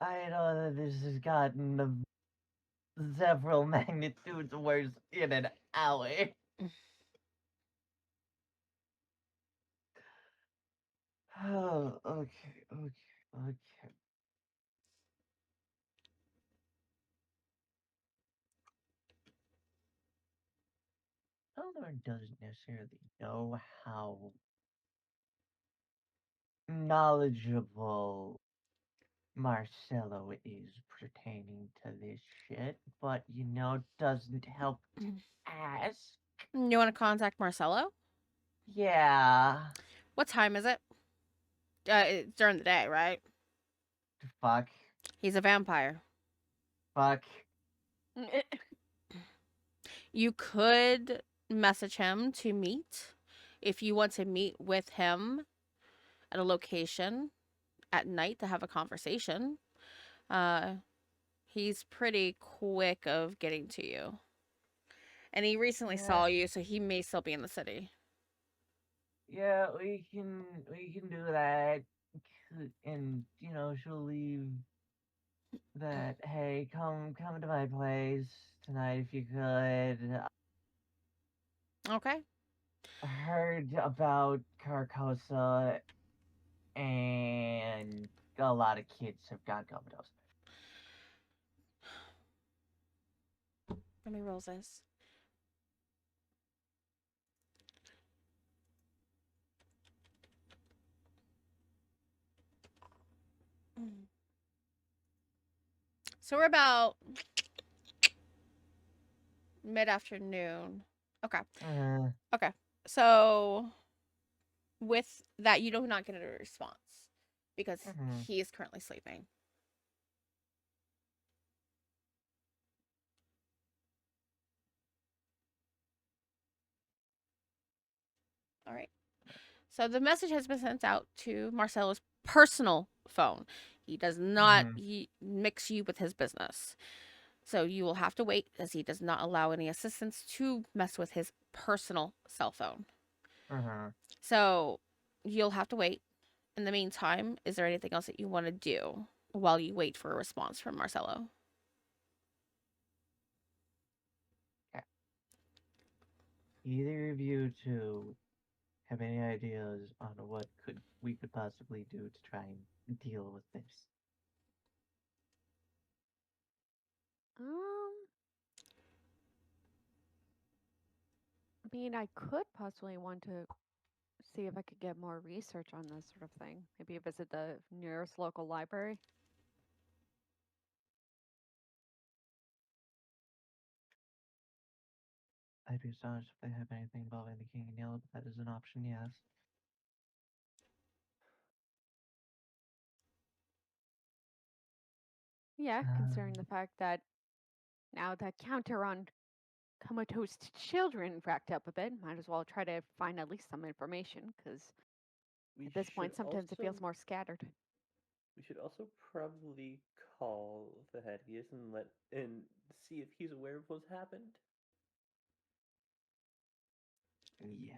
I know that this has gotten several magnitudes worse in an hour. Oh, okay, okay, okay. Eleanor doesn't necessarily know how knowledgeable Marcelo is pertaining to this shit, but doesn't help to ask. You want to contact Marcelo? Yeah. What time is it? It's during the day, right? Fuck. He's a vampire. Fuck. You could message him to meet if you want to meet with him at a location at night to have a conversation. Uh, he's pretty quick of getting to you. And he recently Yeah. saw you, so he may still be in the city. Yeah, we can do that. And she'll leave that, hey, come to my place tonight if you could. Okay. Heard about Carcosa, and a lot of kids have got comatose. Let me roll this. So we're about mid-afternoon. Okay. Okay. So with that, you do not get a response because he is currently sleeping. All right. So the message has been sent out to Marcelo's personal phone. He does not mix you with his business. So you will have to wait as he does not allow any assistants to mess with his personal cell phone. So you'll have to wait. In the meantime, is there anything else that you want to do while you wait for a response from Marcelo? Either of you two have any ideas on what we could possibly do to try and deal with this? I mean, I could possibly want to see if I could get more research on this sort of thing. Maybe visit the nearest local library. I'd be astonished if they have anything involving the King in Yellow, but that is an option, yes. Yeah, considering the fact that now that counter on comatose children racked up a bit, might as well try to find at least some information, because at this point, sometimes it feels more scattered. We should also probably call the Thaddeus and see if he's aware of what's happened. Yeah.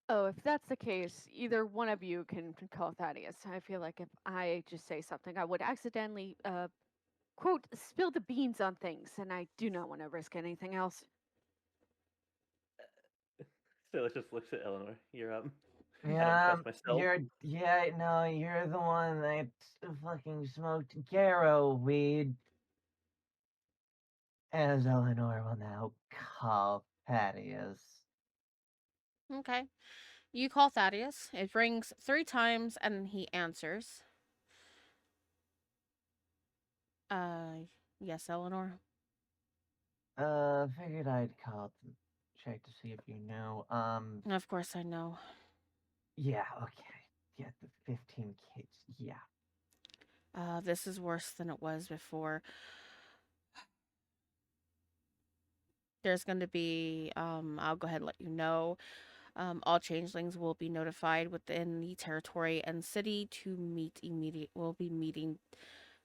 Oh, if that's the case, either one of you can call Thaddeus. I feel like if I just say something, I would accidentally, quote, spill the beans on things, and I do not want to risk anything else. So just looks at Eleanor. You're up. I Yeah, don't trust myself. you're the one that fucking smoked Garo weed. As Eleanor will now call Thaddeus. Okay. You call Thaddeus. It rings 3 times and he answers. Yes, Eleanor. Figured I'd call to check to see if you knew. Of course I know. Yeah, okay. Yeah, the 15 kids, yeah. This is worse than it was before. There's going to be, I'll go ahead and let you know. All changelings will be notified within the territory and city to meet We'll be meeting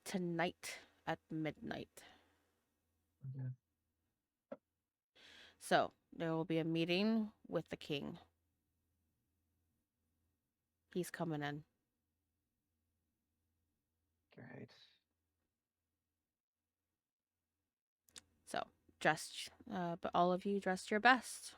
tonight at midnight. Okay. So there will be a meeting with the king. He's coming in. Great. So but all of you dressed your best.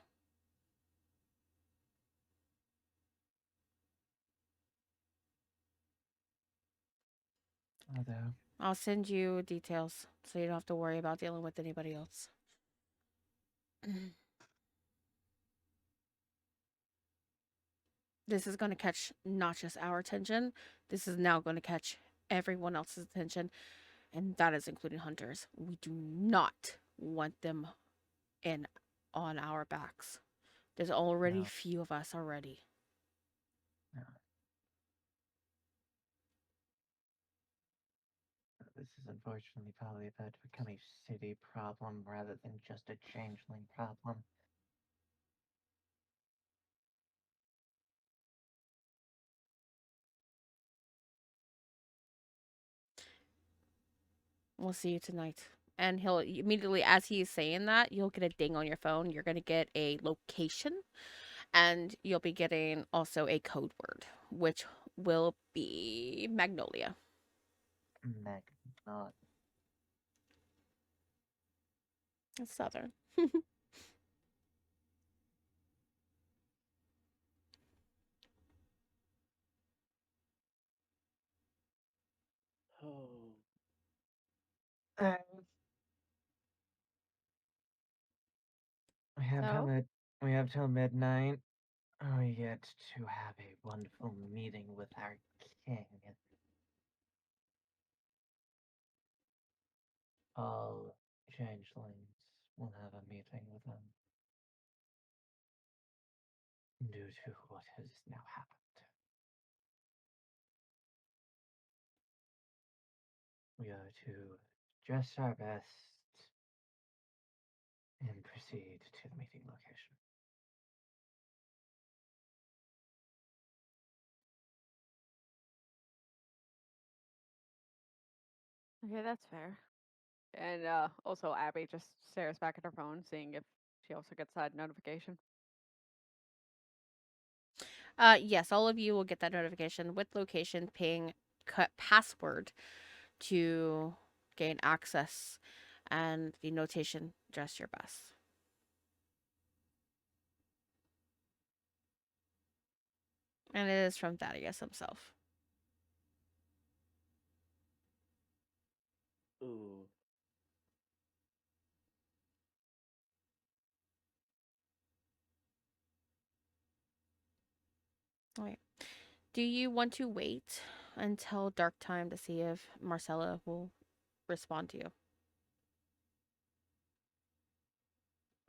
Although, I'll send you details so you don't have to worry about dealing with anybody else. This is going to catch not just our attention, this is now going to catch everyone else's attention, and that is including hunters. We do not want them in on our backs. There's already no, few of us already. no. This is unfortunately probably about to become a city problem rather than just a changeling problem. We'll see you tonight. And he'll immediately, as he's saying that, you'll get a ding on your phone. You're going to get a location, and you'll be getting also a code word, which will be Magnolia. Not. It's southern. Oh. Uh, we have till So? we have till midnight. We get to have a wonderful meeting with our king. All changelings will have a meeting with him due to what has now happened. We are to dress our best and proceed to the meeting location. Okay, that's fair. And also, Abby just stares back at her phone, seeing if she also gets that notification. Yes, all of you will get that notification with location, ping, cut password to gain access, and the notation dress your best. And it is from Thaddeus himself. Ooh. All right. Do you want to wait until dark time to see if Marcella will respond to you?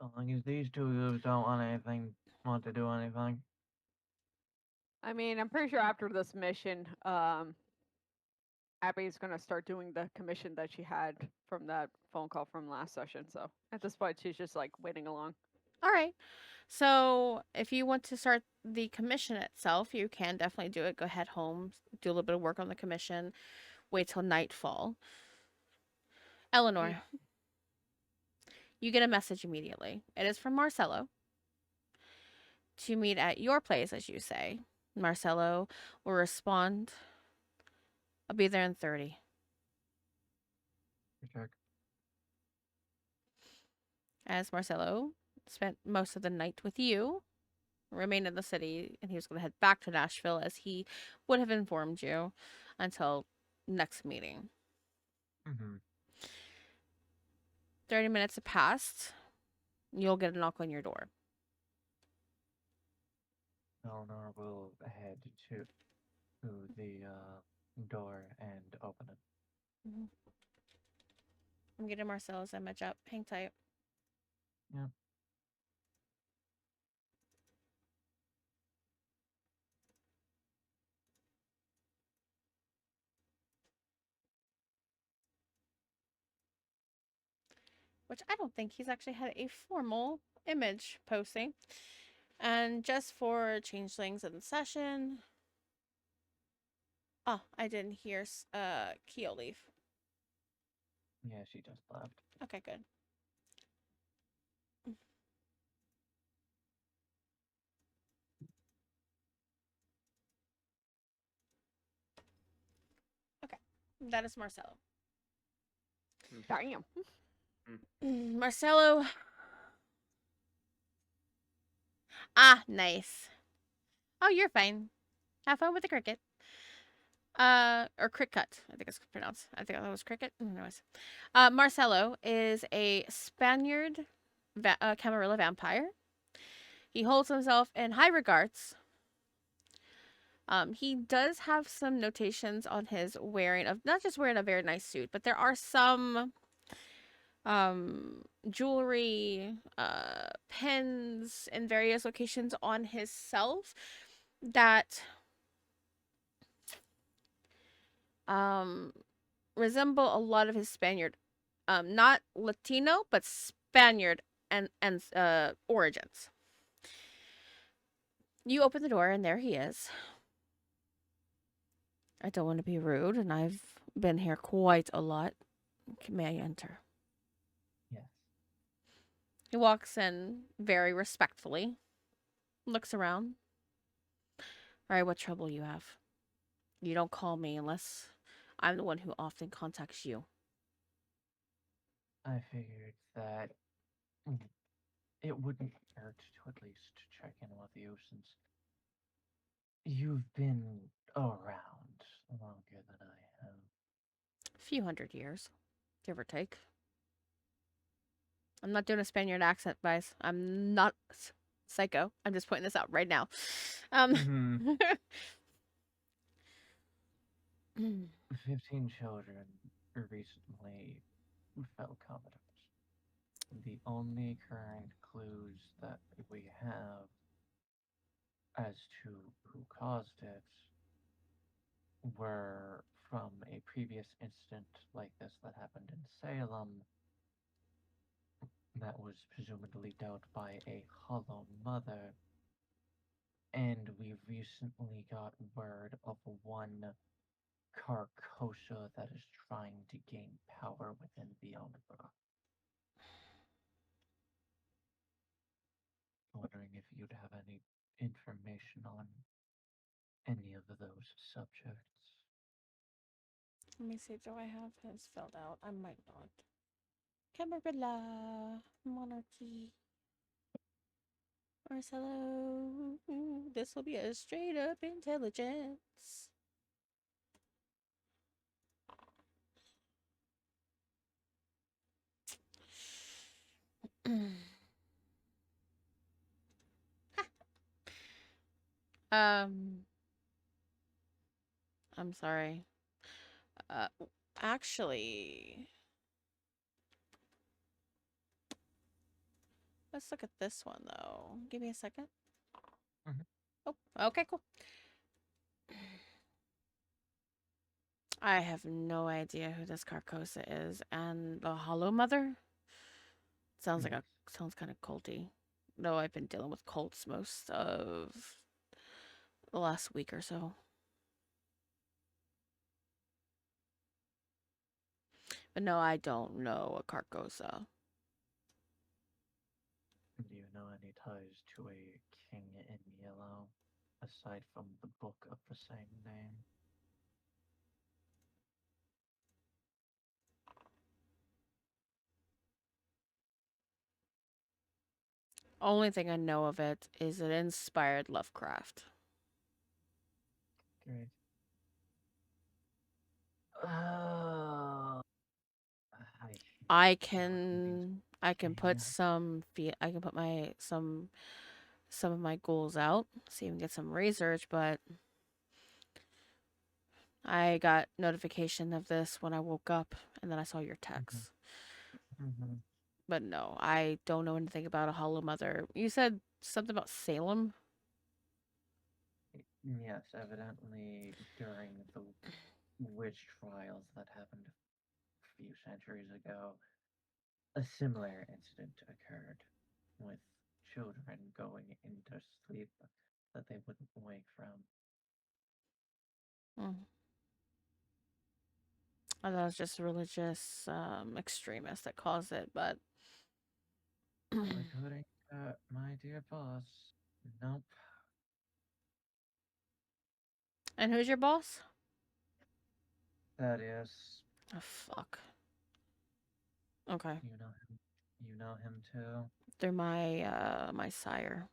As long as these two of us don't want to do anything. I mean, I'm pretty sure after this mission, Abby's gonna start doing the commission that she had from that phone call from last session. So at this point, she's just like waiting along. All right. So if you want to start the commission itself, you can definitely do it. Go head home, do a little bit of work on the commission, wait till nightfall. Eleanor, you get a message immediately. It is from Marcello to meet at your place, as you say. Marcello will respond. I'll be there in 30. Check. As Marcello spent most of the night with you, remained in the city, and he was going to head back to Nashville as he would have informed you until next meeting. Mm-hmm. 30 minutes have passed. You'll get a knock on your door. Eleanor will head to the door and open it. Mm-hmm. I'm getting Marcelo's image up. Hang tight. Yeah. Which I don't think he's actually had a formal image posting. And just for changelings in the session. Oh, I didn't hear Keo leave. Yeah, she just left. Okay, good. Okay, that is Marcelo. Damn. Marcelo. Ah, nice. Oh, you're fine. Have fun with the cricket. Or cricket, I think it's pronounced. I think that was cricket. Anyways. Marcelo is a Spaniard Camarilla vampire. He holds himself in high regards. He does have some notations on his wearing of not just wearing a very nice suit, but there are some jewelry, pens in various locations on his self that resemble a lot of his Spaniard, not Latino, but Spaniard and origins. You open the door and there he is. I don't want to be rude, and I've been here quite a lot. May I enter? Yes. He walks in very respectfully, looks around. All right, what trouble you have? You don't call me unless I'm the one who often contacts you. I figured that it wouldn't hurt to at least check in with you since you've been around longer than I have. A few hundred years, give or take. I'm not doing a Spaniard accent, guys. I'm not psycho. I'm just pointing this out right now. Mm-hmm. 15 children recently fell comatose. The only current clues that we have as to who caused it were from a previous incident like this that happened in Salem that was presumably dealt by a hollow mother. And we recently got word of one Carcosa that is trying to gain power within the Umbra. Wondering if you'd have any information on any of those subjects. Let me see. Do I have his filled out? I might not. Camarilla, monarchy, Marcelo. This will be a straight up intelligence. um, I'm sorry. Uh, actually, let's look at this one though. Give me a 2nd. Mhm. Oh, okay, cool. I have no idea who this Carcosa is, and the Hollow Mother sounds like Yes. sounds kind of culty. Though I've been dealing with cults most of the last week or so. But no, I don't know a Carcosa. Do you know any ties to a king in yellow, aside from the book of the same name? Only thing I know of it is it inspired Lovecraft. Great. Oh, I hate these can put games. some I can put my some of my goals out, see if we can get some research, but I got notification of this when I woke up and then I saw your text. Mhm. But no, I don't know anything about a Hollow Mother. You said something about Salem? Yes, evidently during the witch trials that happened a few centuries ago, a similar incident occurred with children going into sleep that they wouldn't wake from. Mm. I thought it was just religious extremists that caused it, but Not according to my dear boss. Nope. And who's your boss? That is, Oh fuck. Okay. you know him. You know him too. They're my sire.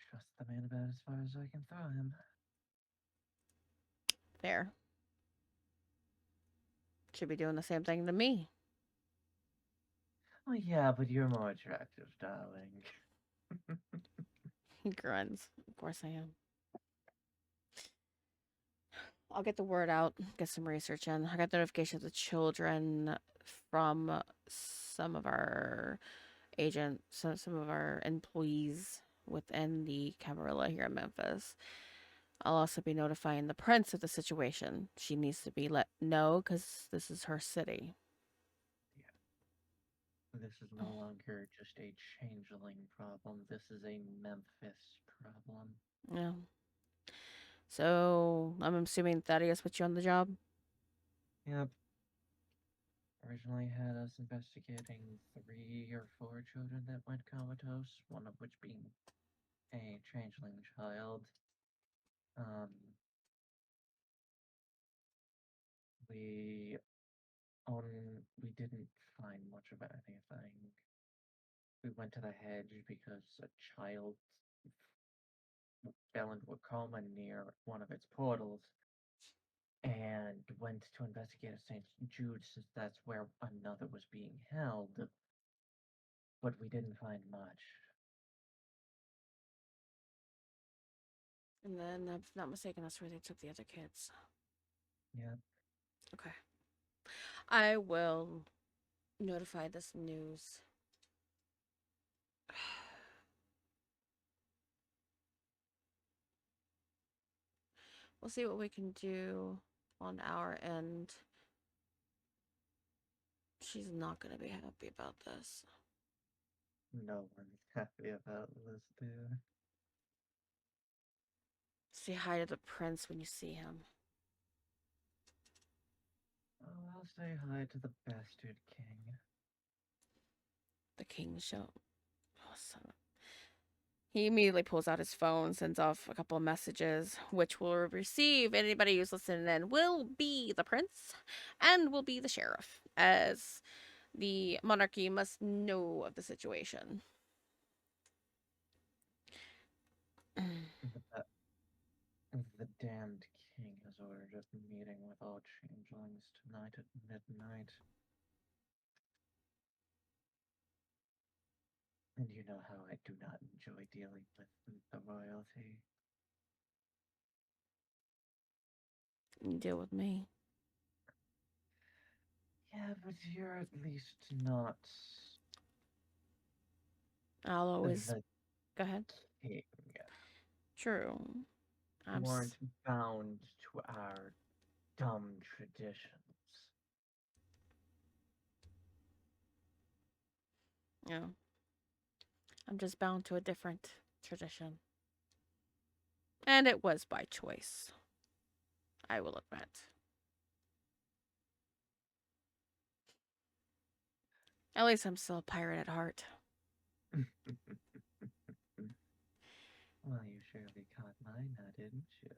Trust the man about as far as I can throw him. Fair. Should be doing the same thing to me. Oh yeah, but you're more attractive, darling. He grunts. Of course I am. I'll get the word out, get some research in. I got notification of the children from some of our agents, some of our employees within the Camarilla here in Memphis. I'll also be notifying the prince of the situation. She needs to be let know because this is her city. This is no longer just a changeling problem. This is a Memphis problem. Yeah. So I'm assuming Thaddeus put you on the job. Yep. Originally had us investigating 3 or 4 children that went comatose, one of which being a changeling child. Um, we We didn't find much of anything. We went to the hedge because a child fell into a coma near one of its portals and went to investigate at St. Jude's since that's where another was being held. But we didn't find much. And then, if I'm not mistaken, that's where they took the other kids. Yeah. Okay. I will notify this news. We'll see what we can do on our end. She's not going to be happy about this. No one's happy about this, dude. Say hi to the prince when you see him. Oh, I'll say hi to the bastard king. The king show. Oh, son of... He immediately pulls out his phone, sends off a couple of messages, which will receive anybody who's listening in will be the prince and will be the sheriff, as the monarchy must know of the situation. The damned king has ordered a meeting with all changelings tonight at midnight. And you know how I do not enjoy dealing with the royalty. You deal with me. Yeah, but you're at least not I'll always... the Go ahead. king. True. You aren't bound to our dumb traditions. Yeah. I'm just bound to a different tradition. And it was by choice. I will admit. At least I'm still a pirate at heart. Well, you surely caught mine now, didn't you?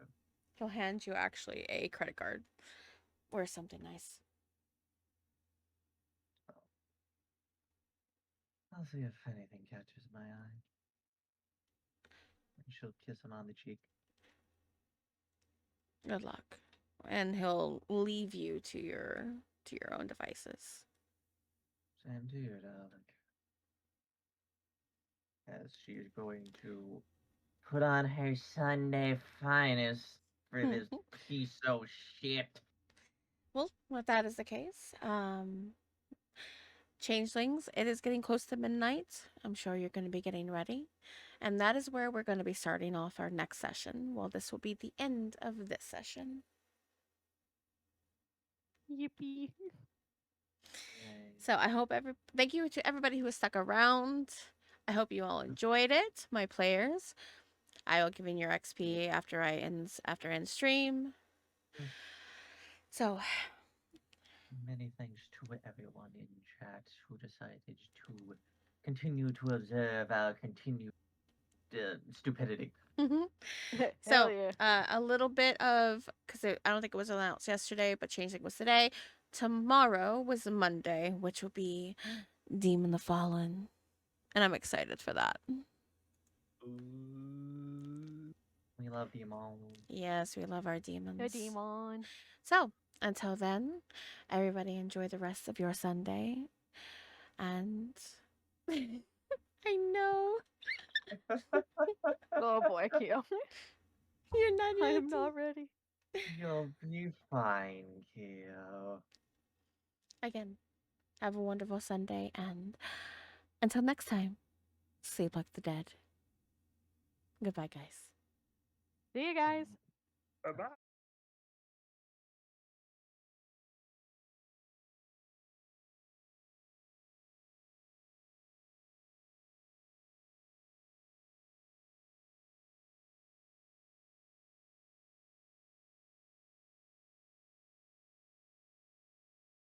He'll hand you actually a credit card or something nice. I'll see if anything catches my eye. And she'll kiss him on the cheek. Good luck. And he'll leave you to your own devices. Same to you, darling. As she's going to put on her Sunday finest for this piece of shit. Well, if that is the case, changelings, it is getting close to midnight. I'm sure you're going to be getting ready. And that is where we're going to be starting off our next session. Well, this will be the end of this session. Yippee. Yay. So I hope thank you to everybody who has stuck around. I hope you all enjoyed it, my players. I will give in your XP after end stream. So Many thanks to everyone in chat who decided to continue to observe our continued stupidity. so yeah. a little bit of, because I don't think it was announced yesterday, but Changing was today. Tomorrow was Monday, which will be Demon the Fallen, and I'm excited for that. We love demons. Yes, we love our demons. The demon. So until then, everybody enjoy the rest of your Sunday, and I know Oh boy, Keo. you're not. I am not ready. You'll be fine, Keo. Again, have a wonderful Sunday, and until next time, sleep like the dead. Goodbye, guys. See you guys. Bye bye.